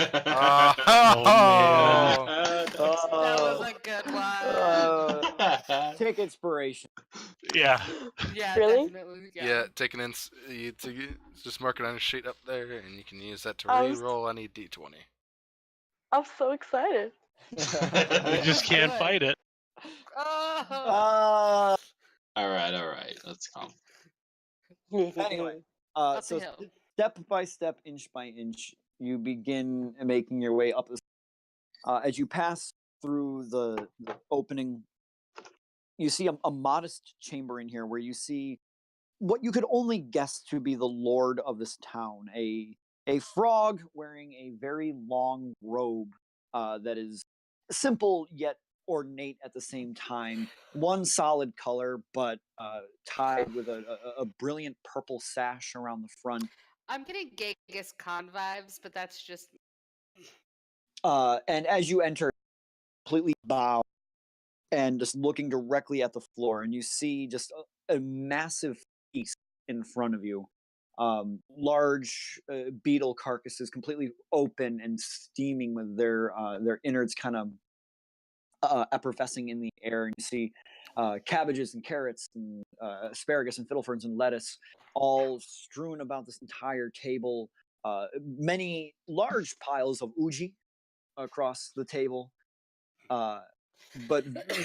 That was a good one. Take inspiration. Yeah. Yeah, Really? definitely. yeah, take an just mark it on a sheet up there, and you can use that to I was- re-roll any d20. I'm so excited. You just can't Good. fight it. Oh, All right. Let's calm. Anyway, up so the hill. step by step, inch by inch, you begin making your way up. As you pass through the opening, you see a modest chamber in here where you see what you could only guess to be the lord of this town, a frog wearing a very long robe that is simple yet ornate at the same time. One solid color, but tied with a brilliant purple sash around the front. I'm getting Genghis Khan vibes, but that's just And as you enter, completely bow and just looking directly at the floor, and you see just a massive feast in front of you. Large beetle carcasses, completely open and steaming with their innards kind of effervescing in the air. And you see cabbages and carrots and asparagus and fiddleferns and lettuce all strewn about this entire table. Many large piles of uji across the table, but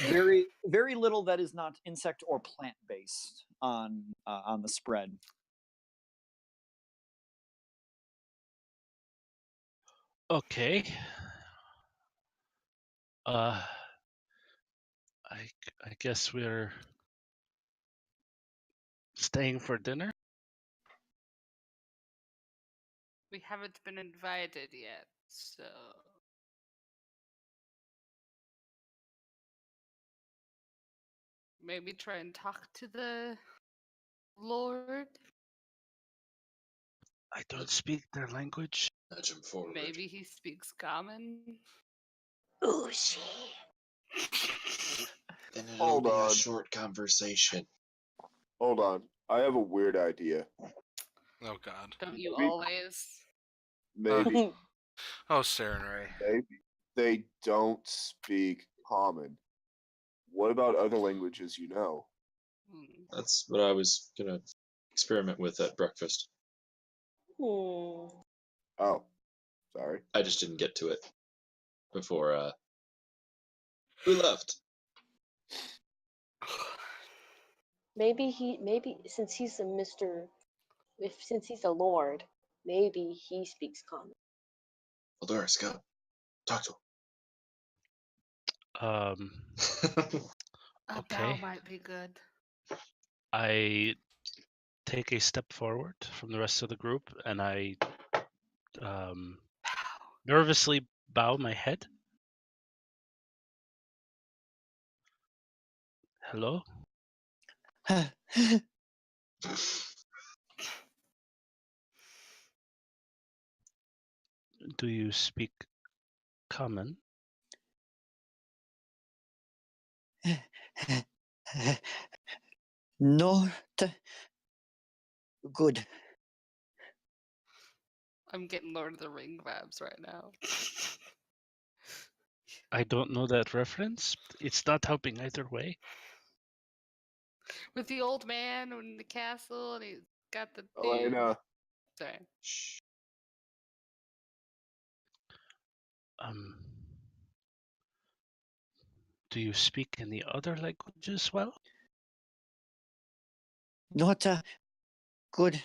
very very little that is not insect or plant based on the spread. Okay. I guess we're staying for dinner. we haven't been invited yet, so maybe try and talk to the Lord. I don't speak their language. Nudge him forward. Maybe he speaks common. Uji. Then it'll Hold be a on. short conversation. Hold on. I have a weird idea. Oh God. Don't you Maybe- always? Maybe, Oh, Saren Ray. maybe they don't speak common. What about other languages you know? Hmm. That's what I was gonna experiment with at breakfast. Hmm. Oh, sorry. I just didn't get to it before we left. Maybe since he's since he's a lord, maybe he speaks common. Well, Doris, go. Talk to Um, him. A bow Okay. might be good. I take a step forward from the rest of the group, and I Bow. nervously bow my head. Hello? Do you speak common? Not good. I'm getting Lord of the Ring vibes right now. I don't know that reference. It's not helping either way. With the old man in the castle, and he's got the dude. Elena, Sorry. Shh. Do you speak any other languages well? Not good.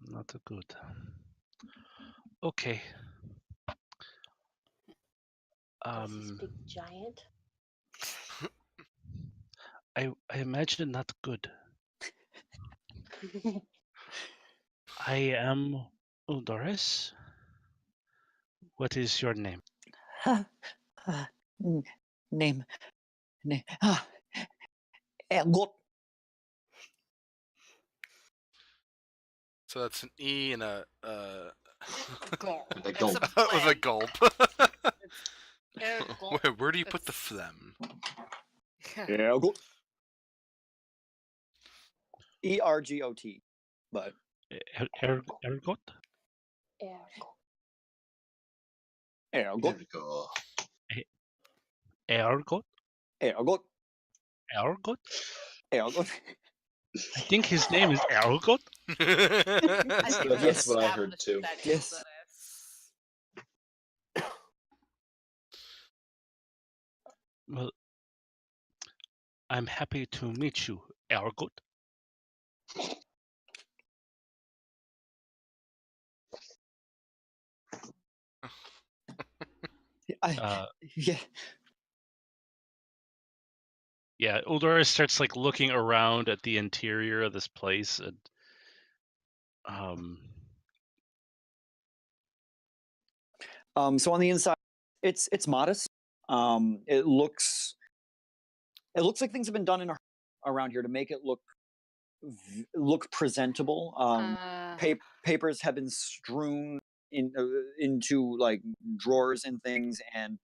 Not a good. Okay. Does he speak giant? I imagine not good. I am Uldoris. What is your name? Name. Elgot. So that's an E and a Gulp. And a It's gulp. with a phlegm. gulp. Where do you put the phlegm? Elgot. ERGOT. But Ergot? Yeah. Ergot, Go. Ergot? Ergot, Ergot? Ergot. I think his name is Ergot. I think we Yes. what I heard established too. that Yes. Gildaris. Well, I'm happy to meet you, Ergot. Uh, Yeah. yeah, Uldoris starts like looking around at the interior of this place, and So on the inside, it's modest. It looks like things have been done around here to make it look presentable. Papers have been strewn into like drawers and things, and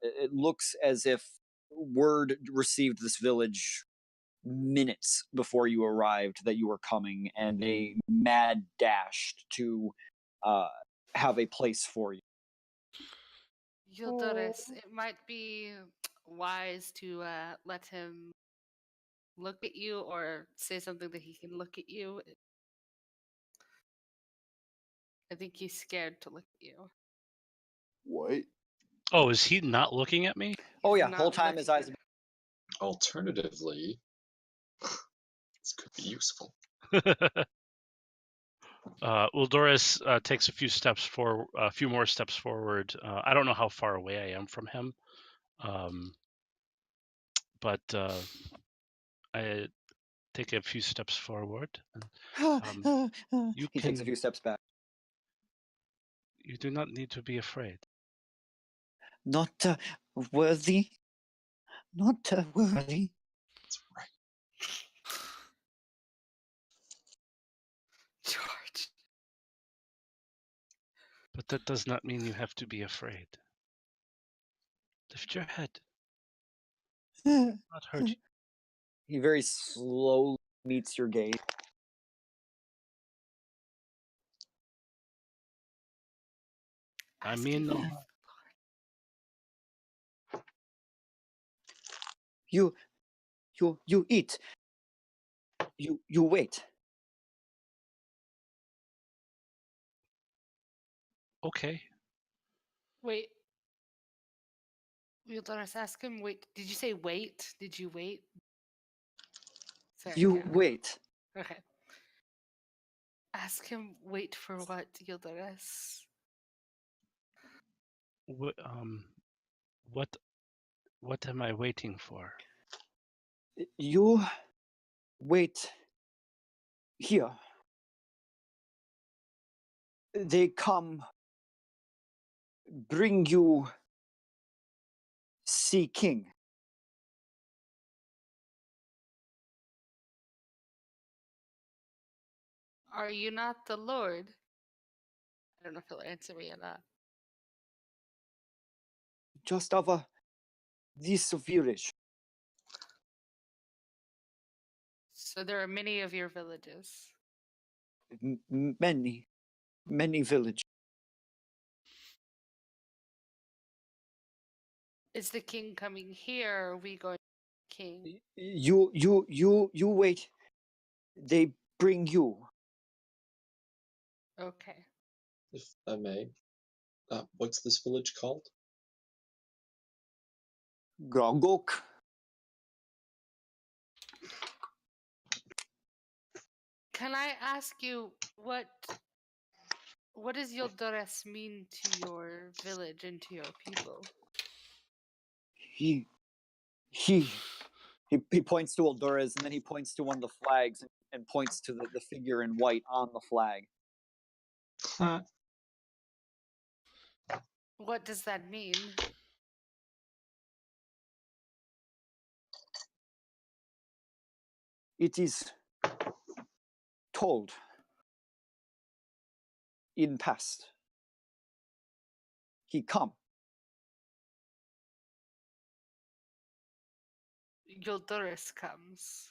it looks as if word received this village minutes before you arrived that you were coming, and they mad dashed to have a place for you. Gildaris, it might be wise to let him look at you or say something that he can look at you. I think he's scared to look at you. What? oh, is he not looking at me? Oh He's yeah, whole not time his looking eyes. Alternatively, this could be useful. Uldoris takes a few more steps forward. I don't know how far away I am from him, but I take a few steps forward. And, He takes a few steps back. you do not need to be afraid. Not worthy. Not worthy. That's right. George. But that does not mean you have to be afraid. Lift your head. Not hurt you. He very slowly meets your gaze. I Ask mean him no if- harm. You eat. You wait. Okay. Wait. Gildaris, ask him. Wait. Did you say wait? Did you wait? Sorry, You yeah. wait. Okay. Ask him. Wait for what, Gildaris? What am I waiting for? You wait here. They come bring you Sea King. Are you not the Lord? I don't know if he'll answer me or not. Just over this village. So there are many of your villages. Many village. Is the king coming here, or are we going to the king? You wait. They bring you. Okay. If I may, what's this village called? Grogok. Can I ask you what does Yildiris mean to your village and to your people? He points to Ulduras, and then he points to one of the flags and points to the figure in white on the flag. What does that mean? It is told in past. He come. Yildiris comes.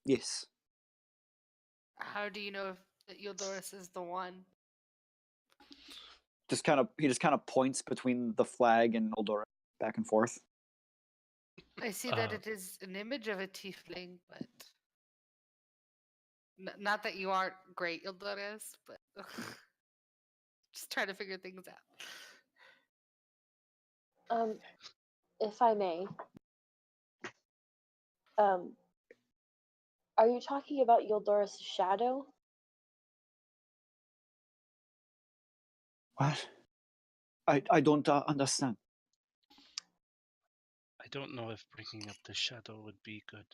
Yes. How do you know if that Euldoris is the one? He just kind of points between the flag and Eldora back and forth. I see that it is an image of a tiefling, but not that you aren't great, Euldoris, but just trying to figure things out. If I may, are you talking about Euldoris' shadow? What? I don't understand. I don't know if bringing up the shadow would be good.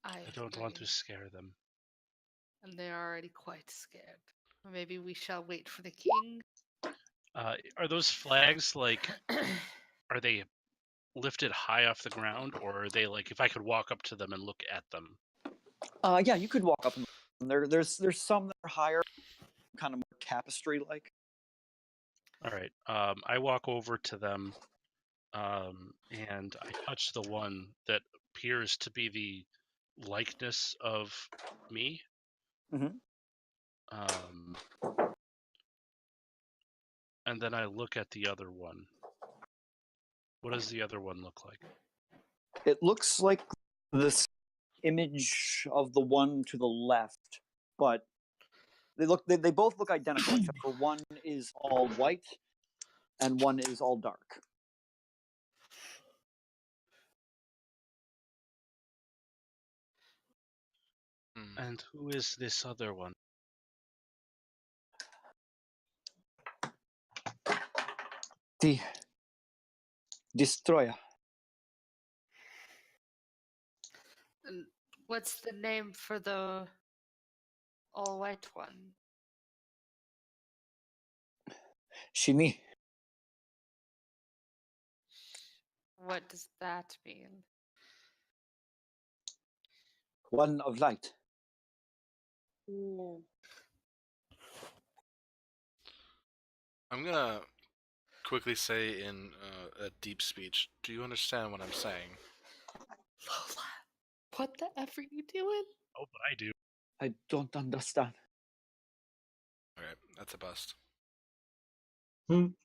I don't want to scare them. And they're already quite scared. Maybe we shall wait for the king. Are those flags like? Are they lifted high off the ground, or are they like? If I could walk up to them and look at them. Yeah, you could walk up and there's some that are higher, kind of more tapestry like. All right. I walk over to them, and I touch the one that appears to be the likeness of me. Mm-hmm. And then I look at the other one. What does the other one look like? It looks like this image of the one to the left, but they both look identical, except for one is all white and one is all dark. And who is this other one? The Destroyer. And what's the name for the all-white one? Shini. What does that mean? One of light. Mm. I'm gonna quickly say in a deep speech, do you understand what I'm saying? Lola, what the F are you doing? Oh, but I do. I don't understand. Okay, that's a bust. You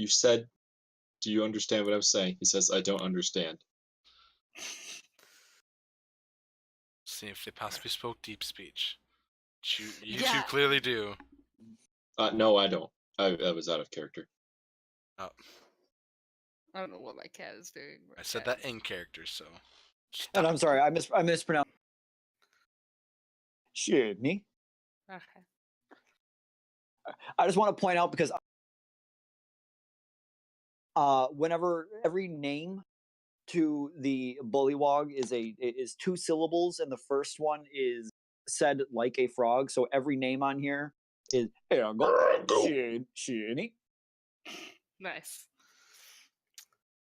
said, do you understand what I'm saying? He says, I don't understand. See if they possibly spoke deep speech. You Yeah. two clearly do. No, I don't. I was out of character. Oh, I don't know what my cat is doing. I said that in character, so. And I'm sorry, I mispronounced. Shini. Okay. I just want to point out because whenever every name to the bullywog is two syllables, and the first one is said like a frog, so every name on here is Shini. Nice.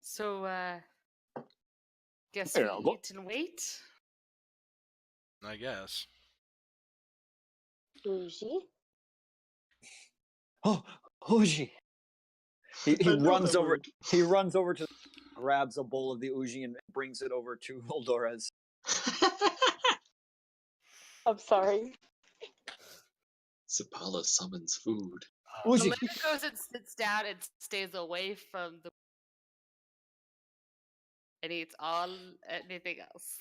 So, guess There we you go. eat and wait? I guess. Bougie? Oh, Uji. He I know runs that over. word. He runs over to, grabs a bowl of the Uji and brings it over to Eldorez. I'm sorry. Zapala summons food. Uji. Elena goes and sits down and stays away from the and eats anything else.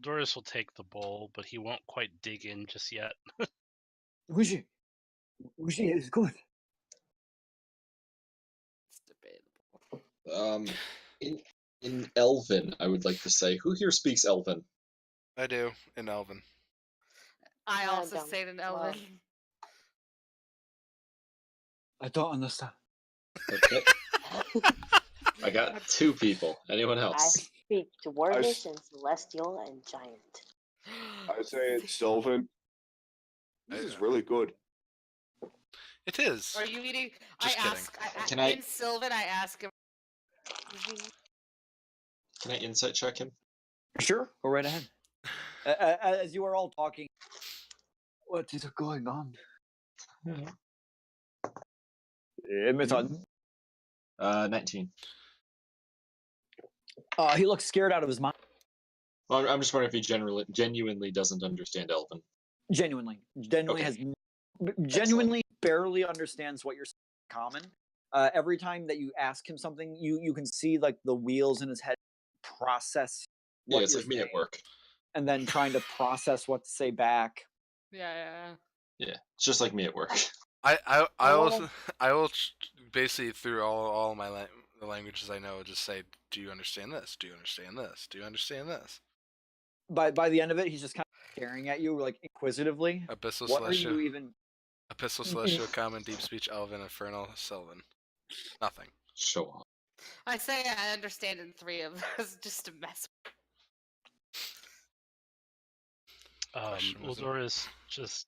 Doris will take the bowl, but he won't quite dig in just yet. Uji. Uji is good. It's debatable. In Elven, I would like to say, who here speaks Elven? I do, in Elven. I I also don't. say it in Well, Elven. I don't understand. Okay. I got two people. Anyone I else? speak Dwarvish and Celestial and Giant. I say it's Sylvan. This is really good. It is. Are you eating? Just I kidding. ask. Can I- In Sylvan, I ask him. Can I insight check him? Sure, go right ahead. As you are all talking, what is going on? Meton. 19. He looks scared out of his mind. Well, I'm just wondering if he genuinely doesn't understand Elven. Genuinely Okay. genuinely barely understands what you're saying in common. Every time that you ask him something, you can see like the wheels in his head process what Yeah, it's you're like me saying, at work. and then trying to process what to say back. Yeah. Yeah, it's just like me at work. I Oh. also I will basically through all my the languages I know just say, do you understand this? Do you understand this? Do you understand this? By the end of it, he's just kind of staring at you like inquisitively. Abyssal, What are Celestial, you even? Epistle, Celestial, Common, Deep Speech, Elven, Infernal, Sylvan. Nothing. Show off. I say I understand in 3 of those just to mess. Question was it? Uldoris just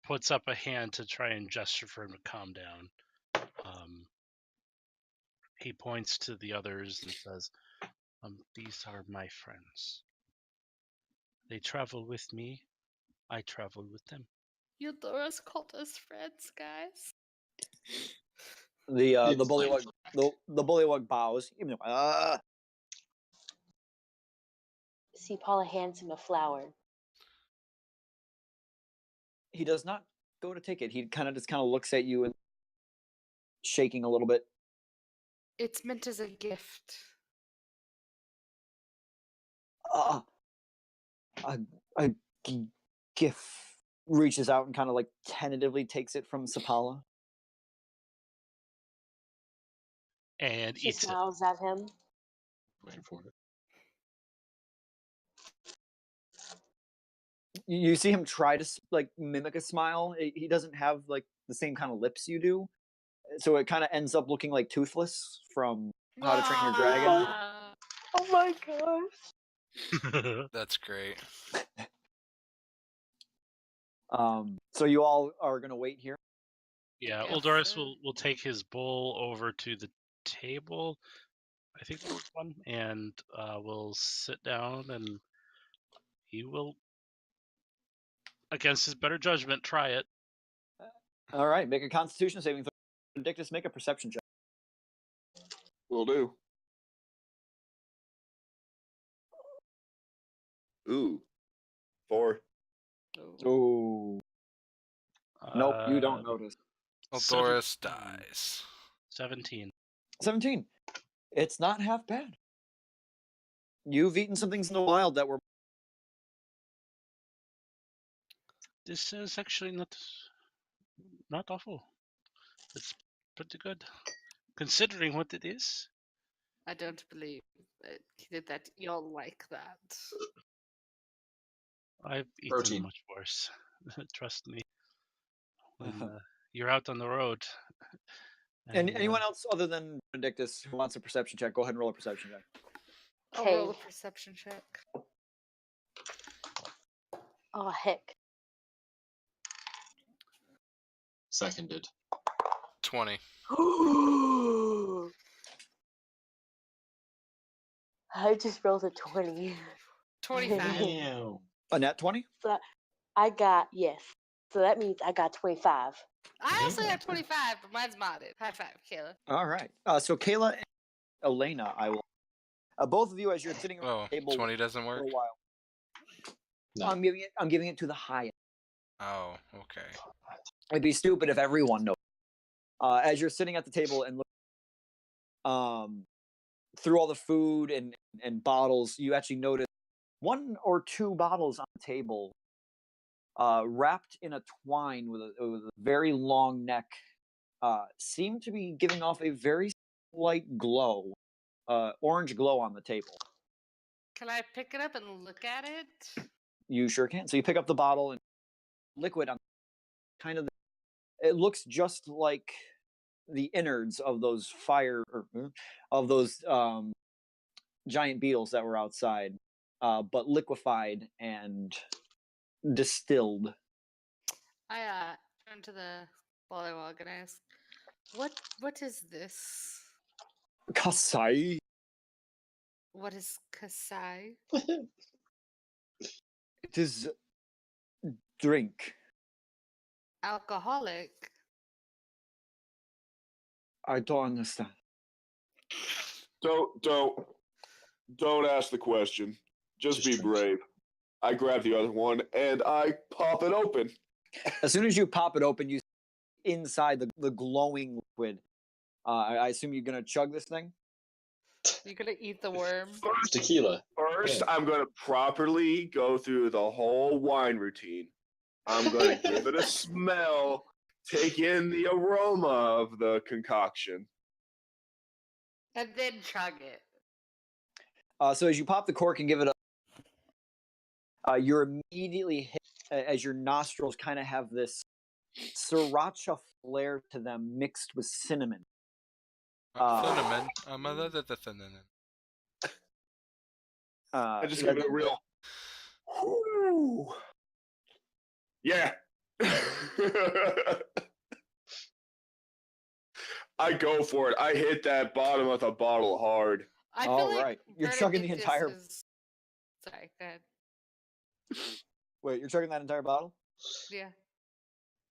puts up a hand to try and gesture for him to calm down. He points to the others and says, "These are my friends. They travel with me. I travel with them." Eudorus called us friends, guys. The It's bullywug like- the bullywug bows. See, Paula hands him a flower. He does not go to take it. He kind of looks at you and shaking a little bit. It's meant as a gift. A gift reaches out and kind of like tentatively takes it from Sapala. And She eats it. smiles at him. Waiting for it. You see him try to like mimic a smile. He doesn't have like the same kind of lips you do, so it kind of ends up looking like Toothless from How to Train Your Dragon. Ah. Oh my gosh. That's great. So you all are gonna wait here. Yeah, Yes, Uldoris sir. will take his bowl over to the table. I think there was one, and we'll sit down, and he will, against his better judgment, try it. All right, make a Constitution saving throw. Benedictus, make a perception check. Will do. Ooh. 4. Oh, nope, you don't Uh, notice. Eldorus 17. dies. 17. 17. It's not half bad. You've eaten some things in the wild that were. This is actually not awful. It's pretty good, considering what it is. I don't believe that you'll like that. I've eaten Protein. much worse. Trust me. When you're out on the road. And anyone else other than Benedictus who wants a perception check, go ahead and roll a perception check. I'll Okay. roll a perception check. Oh heck. Seconded. 20. I just rolled a 20. 25. Damn. A nat 20? So I got, yes. So that means I got 25. I also got 25, but mine's modded. High five, Kayla. All right. So Kayla and Elena, I will. Both of you, as you're sitting around Oh, the table 20 doesn't for work? a while, No. I'm giving it to the high. Oh, okay. It'd be stupid if everyone knows. As you're sitting at the table and through all the food and bottles, you actually notice 1 or 2 bottles on the table, wrapped in a twine with a very long neck, seem to be giving off a very slight glow, orange glow on the table. Can I pick it up and look at it? You sure can. So you pick up the bottle and liquid on kind of. It looks just like the innards of those giant beetles that were outside, but liquefied and distilled. I turn to the Bullywug and ask, "What is this? Kasai. What is Kasai?" It is drink. Alcoholic. I don't understand. Don't ask the question. Just be drink. brave. I grab the other one and I pop it open. As soon as you pop it open, you see inside the glowing liquid. I assume you're gonna chug this thing. You gonna eat the worm? It's tequila. First, Yeah. I'm gonna properly go through the whole wine routine. I'm gonna give it a smell, take in the aroma of the concoction. And then chug it. So as you pop the cork and give it a, you're immediately hit as your nostrils kind of have this sriracha flair to them mixed with cinnamon. Cinnamon. Cinnamon. I just give it a real. Whoo. Yeah. I go for it. I hit that bottom of the bottle hard. I feel All like right. You're chugging the Benedictus entire. is- Sorry, go ahead. Wait, you're chugging that entire bottle? Yeah.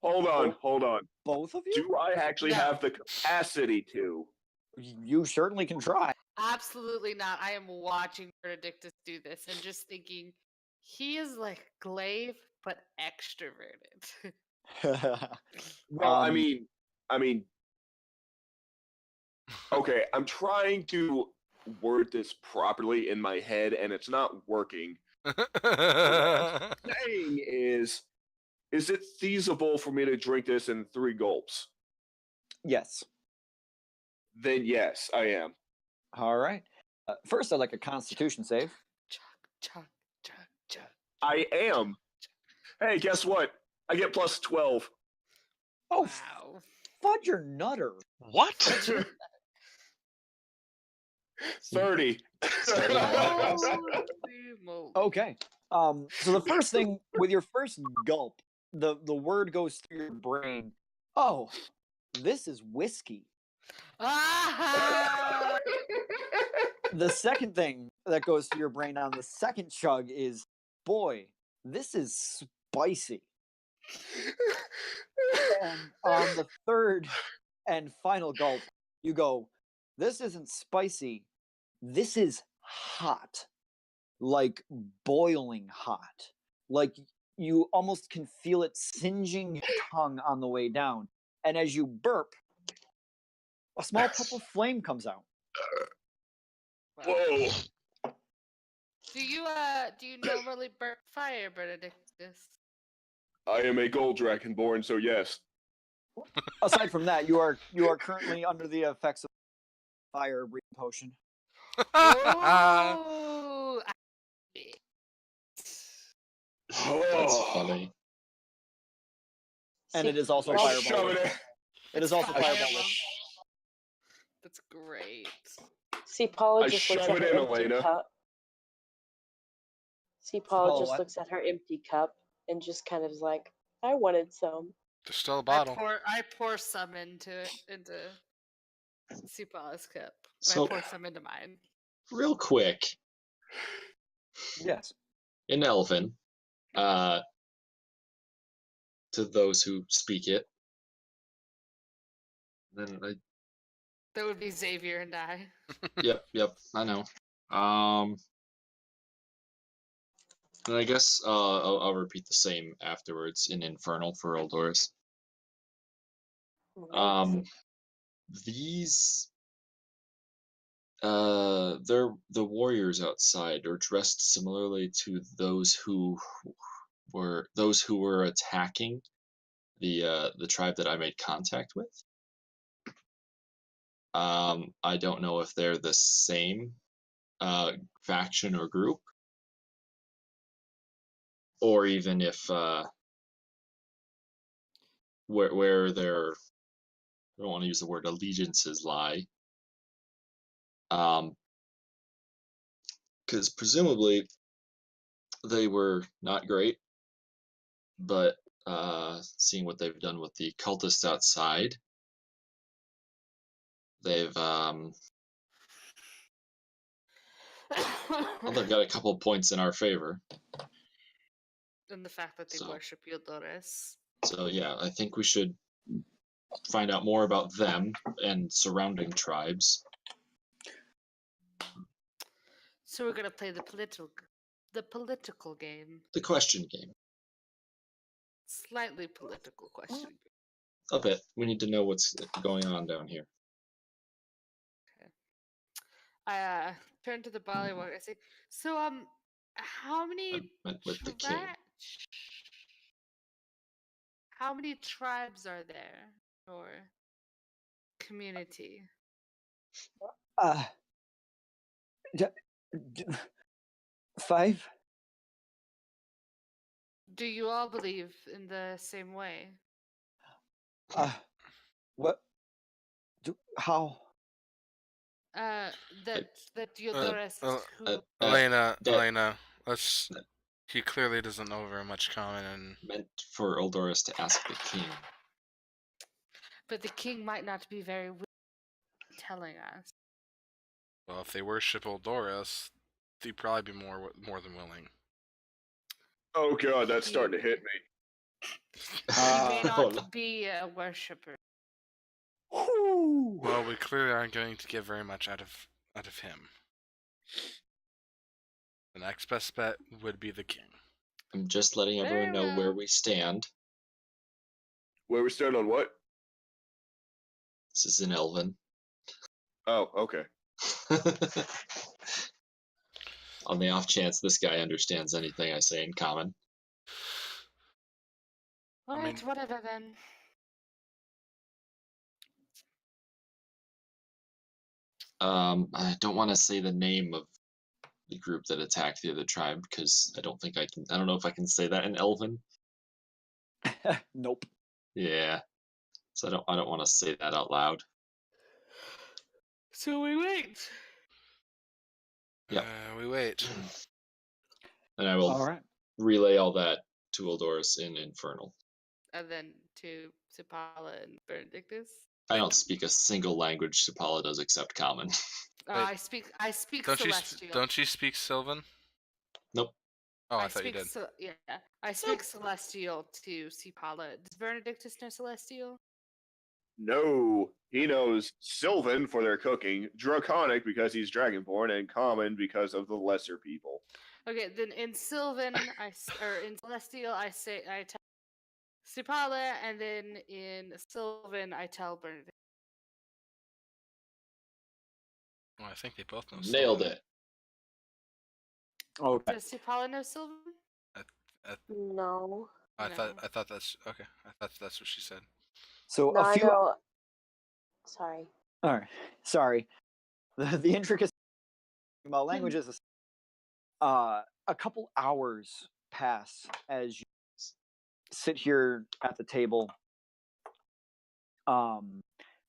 Hold on. Both of you? Do I actually No. have the capacity to? You certainly can try. Absolutely not. I am watching Benedictus do this and just thinking he is like Glaive but extroverted. Well, I Um, mean, okay, I'm trying to word this properly in my head, and it's not working. Saying is it feasible for me to drink this in 3 gulps? yes. Then yes, I am. All right. First, I'd like a Constitution save. Chug, chug, chug, chug. I am. Hey, guess what? I get plus 12. Oh, Wow. fudger nutter. What? 30. Holy moly. Okay. So the first thing with your first gulp, the word goes through your brain. Oh, this is whiskey. Ah! The second thing that goes through your brain on the second chug is, boy, this is spicy. And on the third and final gulp, you go, this isn't spicy. This is hot. Like boiling hot. Like you almost can feel it singeing your tongue on the way down. And as you burp, a small puff of flame comes out. Whoa. Do you normally burn fire, Benedictus? I am a gold dragonborn, so yes. Aside from that, you are currently under the effects of fire breathing potion. Oh, That's Oh. funny. And it is also Well, fireball. Shove it in. It is also Fireball. fireball. that's great. See, Paula I just looks shove at it her in, empty Elena. cup. See, Paula Paula just what? looks at her empty cup and just kind of is like, I wanted some. There's still a bottle. I pour some into Supala's cup. And So- I pour some into mine. Real quick, Yes. in Elven, to those who speak it, then That would be Xavier and I. yep, I know. And I guess I'll repeat the same afterwards in Infernal for Eldorus. These they're the warriors outside are dressed similarly to those who were attacking the tribe that I made contact with. I don't know if they're the same faction or group, or even if where their, I don't want to use the word allegiances lie. Because presumably they were not great, but seeing what they've done with the cultists outside, they've well, they've got a couple of points in our favor. And the fact that they So- worship Eldorus. So yeah, I think we should find out more about them and surrounding tribes. So we're gonna play the political game. The question game. Slightly political question. A bit. We need to know what's going on down here. I turn to the Bollywog. I say, so how many I went with the king. How many tribes are there or community? D- 5. Do you all believe in the same way? What? How? That Eudorus is who? Elena, let's. He clearly doesn't know very much common, and Meant for Eldorus to ask the king. But the king might not be very willing in telling us. well, if they worship Eldorus, they'd probably be more than willing. Oh god, that's starting to hit me. He may not be a worshipper. Well, we clearly aren't going to get very much out of him. The next best bet would be the king. I'm just letting everyone know where we stand. Where we stand on what? This is in Elven. Oh, okay. On the off chance this guy understands anything I say in common. Alright, whatever then. I don't want to say the name of the group that attacked the other tribe because I don't think I can. I don't know if I can say that in Elven. Nope. Yeah. So I don't want to say that out loud. So we wait. Yep. We wait. And I will All right. relay all that to Eldorus in Infernal. And then to Sipala and Benedictus. I don't speak a single language Sipala does except Common. I speak Celestial. Don't you speak Sylvan? Nope. Oh, I thought you did. I speak Celestial to Sipala. Does Benedictus know Celestial? No, he knows Sylvan for their cooking, Draconic because he's Dragonborn, and Common because of the lesser people. Okay, then in Sylvan, or in Celestial, I tell Sipala, and then in Sylvan, I tell Benedict. Well, I think they both know. Nailed Sylvan. it. Okay. Does Sipala know Sylvan? No. I thought that's okay. I thought that's what she said. So No, a few. I know. Sorry. All right. Sorry. The intricacy about languages is a couple hours pass as you sit here at the table.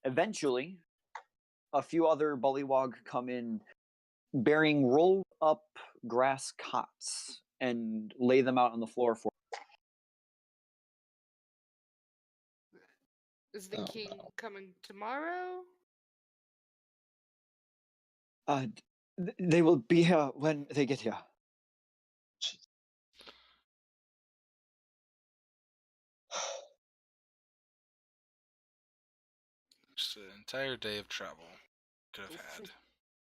Eventually, a few other bullywog come in bearing rolled up grass cots and lay them out on the floor for. Is the king coming tomorrow? They will be here when they get here. Just an entire day of travel could have had.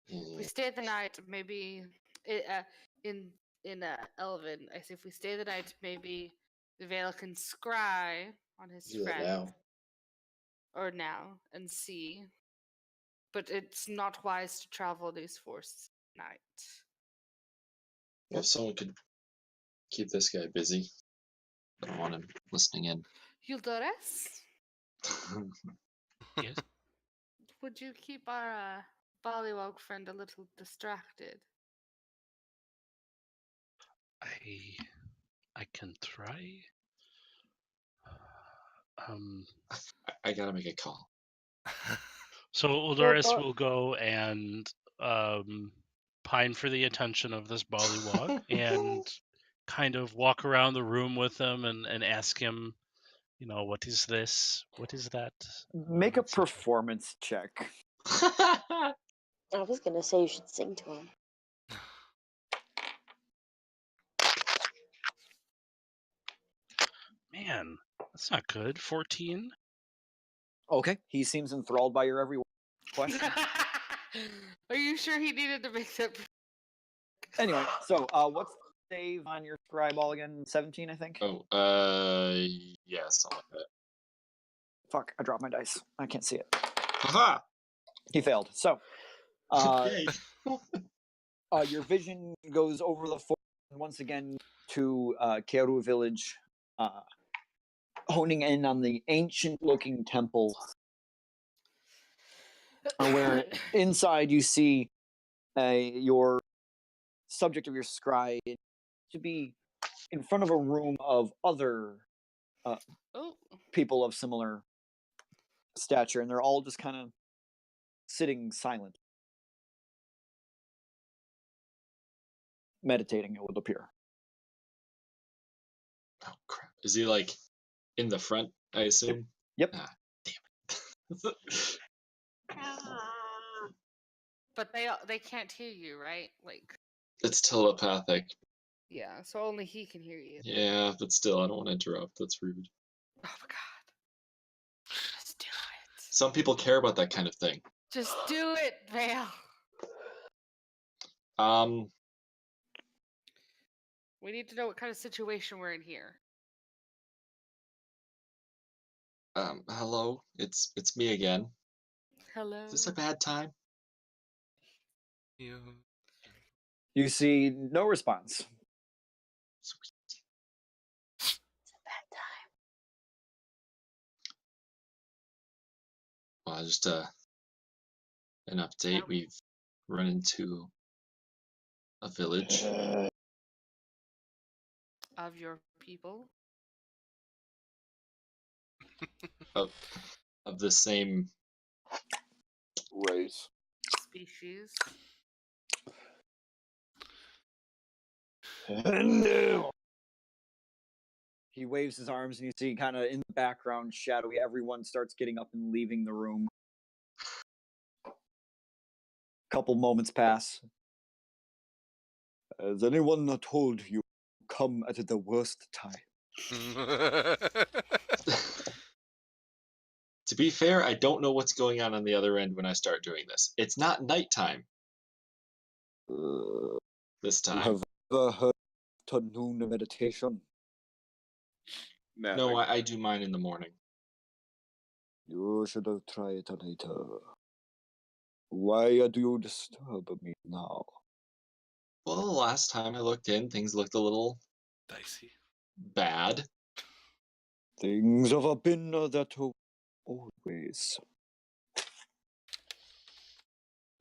If we stay the night, maybe in Elven. I say if we stay the night, maybe Vale can scry on his friend. Or now and see. But it's not wise to travel these forces at night. Well, if someone could keep this guy busy. I don't want him listening in. Eudorus? Yes. Would you keep our Bollywog friend a little distracted? I can try. I gotta make a call. So Eldorus will go and pine for the attention of this Bollywog and kind of walk around the room with him and ask him, what is this? What is that? Make a performance check. I was gonna say you should sing to him. Man, that's not good. 14? Okay. He seems enthralled by your every question. Are you sure he needed to make that? Anyway, so what's the save on your scribe ball again? 17, I think. Oh, yeah, something like that. Fuck! I dropped my dice. I can't see it. Haha! He failed. So, Yay. your vision goes over the forest once again to Keru village, honing in on the ancient-looking temple, where inside you see your subject of your scry to be in front of a room of other Oh, people of similar stature, and they're all just kind of sitting silent, meditating, it would appear. Oh, crap. Is he, like, in the front, I assume? Yep. Ah, damn it. but they can't hear you, right? Like, It's telepathic. yeah. So only he can hear you. Yeah, but still, I don't want to interrupt. That's rude. Oh my god. Just do it. Some people care about that kind of thing. Just do it, Vale. We need to know what kind of situation we're in here. Hello, it's me again. Hello. Is this a bad time? You see no response. Sweet. It's a bad time. Well, just an update. We've run into a village. Of your people. of the same Race. Species. He waves his arms, and you see kind of in the background, shadowy, everyone starts getting up and leaving the room. Couple moments pass. Has anyone told you come at the worst time? To be fair, I don't know what's going on the other end when I start doing this. It's not nighttime this You time. have ever heard of noon meditation? No, I do mine in the morning. You should have tried it later. Why do you disturb me now? Well, the last time I looked in, things looked a little Dicey. bad. Things have been that always.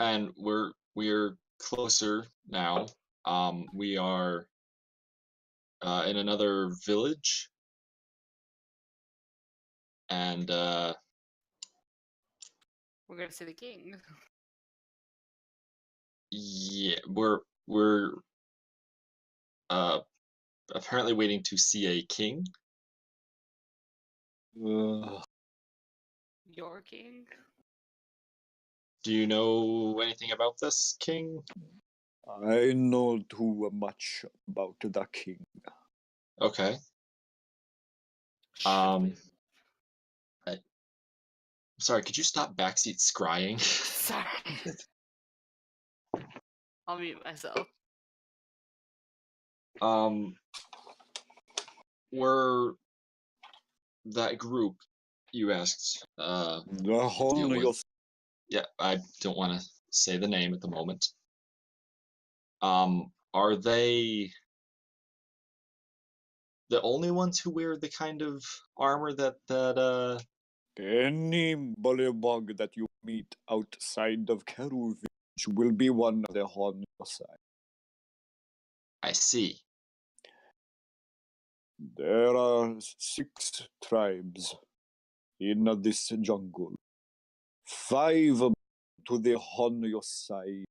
And we're closer now. We are in another village. And We're gonna see the king. yeah, we're apparently waiting to see a king. Uh, Your king. Do you know anything about this king? I know too much about the king. Okay. Should we- Sorry, could you stop backseat scrying? Sorry. I'll mute myself. Were that group you asked The deal Hon with- yeah, I don't want to say the name at the moment. Are they the only ones who wear the kind of armor that Any bullywug that you meet outside of Keru village will be one of the Hon side. I see. There are 6 tribes in this jungle. 5 to the Hon side.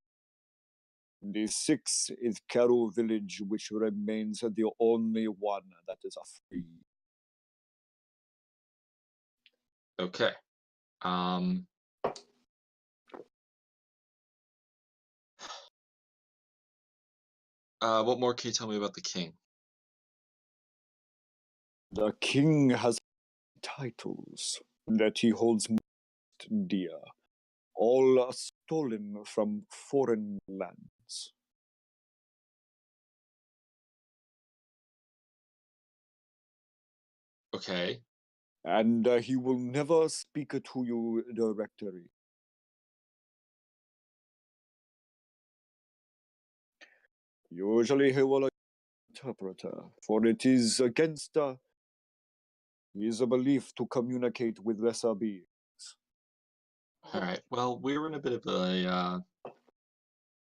The 6th is Keru village, which remains the only one that is free. Okay. What more can you tell me about the king? The king has titles that he holds most dear. all stolen from foreign lands. Okay. And he will never speak to you directly. Usually he will interpreter, for it is against his belief to communicate with lesser beings. All right. Well, we're in a bit of a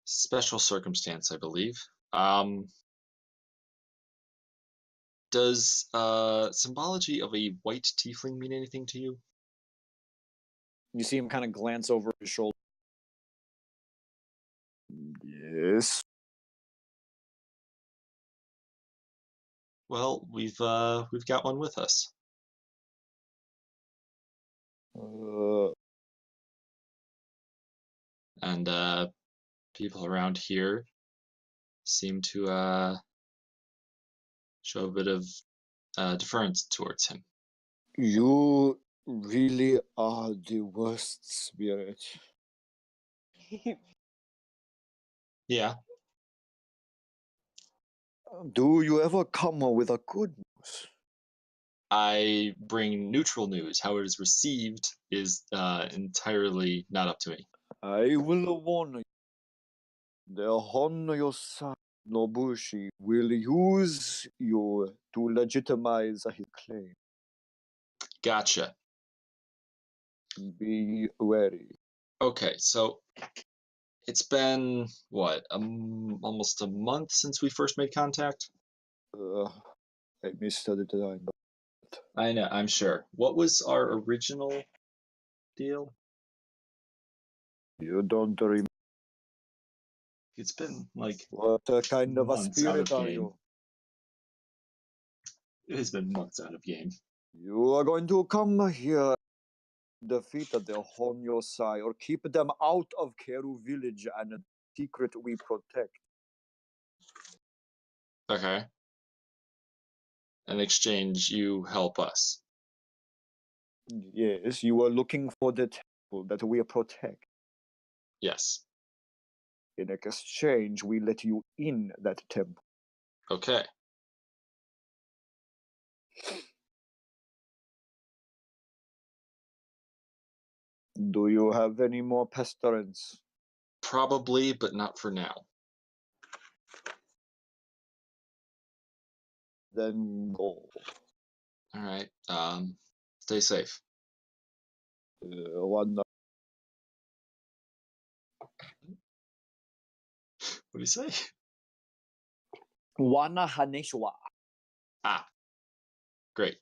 special circumstance, I believe. Does symbology of a white tiefling mean anything to you? You see him kind of glance over his shoulder. Yes. Well, we've got one with us. And people around here seem to show a bit of deference towards him. You really are the worst spirit. Yeah. Do you ever come with a good news? I bring neutral news. How it is received is entirely not up to me. I will warn you. The Hon-Yosai Nobushi will use you to legitimize his claim. Gotcha. Be wary. Okay, so it's been what, almost a month since we first made contact. I missed the time. I know, I'm sure. What was our original deal? You don't remember. It's been like What kind of a months out spirit of are game. you? It has been months out of game. You are going to come here, defeat the Hon-Yosai, or keep them out of Keru village and the secret we protect. Okay. In exchange, you help us. Yes, you are looking for the temple that we protect. Yes. In exchange, we let you in that temple. Okay. Do you have any more pestilence? Probably, but not for now. Then go. All right. Stay safe. One. What do you say? Wana Haneshwa. Ah. Great.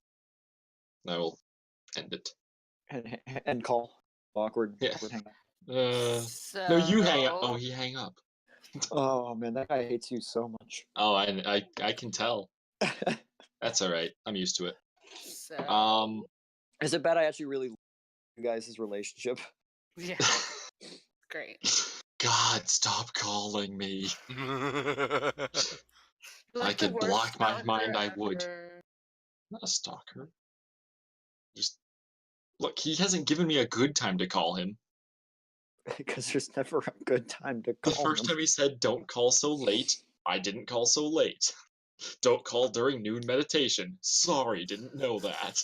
I will end it. And call. Awkward. Yeah. Awkward hang up. No, you hang up. Oh, he hang up. Oh man, that guy hates you so much. Oh, I can tell. That's all right. I'm used to it. So, Is it bad I actually really like you guys' relationship? yeah, great. God, stop calling me. You're I like the could worst block my stalker mind, I would. ever. Not a stalker. Just look, he hasn't given me a good time to call him. Because there's never a good time to The call first him. time he said, "Don't call so late," I didn't call so late. Don't call during noon meditation. Sorry, didn't know that.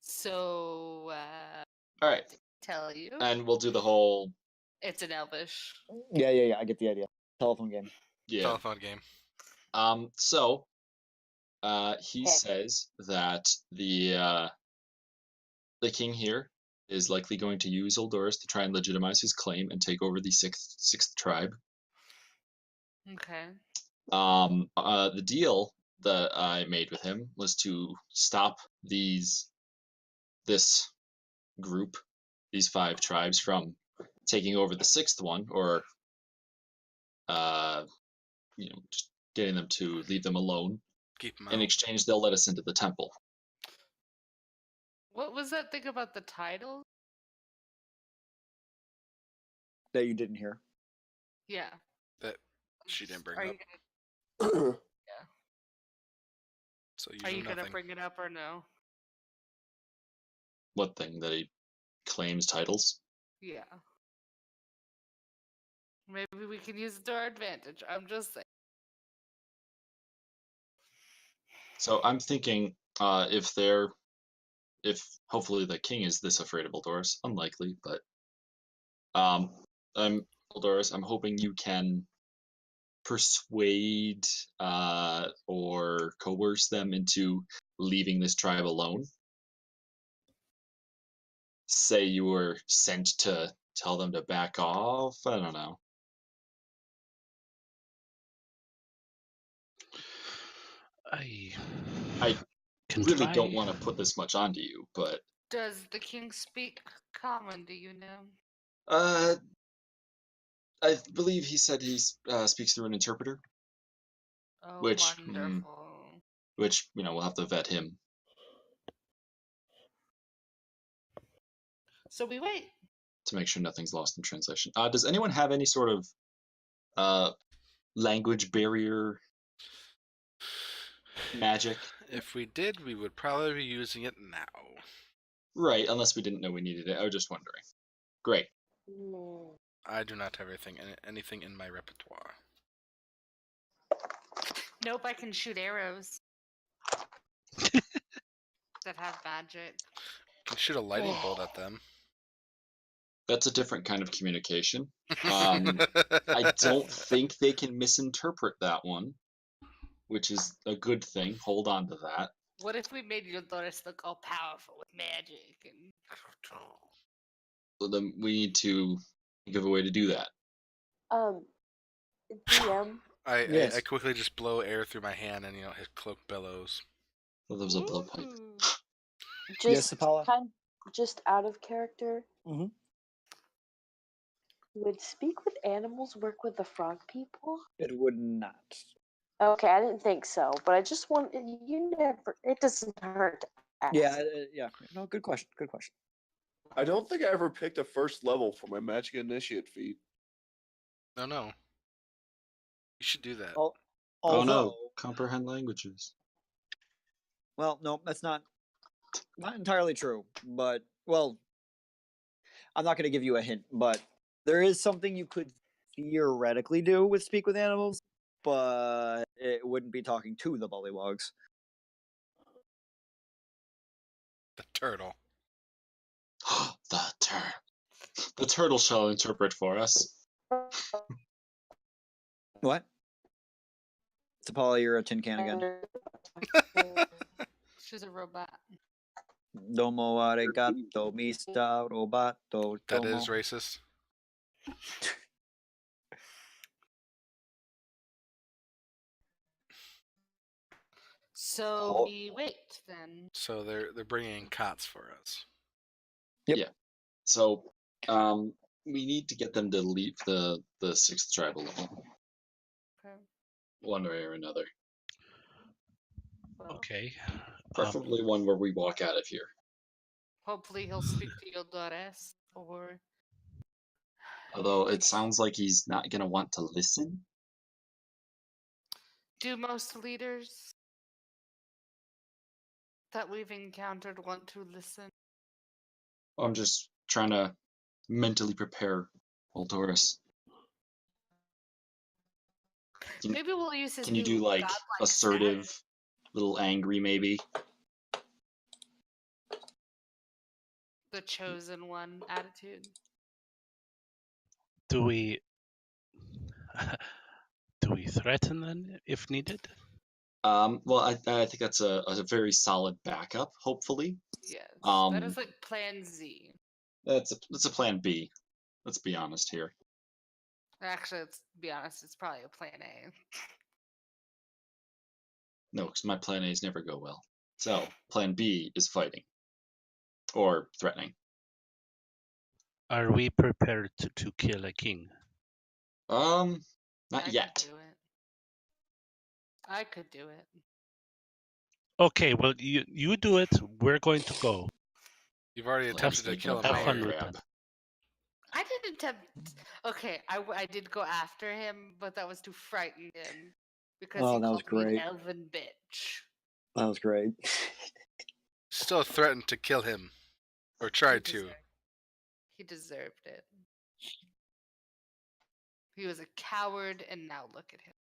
So, All right, tell you, and we'll do the whole it's an Elvish. Yeah, I get the idea. Telephone game. yeah. Telephone game. So, he says that the king here is likely going to use Eldorus to try and legitimize his claim and take over the sixth tribe. Okay. The deal that I made with him was to stop this group, these 5 tribes, from taking over the 6th one, or just getting them to leave them alone. Keep them In out. exchange, they'll let us into the temple. What was that thing about the title? That you didn't hear. Yeah. That she didn't bring Are up. you gonna, So you are know you gonna nothing. bring it up or no? What thing that he claims titles. Yeah. Maybe we can use it to our advantage. I'm just saying. So I'm thinking, if hopefully the king is this afraid of Eldoris, unlikely, but Eldoris, I'm hoping you can persuade or coerce them into leaving this tribe alone. Say you were sent to tell them to back off. I don't know. I I can really try. don't want to put this much onto you, but Does the king speak common? Do you know? I believe he said he speaks through an interpreter, Oh, which wonderful. we'll have to vet him. So we wait. To make sure nothing's lost in translation. Does anyone have any sort of language barrier magic? If we did, we would probably be using it now. Right, unless we didn't know we needed it. I was just wondering. Great. Hmm. I do not have anything in my repertoire. Nope, I can shoot arrows that have magic. You can shoot a lightning bolt at them. That's a different kind of communication. I don't think they can misinterpret that one, which is a good thing. Hold on to that. What if we made Eldoris look all powerful with magic and So then we need to think of a way to do that. DM, Yes. I quickly just blow air through my hand, and his cloak billows. Well, there was a blowpipe. Ooh. just Apollo? just out of character. Mhm. Would speak with animals work with the frog people? It would not. Okay, I didn't think so, but I just want you never. It doesn't hurt to ask. Yeah. No, good question. Good question. I don't think I ever picked a first level for my Magic Initiate feat. No. You should do that. Although, Oh no, comprehend languages. well, no, that's not entirely true. But well, I'm not going to give you a hint, but there is something you could theoretically do with speak with animals, but it wouldn't be talking to the Bullywogs. The turtle. The turtle shall interpret for us. What? It's Apollo, you're a tin can again. She's a robot. Domo arigato, Mr. Roboto. That Domo. is racist. So we wait then. So they're bringing cots for us. So, we need to get them to leave the sixth tribe alone, Okay. one way or another. Well, Okay. Preferably one where we walk out of here. hopefully he'll speak to Eldoris or Although it sounds like he's not gonna want to listen. do most leaders that we've encountered want to listen? I'm just trying to mentally prepare Eldoris. Maybe we'll use his Can you new do like godlike assertive, status. little angry maybe? The chosen one attitude. Do we threaten them if needed? Well, I think that's a very solid backup. Hopefully, Yes. That is like plan Z. that's a plan B. Let's be honest here. Actually, let's be honest, it's probably a plan A. No, because my plan A's never go well. So plan B is fighting or threatening. Are we prepared to kill a king? Not I could yet. do it. I could do it. Okay, well you do it. We're going to go. You've already attempted to kill him. Have power fun with grab. that. I didn't attempt. Okay, I did go after him, but that was to frighten him because Oh, he that was called me an great. elven bitch. That was great. Still threatened to kill him, or tried to. He deserved it. He was a coward, and now look at him.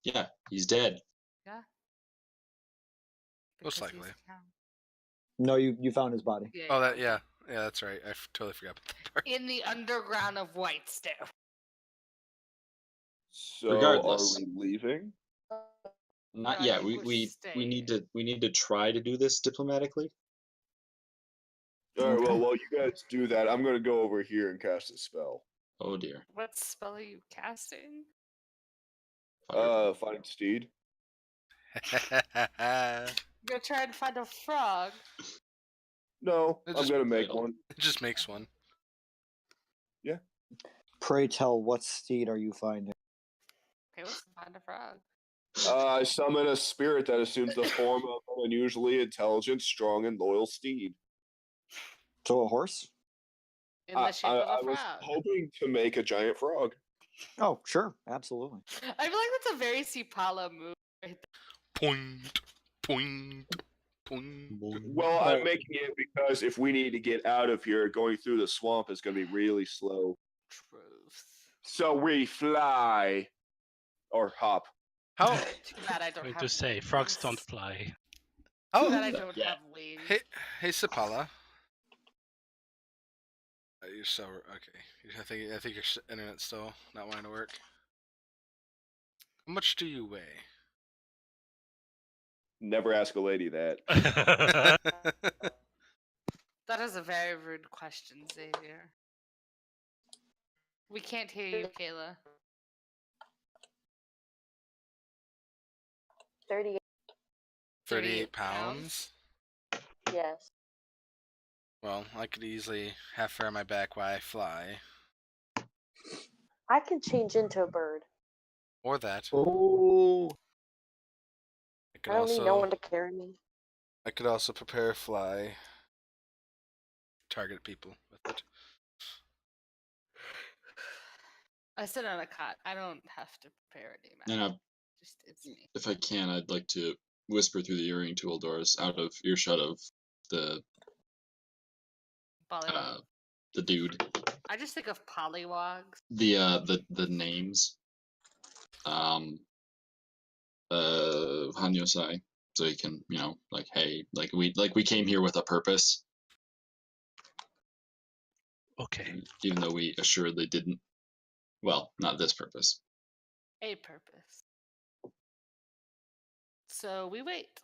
Yeah, he's dead. Yeah. Most Because he's likely. a coward. No, you found his body. Yeah, Oh, yeah, that's right. I totally forgot about that part. In the underground of Whitestone. So Regardless. are we leaving? Not I yet. think We we're need to try to do this diplomatically. All right. Okay. Well, while you guys do that, I'm gonna go over here and cast a spell. Oh dear. What spell are you casting? Find Steed. You're trying to find a frog. No, It I'm just- gonna make Idle. one. It just makes one. Pray tell, what steed are you finding? Okay, let's find a frog. I summon a spirit that assumes the form of an unusually intelligent, strong, and loyal steed. So a horse? In the shape of a I was frog. hoping to make a giant frog. Oh, sure, absolutely. I feel like that's a very Cipala move. Right Point, point, point. Well, I'm making it because if we need to get out of here, going through the swamp is going to be really slow. Truth. So we fly or hop. How? Too bad I don't Going have to say, frogs don't wings. fly. Too Oh, bad I don't Yeah. have wings. hey, Sapala. You're so okay. I think your internet's still not wanting to work. How much do you weigh? Never ask a lady that. That is a very rude question, Xavier. We can't hear you, Kayla. 38. 38 pounds. Yes. Well, I could easily have fur on my back while I fly, I can change into a bird. or that. Oh, I could I don't need no also one to carry me. I could also prepare fly. Target people with it. I sit on a cot. I don't have to prepare any And magic. Just it's me. if I can, I'd like to whisper through the earring to Eldorus out of earshot of the Pollywog. the dude. I just think of pollywogs. The names. Hanyosai. So he can, like, hey, like we came here with a purpose, Okay. even though we assuredly didn't. Well, not this purpose. A purpose. So we wait.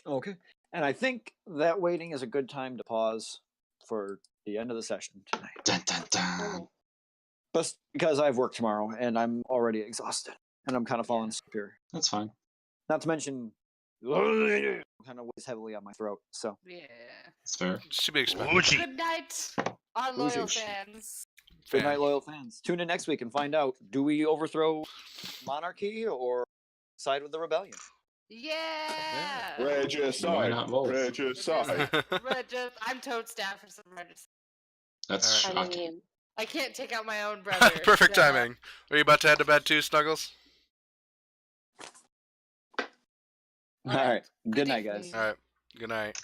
okay. And I think that waiting is a good time to pause for the end of the session tonight. Dun, dun, dun. Just because I have work tomorrow and I'm already exhausted and I'm kind of falling asleep here. That's fine. Not to mention, kind of weighs heavily on my throat. So Yeah. It's fair. It's to be expected. Fuji. Good night, our loyal Fuji. fans. good night, loyal fans. Tune in next week and find out: do we overthrow monarchy or side with the rebellion? Yeah. Why Regicide. not both? Regicide. I'm totes down for some regicide. That's Alright. I shocking. mean, I can't take out my own brother. Perfect so- timing. Are you about to head to bed too, Snuggles? All right. Good night, guys. evening. All right. Good night.